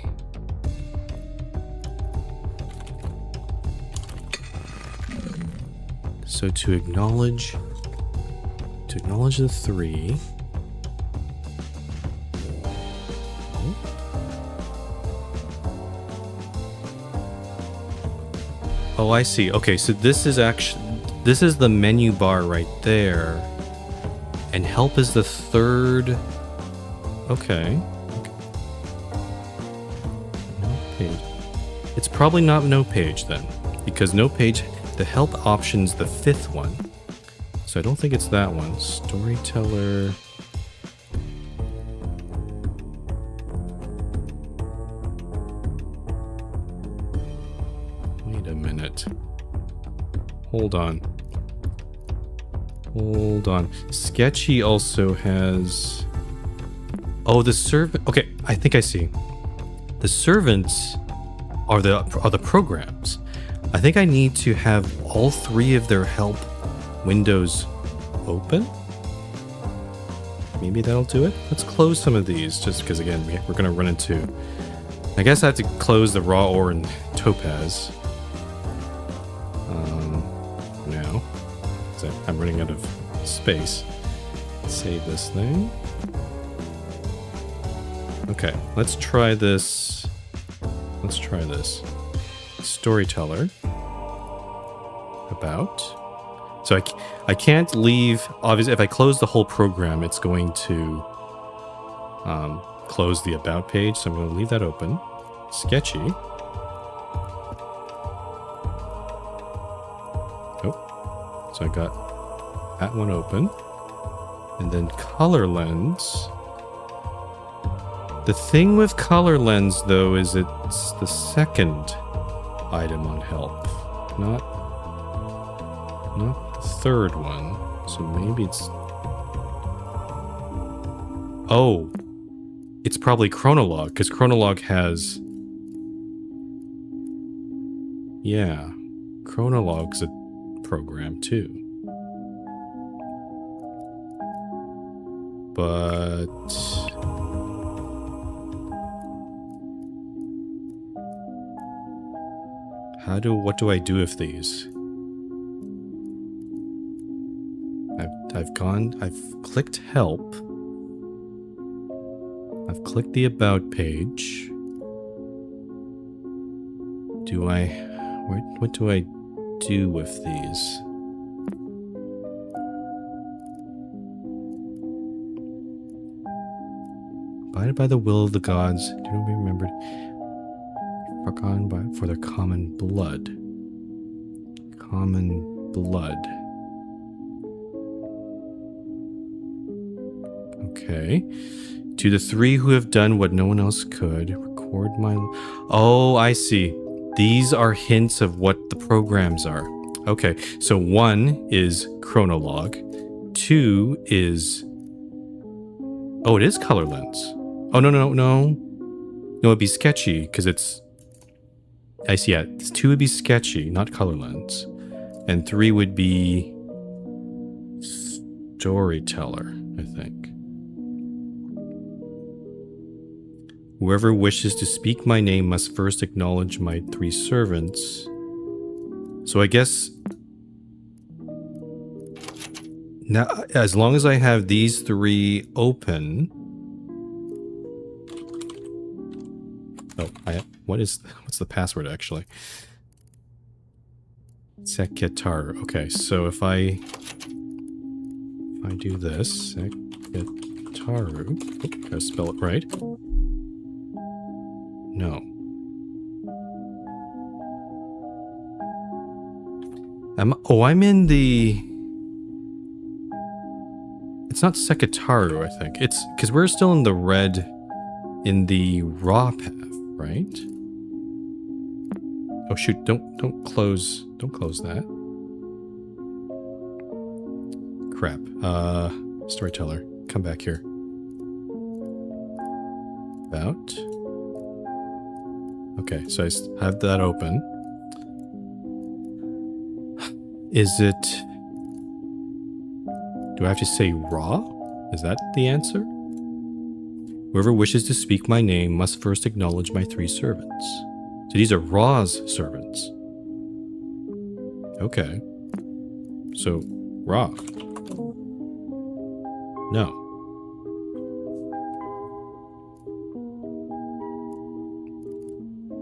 So to acknowledge the 3... Oh, I see. Okay, so this is the menu bar right there. And help is the third. Okay. No page. It's probably not no page then. Because no page, the help option's the 5th one. So I don't think it's that one. Storyteller. Wait a minute. Hold on. Sketchy also has... Oh, the servant... Okay, I think I see. The servants are the programs. I think I need to have all 3 of their help windows open. Maybe that'll do it. Let's close some of these, just because, again, we're going to run into... I guess I have to close the raw ore and topaz. Now. I'm running out of space. Save this thing. Okay, let's try this. Storyteller. About. So I can't leave. Obviously, if I close the whole program, it's going to close the about page. So I'm going to leave that open. Sketchy. Oh, so I got that one open, and then color lens. The thing with color lens, though, is it's the second item on help, not the third one. So maybe it's... Oh, it's probably Chronolog, because Chronolog has... Yeah, Chronolog's a program too. But... what do I do with these? I've clicked help. I've clicked the about page. What do I do with these? Abided by the will of the gods, do not be remembered. Struck on for their common blood. Common blood. Okay. To the 3 who have done what no one else could, record my... Oh, I see. These are hints of what the programs are. Okay, so 1 is Chronolog. 2 is... Oh, it is color lens. Oh, no. No, it'd be sketchy, because it's... I see, yeah. 2 would be sketchy, not color lens. And 3 would be... storyteller, I think. Whoever wishes to speak my name must first acknowledge my 3 servants. So I guess now, as long as I have these 3 open. Oh, what's the password actually? Seketaru. Okay, so if I do this, Seketaru. Oh, gotta spell it right. No. I'm in the... It's not Seketaru, I think. It's because we're still in the red in the raw path, right? Oh shoot, don't close that. Crap. Storyteller, come back here. About. Okay, so I have that open. Is it... Do I have to say raw? Is that the answer? Whoever wishes to speak my name must first acknowledge my 3 servants. So these are Ra's servants. Okay. So, Ra. No.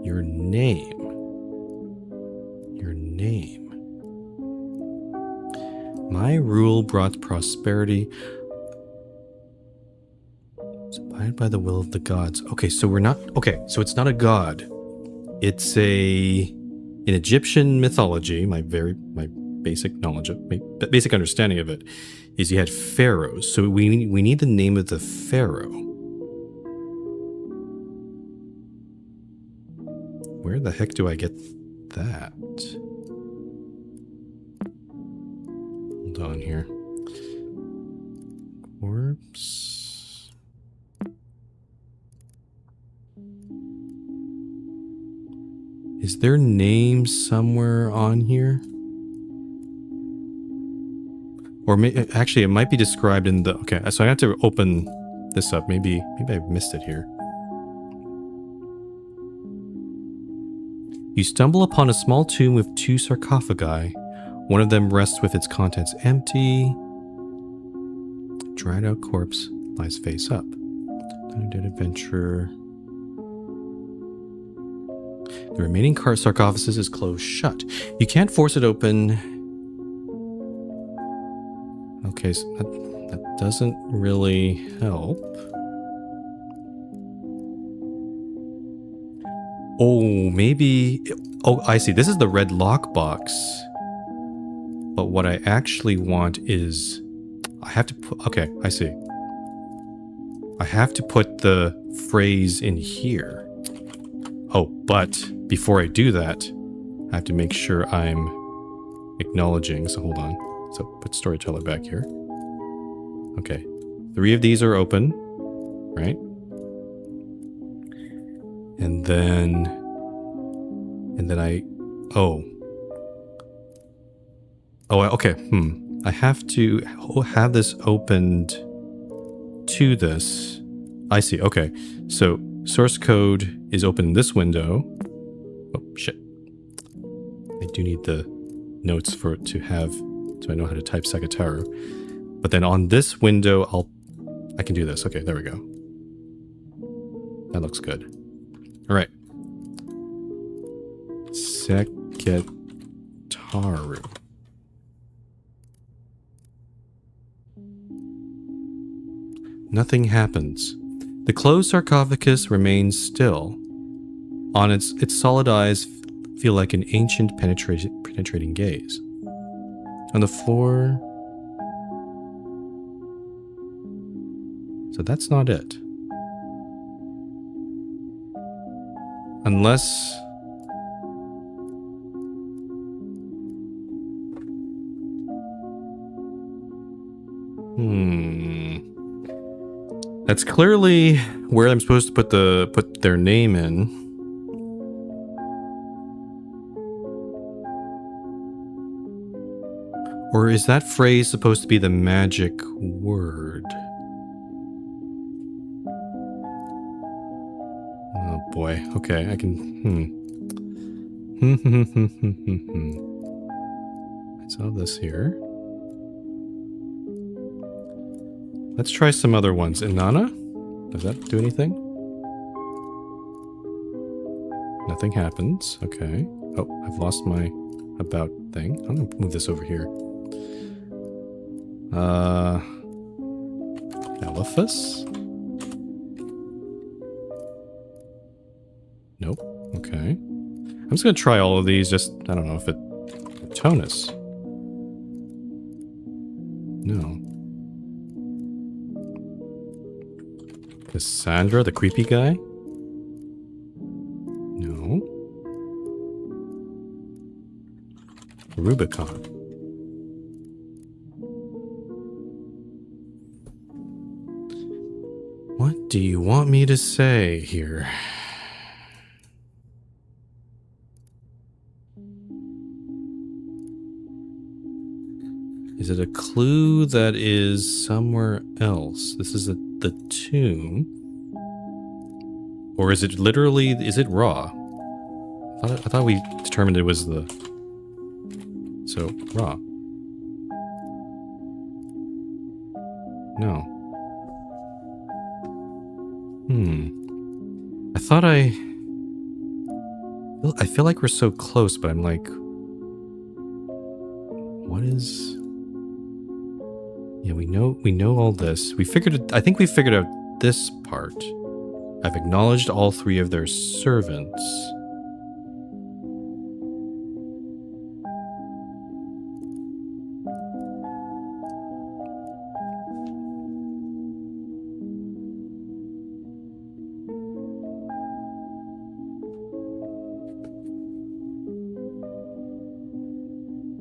Your name. Your name. My rule brought prosperity. It's abided by the will of the gods. Okay, so we're not... Okay, so it's not a god. It's in Egyptian mythology, my basic knowledge of... My basic understanding of it is you had pharaohs. So we need the name of the pharaoh. Where the heck do I get that? Hold on here. Corpse. Is their name somewhere on here? Or actually, it might be described in the... Okay, so I have to open this up. Maybe I've missed it here. You stumble upon a small tomb with 2 sarcophagi. One of them rests with its contents empty. Dried out corpse lies face up. Dead adventure. The remaining sarcophagus is closed shut. You can't force it open. Okay, so that doesn't really help. Oh, maybe... Oh, I see. This is the red lockbox. But what I actually want is... I have to put... Okay, I see. I have to put the phrase in here. Oh, but before I do that, I have to make sure I'm acknowledging. So hold on. So put storyteller back here. Okay. 3 of these are open, right? And then I... Oh. Oh, okay. I have to have this opened to this. I see. Okay. So source code is open in this window. Oh, shit. I do need the notes for it to have, so I know how to type Seketaru. But then on this window, I can do this. Okay, there we go. That looks good. All right. Seketaru. Nothing happens. The closed sarcophagus remains still. On its solid eyes feel like an ancient penetrating gaze. On the floor... So that's not it. Unless... That's clearly where I'm supposed to put their name in. Or is that phrase supposed to be the magic word? Oh boy. Okay, I can... I saw this here. Let's try some other ones. Inanna? Does that do anything? Nothing happens. Okay. Oh, I've lost my about thing. I'm gonna move this over here. Elephas? Nope. Okay. I'm just gonna try all of these, just, I don't know if it... Tonus. No. Cassandra, the creepy guy? No. Rubicon. What do you want me to say here? Is it a clue that is somewhere else? This is the tomb. Or is it literally, is it raw? I thought we determined it was the... So, raw. No. I thought I feel like we're so close, but I'm like... What is... Yeah, we know all this. We figured it, I think we figured out this part. I've acknowledged all three of their servants.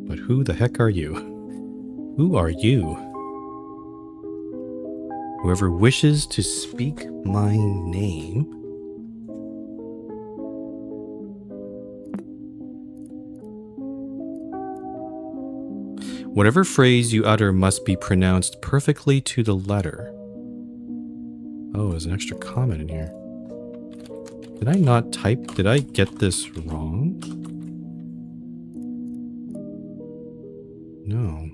But who the heck are you? Who are you? Whoever wishes to speak my name. Whatever phrase you utter must be pronounced perfectly to the letter. Oh, there's an extra comment in here. Did I not type? Did I get this wrong? No.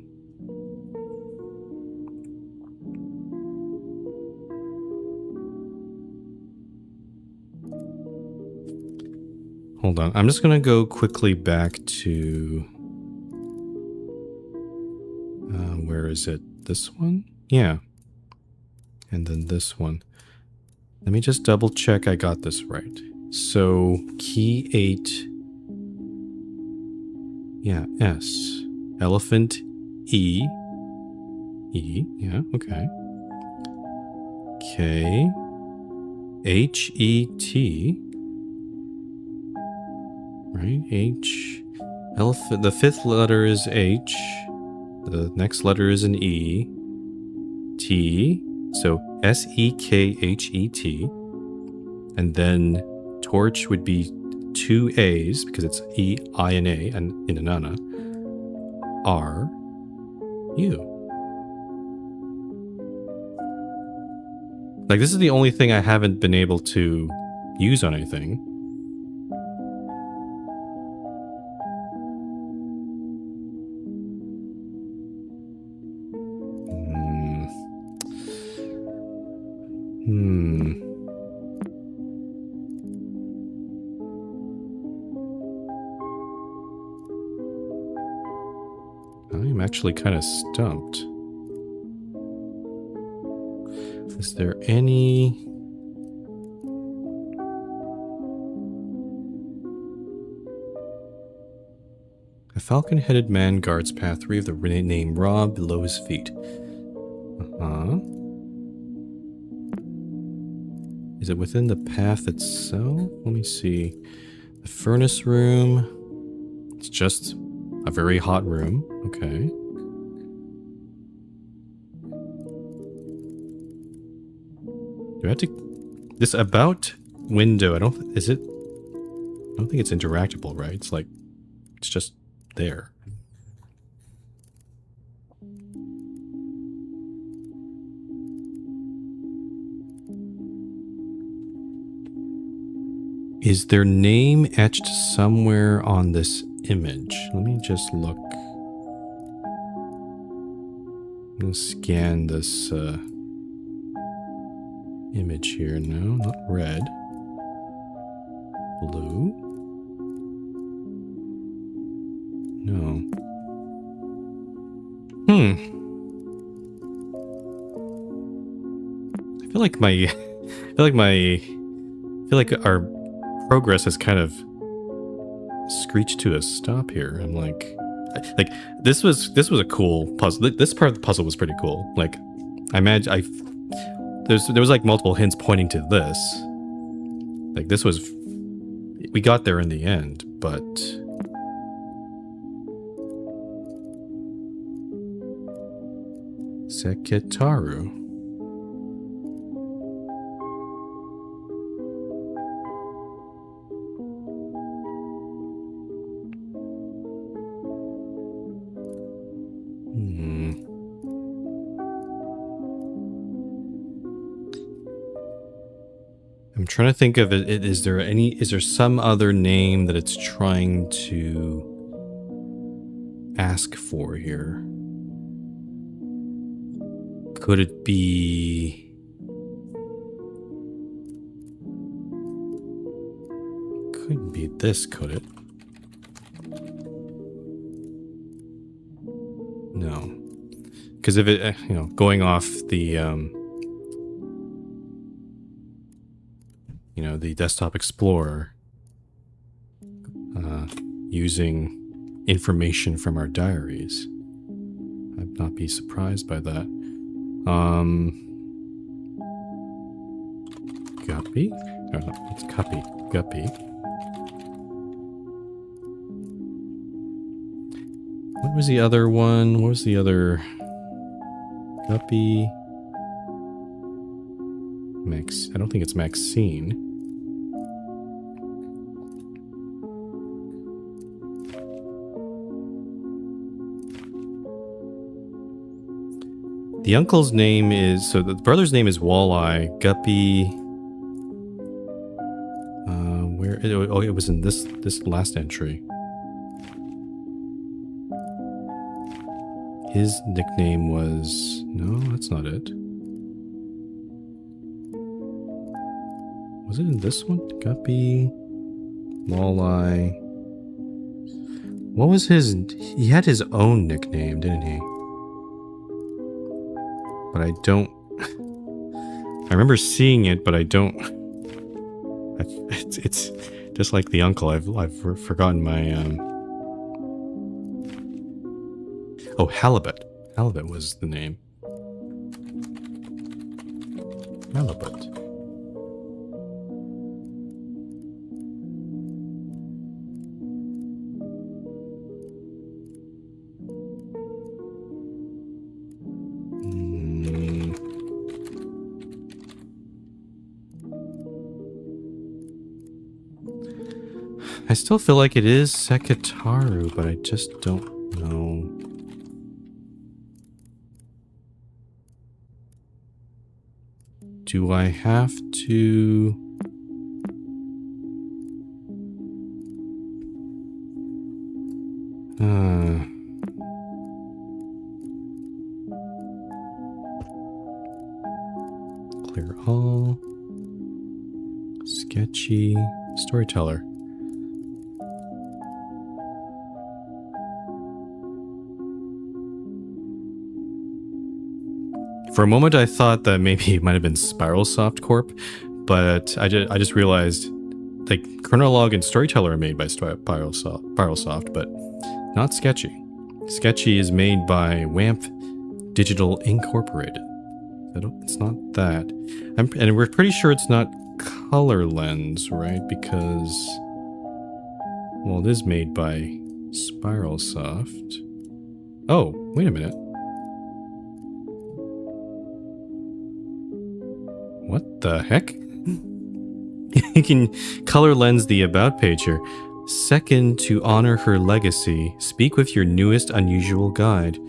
Hold on. I'm just going to go quickly back to... where is it? This one? Yeah. And then this one. Let me just double check I got this right. So, key 8. Yeah, S. Elephant, E. E, yeah, okay. K. H, E, T. Right, H. Elephant, the fifth letter is H. The next letter is an E. T. So S-E-K-H-E-T. And then torch would be 2 A's because it's E, I, and A, and in Inanna. R. U. Like, this is the only thing I haven't been able to use on anything. I'm actually kind of stumped. Is there any... A falcon-headed man guards path 3 of the name Ra below his feet. Is it within the path itself? Let me see. The furnace room. It's just a very hot room. Okay. Do I have to... This about window, I don't... Is it... I don't think it's interactable, right? It's like... It's just there. Is their name etched somewhere on this image? Let me just look. I'm gonna scan this image here. No, not red. Blue? No. I feel like our progress has kind of screeched to a stop here. I'm like this was a cool puzzle. This part of the puzzle was pretty cool. Like I imagine there was like multiple hints pointing to this. Like this was, we got there in the end, but Sekitaru. I'm trying to think of it. Is there some other name that it's trying to ask for here? Could it be? Couldn't be this, could it? No. Because if it, going off the, the Desktop Explorer, using information from our diaries, I'd not be surprised by that. Guppy? Oh, no, it's Guppy. Guppy. What was the other one? What was the other? Guppy. Max. I don't think it's Maxine. The uncle's name is, so the brother's name is Walleye. Guppy. Where? Oh, it was in this last entry. His nickname was, no, that's not it. Was it in this one? Guppy, Walleye. What was his, he had his own nickname, didn't he? But I don't, I remember seeing it, but I don't, it's just like the uncle. I've forgotten my, oh, Halibut. Halibut was the name. Halibut. I still feel like it is Sekitaru, but I just don't know. Do I have to? Clear all. Sketchy. Storyteller. For a moment, I thought that maybe it might have been Spiralsoft Corp, but I just realized, like, Chronolog and Storyteller are made by Spiralsoft, but not Sketchy. Sketchy is made by WAMP Digital Incorporated. It's not that. And we're pretty sure it's not Color Lens, right? Because, well, it is made by Spiralsoft. Oh, wait a minute. What the heck? You can color lens the about page here. Second, to honor her legacy, speak with your newest unusual guide.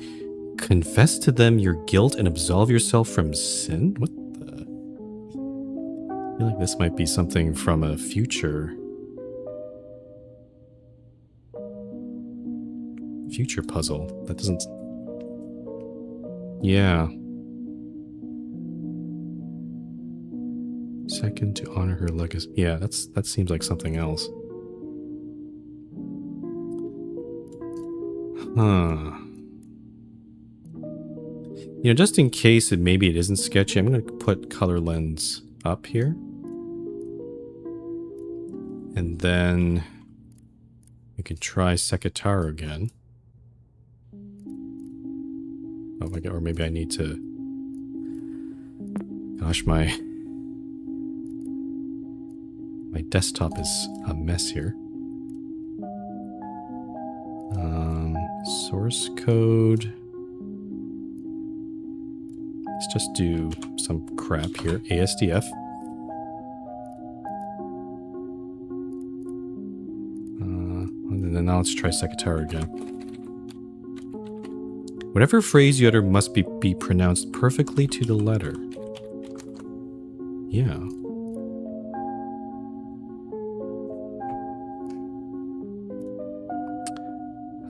Confess to them your guilt and absolve yourself from sin? What the? I feel like this might be something from a future Future puzzle. That doesn't... Yeah. Second to honor her legacy. Yeah, that seems like something else. Huh. You know, just in case maybe it isn't sketchy, I'm going to put color lens up here. And then we can try Sekitaro again. Oh my god, or maybe I need to... Gosh, my desktop is a mess here. Source code. Let's just do some crap here. ASDF. And then now let's try Sekitaro again. Whatever phrase you utter must be pronounced perfectly to the letter. Yeah.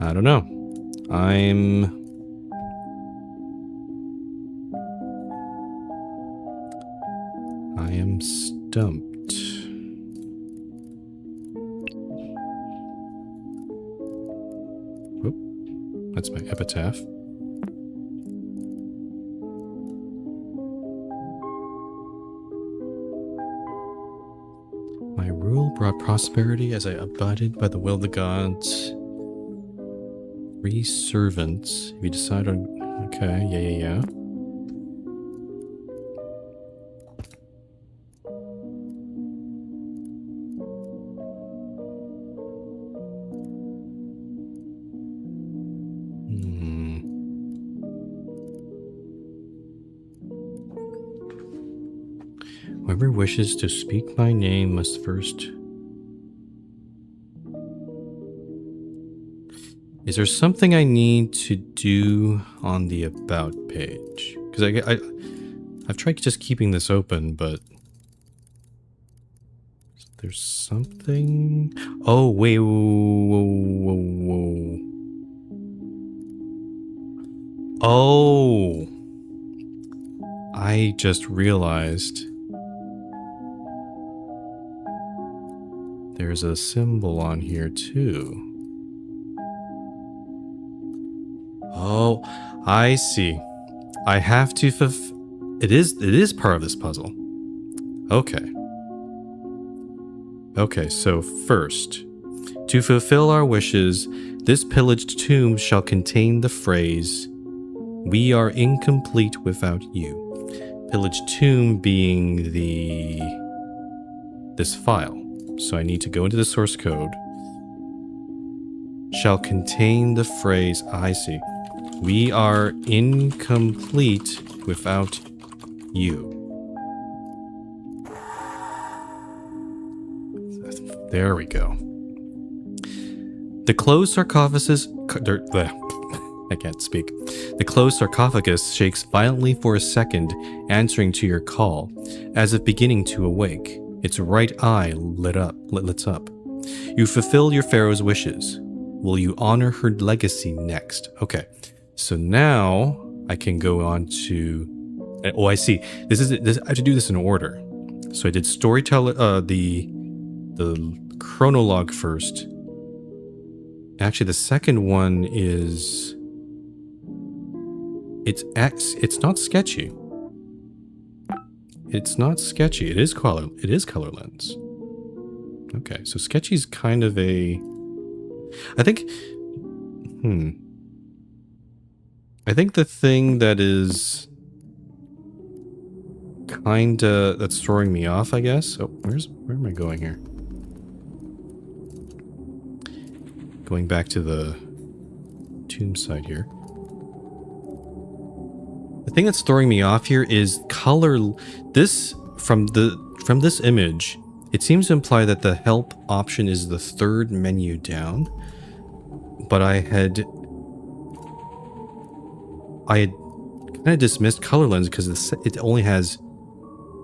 I don't know. I am stumped. Oh, that's my epitaph. My rule brought prosperity as I abided by the will of the gods. 3 servants. If you decide on... Okay, yeah. Whoever wishes to speak my name must first... Is there something I need to do on the About page? Because I've tried just keeping this open, but... There's something... Oh, wait, whoa. Oh! I just realized... There's a symbol on here, too. Oh, I see. I have to it is part of this puzzle. Okay. Okay, so first, to fulfill our wishes, this pillaged tomb shall contain the phrase, "We are incomplete without you." Pillaged tomb being this file. So I need to go into the source code. Shall contain the phrase, I see. We are incomplete without you. There we go. The closed sarcophagus... I can't speak. The closed sarcophagus shakes violently for a second, answering to your call, as if beginning to awake. Its right eye lights up. You fulfill your pharaoh's wishes. Will you honor her legacy next? Okay, so now I can go on to... Oh, I see. This. I have to do this in order. So I did storyteller, the chronologue first. Actually, the second one is... It's not sketchy. It's not sketchy. It is color lens. Okay, so sketchy's kind of a... I think the thing that is kinda that's throwing me off, I guess. Oh, where am I going here? Going back to the tomb site here. The thing that's throwing me off here is color. This from this image, it seems to imply that the help option is the third menu down. But I had kind of dismissed color lens because it only has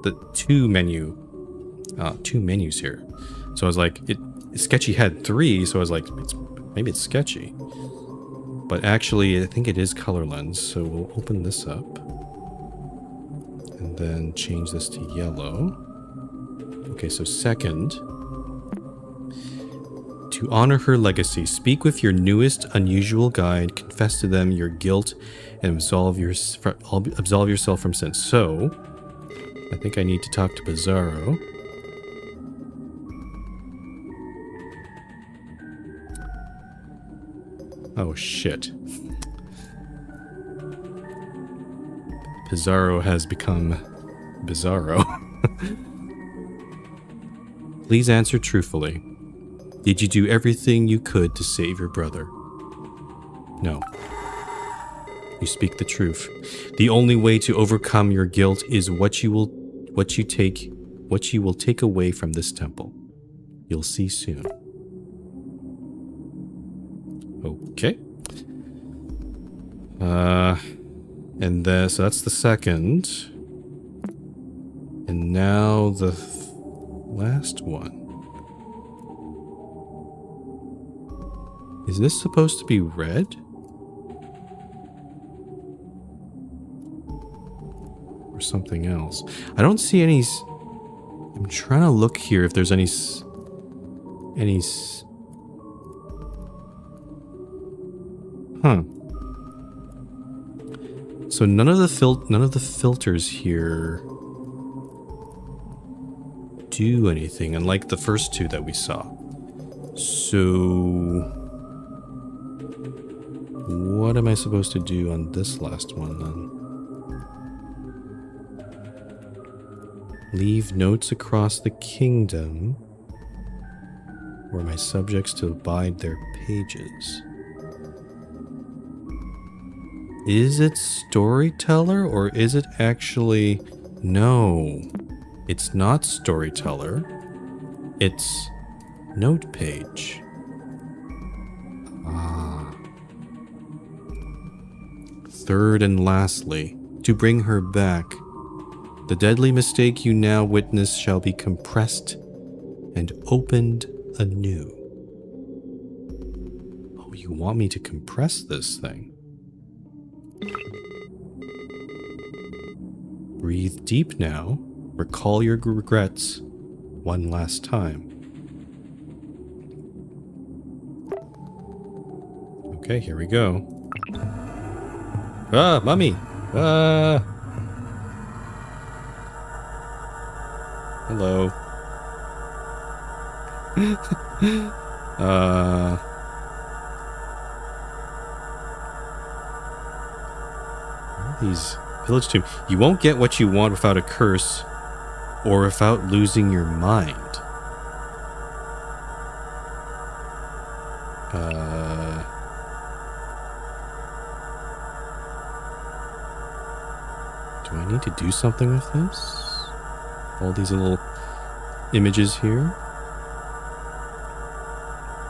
the two menus here. So I was like, sketchy had 3, so I was like, maybe it's sketchy. But actually, I think it is color lens, so we'll open this up. And then change this to yellow. Okay, so second. To honor her legacy, speak with your newest unusual guide, confess to them your guilt, and absolve yourself from sin. So, I think I need to talk to Bizarro. Oh, shit. Bizarro has become Bizarro. Please answer truthfully. Did you do everything you could to save your brother? No. You speak the truth. The only way to overcome your guilt is what you will take away from this temple. You'll see soon. Okay. And then so that's the second. And now the last one. Is this supposed to be red? Or something else? I don't see any... I'm trying to look here if there's any... Huh. So none of the filters here do anything, unlike the first two that we saw. So... what am I supposed to do on this last one, then? Leave notes across the kingdom for my subjects to abide their pages. Is it storyteller, or is it actually... No, it's not storyteller. It's note page. Third and lastly, to bring her back, the deadly mistake you now witness shall be compressed and opened anew. Oh, you want me to compress this thing? Breathe deep now. Recall your regrets one last time. Okay, here we go. Ah, Mummy! Ah! Hello. These village tomb. You won't get what you want without a curse or without losing your mind. Do I need to do something with this? All these little images here.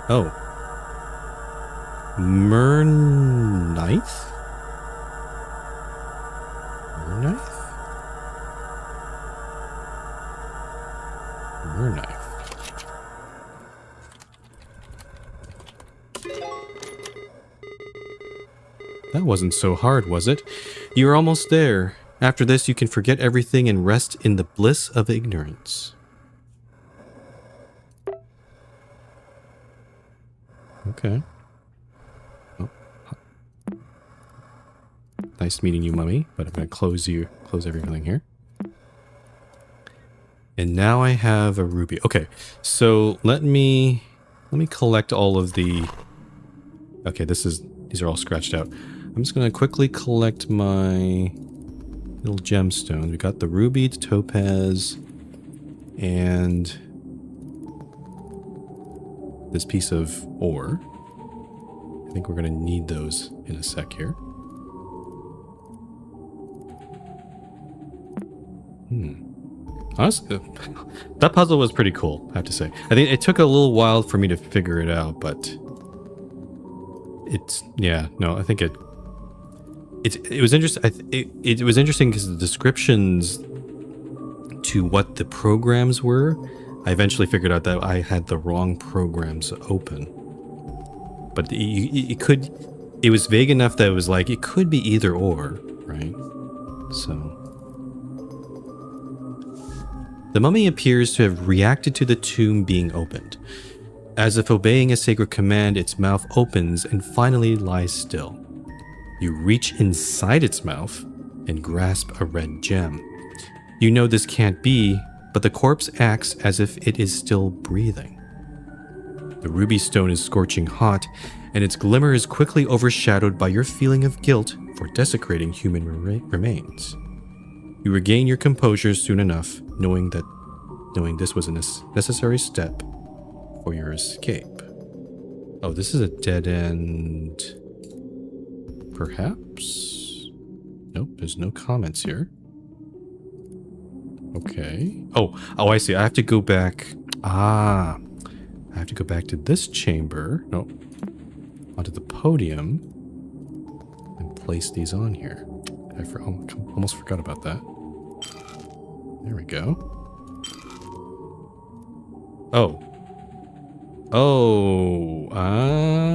Oh. Myrknife? Myrknife. That wasn't so hard, was it? You're almost there. After this, you can forget everything and rest in the bliss of ignorance. Okay. Oh. Nice meeting you, Mummy, but I'm going to close everything here. And now I have a ruby. Okay, so let me collect all of the... Okay, these are all scratched out. I'm just going to quickly collect my little gemstones. We got the ruby, the topaz, and this piece of ore. I think we're going to need those in a sec here. Honestly, that puzzle was pretty cool, I have to say. I think it took a little while for me to figure it out, but it's, yeah, no, I think it was interesting. It was interesting because the descriptions to what the programs were, I eventually figured out that I had the wrong programs open. But it it was vague enough that it was like, it could be either or, right? So... The mummy appears to have reacted to the tomb being opened. As if obeying a sacred command, its mouth opens and finally lies still. You reach inside its mouth and grasp a red gem. You know this can't be, but the corpse acts as if it is still breathing. The ruby stone is scorching hot, and its glimmer is quickly overshadowed by your feeling of guilt for desecrating human remains. You regain your composure soon enough, knowing this was a necessary step for your escape. Oh, this is a dead end. Perhaps? Nope, there's no comments here. Okay. Oh, I see. I have to go back. I have to go back to this chamber. No. Onto the podium. And place these on here. I almost forgot about that. There we go.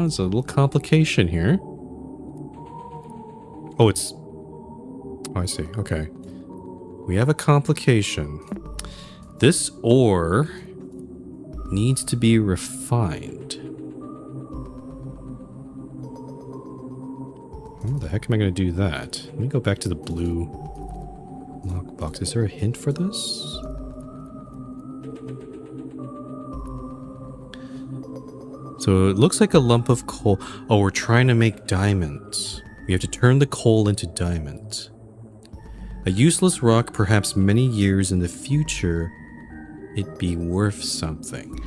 It's a little complication here. Oh, I see. Okay. We have a complication. This ore needs to be refined. How the heck am I going to do that? Let me go back to the blue lockbox. Is there a hint for this? So it looks like a lump of coal. Oh, we're trying to make diamonds. We have to turn the coal into diamonds. A useless rock, perhaps many years in the future, it'd be worth something.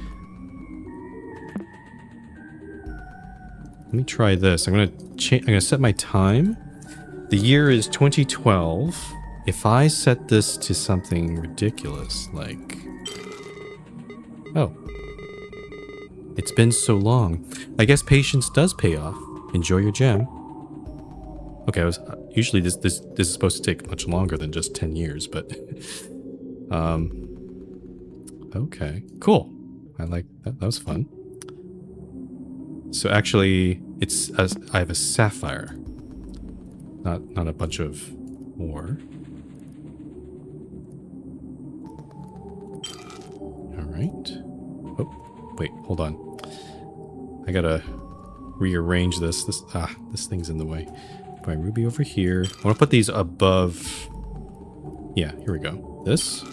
Let me try this. I'm gonna set my time. The year is 2012. If I set this to something ridiculous, like... Oh. It's been so long. I guess patience does pay off. Enjoy your gem. Okay, usually this is supposed to take much longer than just 10 years, but... Okay, cool. I like that. That was fun. So actually, I have a sapphire. Not a bunch of ore. Alright. Oh, wait, hold on. I gotta rearrange this. This thing's in the way. Put my ruby over here. I want to put these above... Yeah, here we go. This.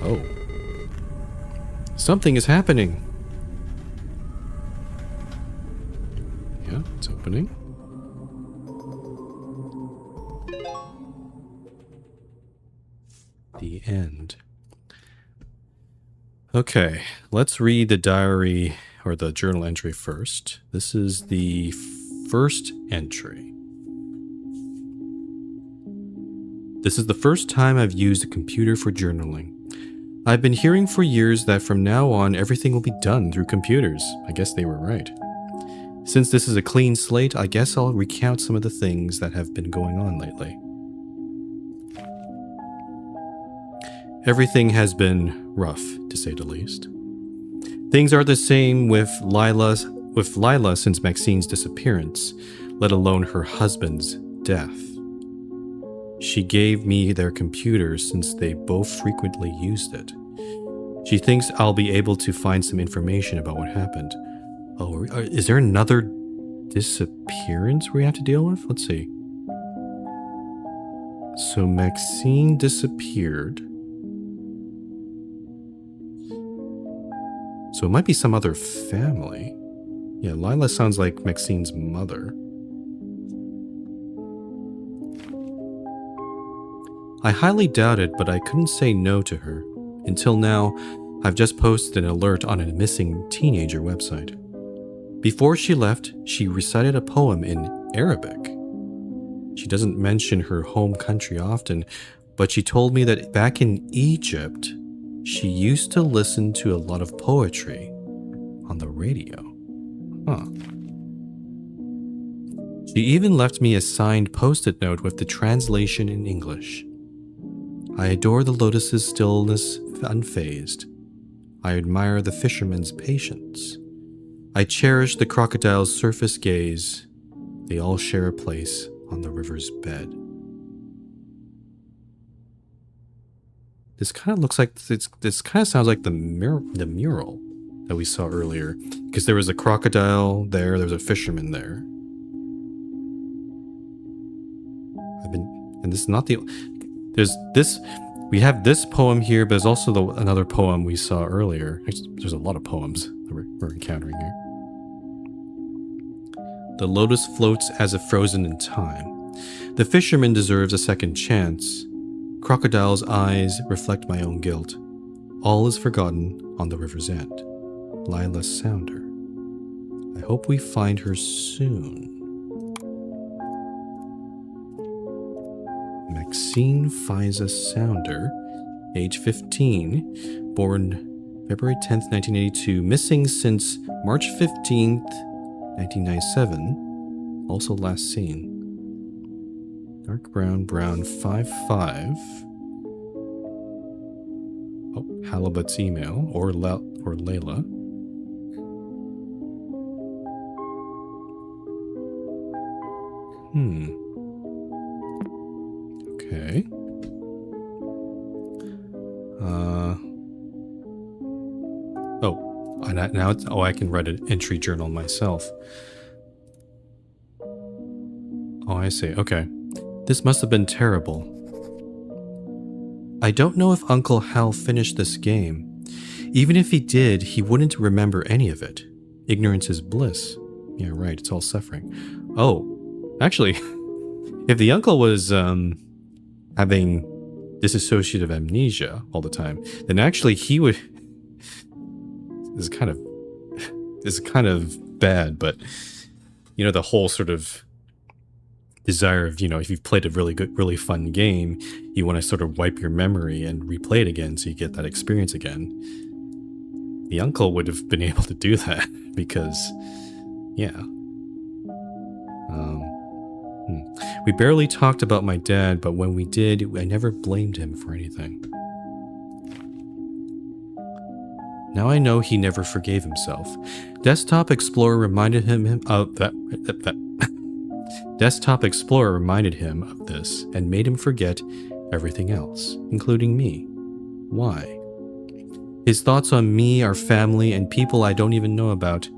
Oh. Something is happening. Yeah, it's opening. The end. Okay, let's read the diary or the journal entry first. This is the first entry. This is the first time I've used a computer for journaling. I've been hearing for years that from now on everything will be done through computers. I guess they were right. Since this is a clean slate, I guess I'll recount some of the things that have been going on lately. Everything has been rough, to say the least. Things are the same with Lila since Maxine's disappearance, let alone her husband's death. She gave me their computer since they both frequently used it. She thinks I'll be able to find some information about what happened. Oh, is there another disappearance we have to deal with? Let's see. So Maxine disappeared. So it might be some other family. Yeah, Lila sounds like Maxine's mother. I highly doubt it, but I couldn't say no to her. Until now, I've just posted an alert on a missing teenager website. Before she left, she recited a poem in Arabic. She doesn't mention her home country often, but she told me that back in Egypt, she used to listen to a lot of poetry on the radio. Huh. She even left me a signed post-it note with the translation in English. I adore the lotus's stillness unfazed. I admire the fisherman's patience. I cherish the crocodile's surface gaze. They all share a place on the river's bed. This kind of looks like this kind of sounds like the mural that we saw earlier, because there was a crocodile there, there was a fisherman there. And this is not the we have this poem here, but there's also another poem we saw earlier. There's a lot of poems that we're encountering here. The lotus floats as if frozen in time. The fisherman deserves a second chance. Crocodile's eyes reflect my own guilt. All is forgotten on the river's end. Lila Sounder. I hope we find her soon. Maxine Fiza Sounder, age 15, born February 10th, 1982, missing since March 15th, 1997, also last seen. Dark brown, 5'5". Oh, Halibut's email, or Layla. Okay. Now it's, I can write an entry journal myself. Oh, I see. Okay. This must have been terrible. I don't know if Uncle Hal finished this game. Even if he did, he wouldn't remember any of it. Ignorance is bliss. Yeah, right. It's all suffering. Oh, actually, if the uncle was having dissociative amnesia all the time, then actually he would. This is kind of bad, but you know, the whole sort of desire of, you know, if you've played a really fun game, you want to sort of wipe your memory and replay it again so you get that experience again. The uncle would have been able to do that because, yeah. We barely talked about my dad, but when we did, I never blamed him for anything. Now I know he never forgave himself. Desktop Explorer reminded him of that. Desktop Explorer reminded him of this and made him forget everything else, including me. Why? His thoughts on me, our family, and people I don't even know about,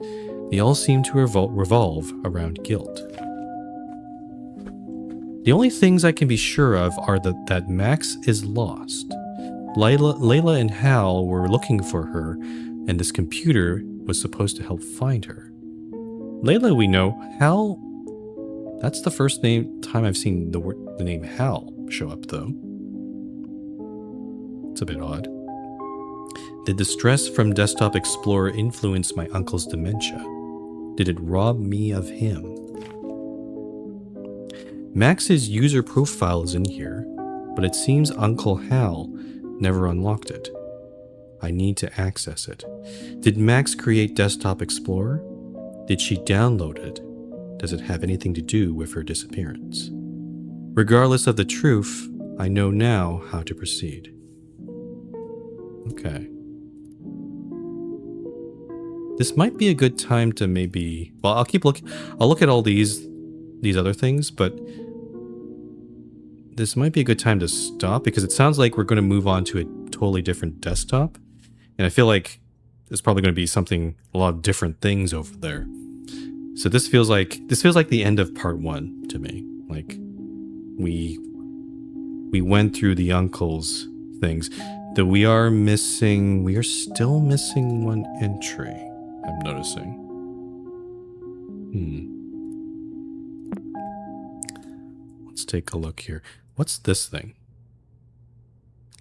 they all seem to revolve around guilt. The only things I can be sure of are that Max is lost. Layla and Hal were looking for her, and this computer was supposed to help find her. Layla we know. Hal, that's the first time I've seen the name Hal show up, though. It's a bit odd. Did the stress from Desktop Explorer influence my uncle's dementia? Did it rob me of him? Max's user profile is in here, but it seems Uncle Hal never unlocked it. I need to access it. Did Max create Desktop Explorer? Did she download it? Does it have anything to do with her disappearance? Regardless of the truth, I know now how to proceed. Okay. This might be a good time to maybe... Well, I'll look at all these other things, but this might be a good time to stop because it sounds like we're going to move on to a totally different desktop. And I feel like there's probably going to be a lot of different things over there. So this feels like the end of part 1 to me. Like we went through the uncle's things. That we are still missing one entry, I'm noticing. Let's take a look here. What's this thing?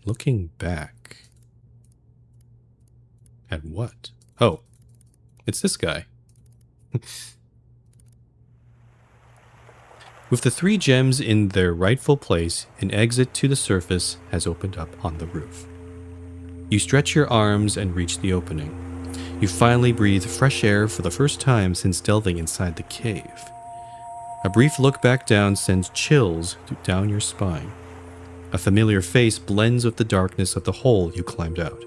Looking back. At what? Oh, it's this guy. With the 3 gems in their rightful place, an exit to the surface has opened up on the roof. You stretch your arms and reach the opening. You finally breathe fresh air for the first time since delving inside the cave. A brief look back down sends chills down your spine. A familiar face blends with the darkness of the hole you climbed out.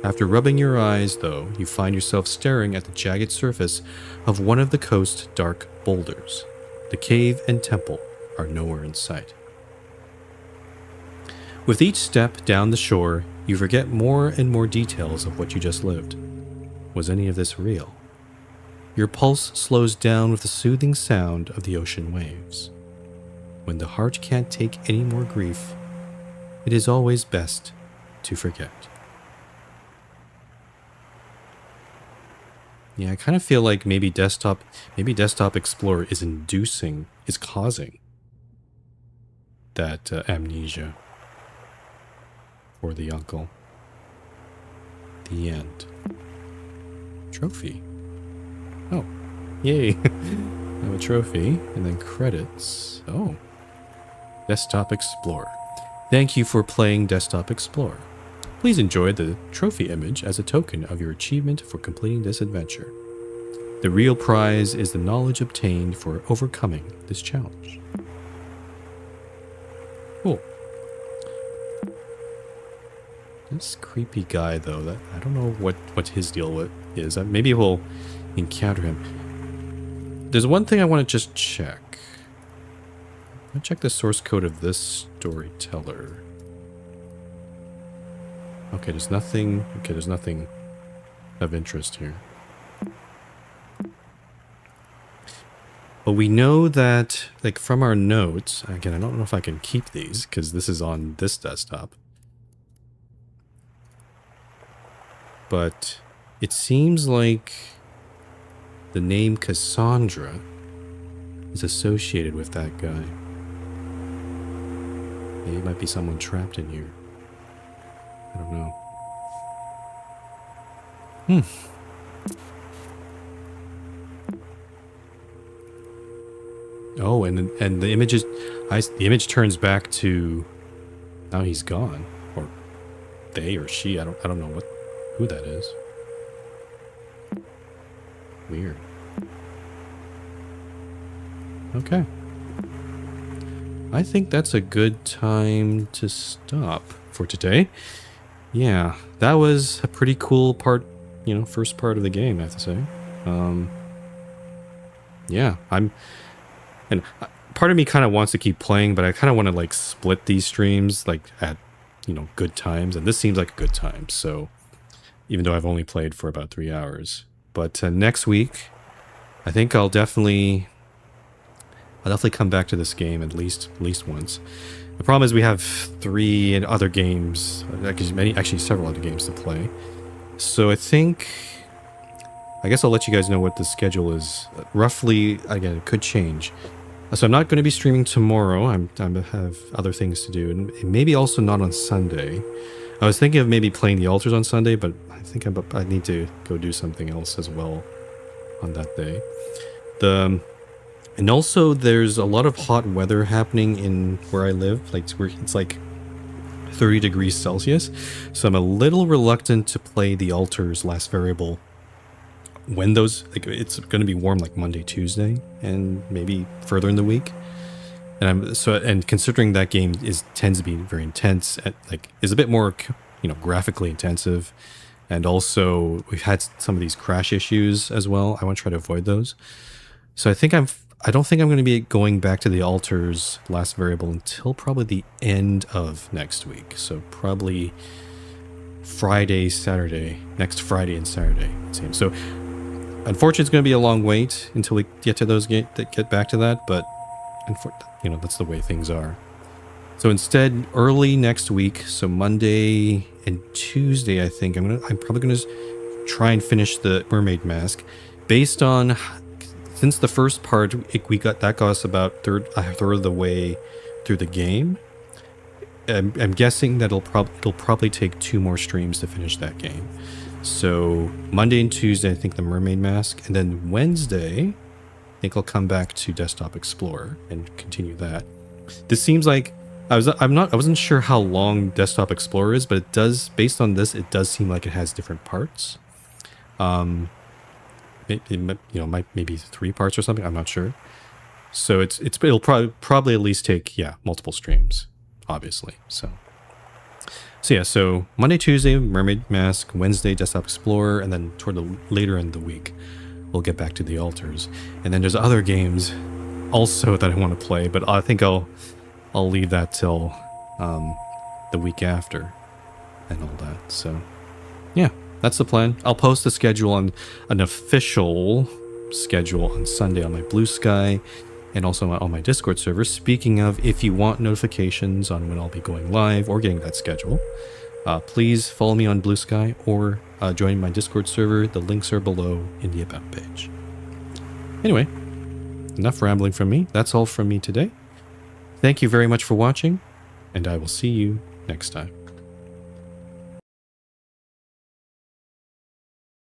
After rubbing your eyes, though, you find yourself staring at the jagged surface of one of the coast's dark boulders. The cave and temple are nowhere in sight. With each step down the shore, you forget more and more details of what you just lived. Was any of this real? Your pulse slows down with the soothing sound of the ocean waves. When the heart can't take any more grief, it is always best to forget. Yeah, I kind of feel like maybe Desktop Explorer is causing that amnesia for the uncle. The end. Trophy. Oh, yay. I have a trophy, and then credits. Oh, Desktop Explorer. Thank you for playing Desktop Explorer. Please enjoy the trophy image as a token of your achievement for completing this adventure. The real prize is the knowledge obtained for overcoming this challenge. Cool. This creepy guy, though, I don't know what his deal is. Maybe we'll encounter him. There's one thing I want to just check. I'm gonna check the source code of this storyteller. Okay, there's nothing of interest here. But we know that, like, from our notes, again, I don't know if I can keep these because this is on this desktop. But it seems like the name Cassandra is associated with that guy. Maybe it might be someone trapped in here. I don't know. Oh, and the image turns back to now he's gone, or they or she. I don't know who that is. Weird. Okay. I think that's a good time to stop for today. Yeah, that was a pretty cool part, first part of the game, I have to say. Yeah, and part of me kind of wants to keep playing, but I kind of want to like split these streams like at, good times, and this seems like a good time. So even though I've only played for about 3 hours, but next week, I think I'll definitely come back to this game at least once. The problem is we have 3 other games, actually several other games to play. So I guess I'll let you guys know what the schedule is. Roughly, again, it could change. So I'm not going to be streaming tomorrow. I have other things to do, and maybe also not on Sunday. I was thinking of maybe playing the altars on Sunday, but I think I need to go do something else as well on that day. And also, there's a lot of hot weather happening in where I live. Like it's like 30 degrees Celsius. So I'm a little reluctant to play the altars last variable when it's going to be warm like Monday, Tuesday, and maybe further in the week. And considering that game tends to be very intense, is a bit more graphically intensive, and also we've had some of these crash issues as well. I want to try to avoid those. So I don't think I'm going to be going back to the altars last variable until probably the end of next week. So probably next Friday and Saturday, it seems. So unfortunately, it's going to be a long wait until we get to get back to that, but that's the way things are. So instead, early next week, so Monday and Tuesday, I think I'm probably going to try and finish the Mermaid Mask based on. Since the first part, that got us about a third of the way through the game. I'm guessing that it'll probably take 2 more streams to finish that game. So Monday and Tuesday, I think the Mermaid Mask, and then Wednesday, I think I'll come back to Desktop Explorer and continue that. This seems like I wasn't sure how long Desktop Explorer is, but it does, based on this, it does seem like it has different parts. Maybe 3 parts or something. I'm not sure. So it'll probably at least take multiple streams, obviously. So So yeah, so Monday, Tuesday, Mermaid Mask, Wednesday, Desktop Explorer, and then toward the later end of the week, we'll get back to the altars. And then there's other games also that I want to play, but I think I'll leave that till the week after and all that. So yeah, that's the plan. I'll post the schedule on an official schedule on Sunday on my Blue Sky and also on my Discord server. Speaking of, if you want notifications on when I'll be going live or getting that schedule, please follow me on Blue Sky or join my Discord server. The links are below in the About page. Anyway, enough rambling from me. That's all from me today. Thank you very much for watching, and I will see you next time.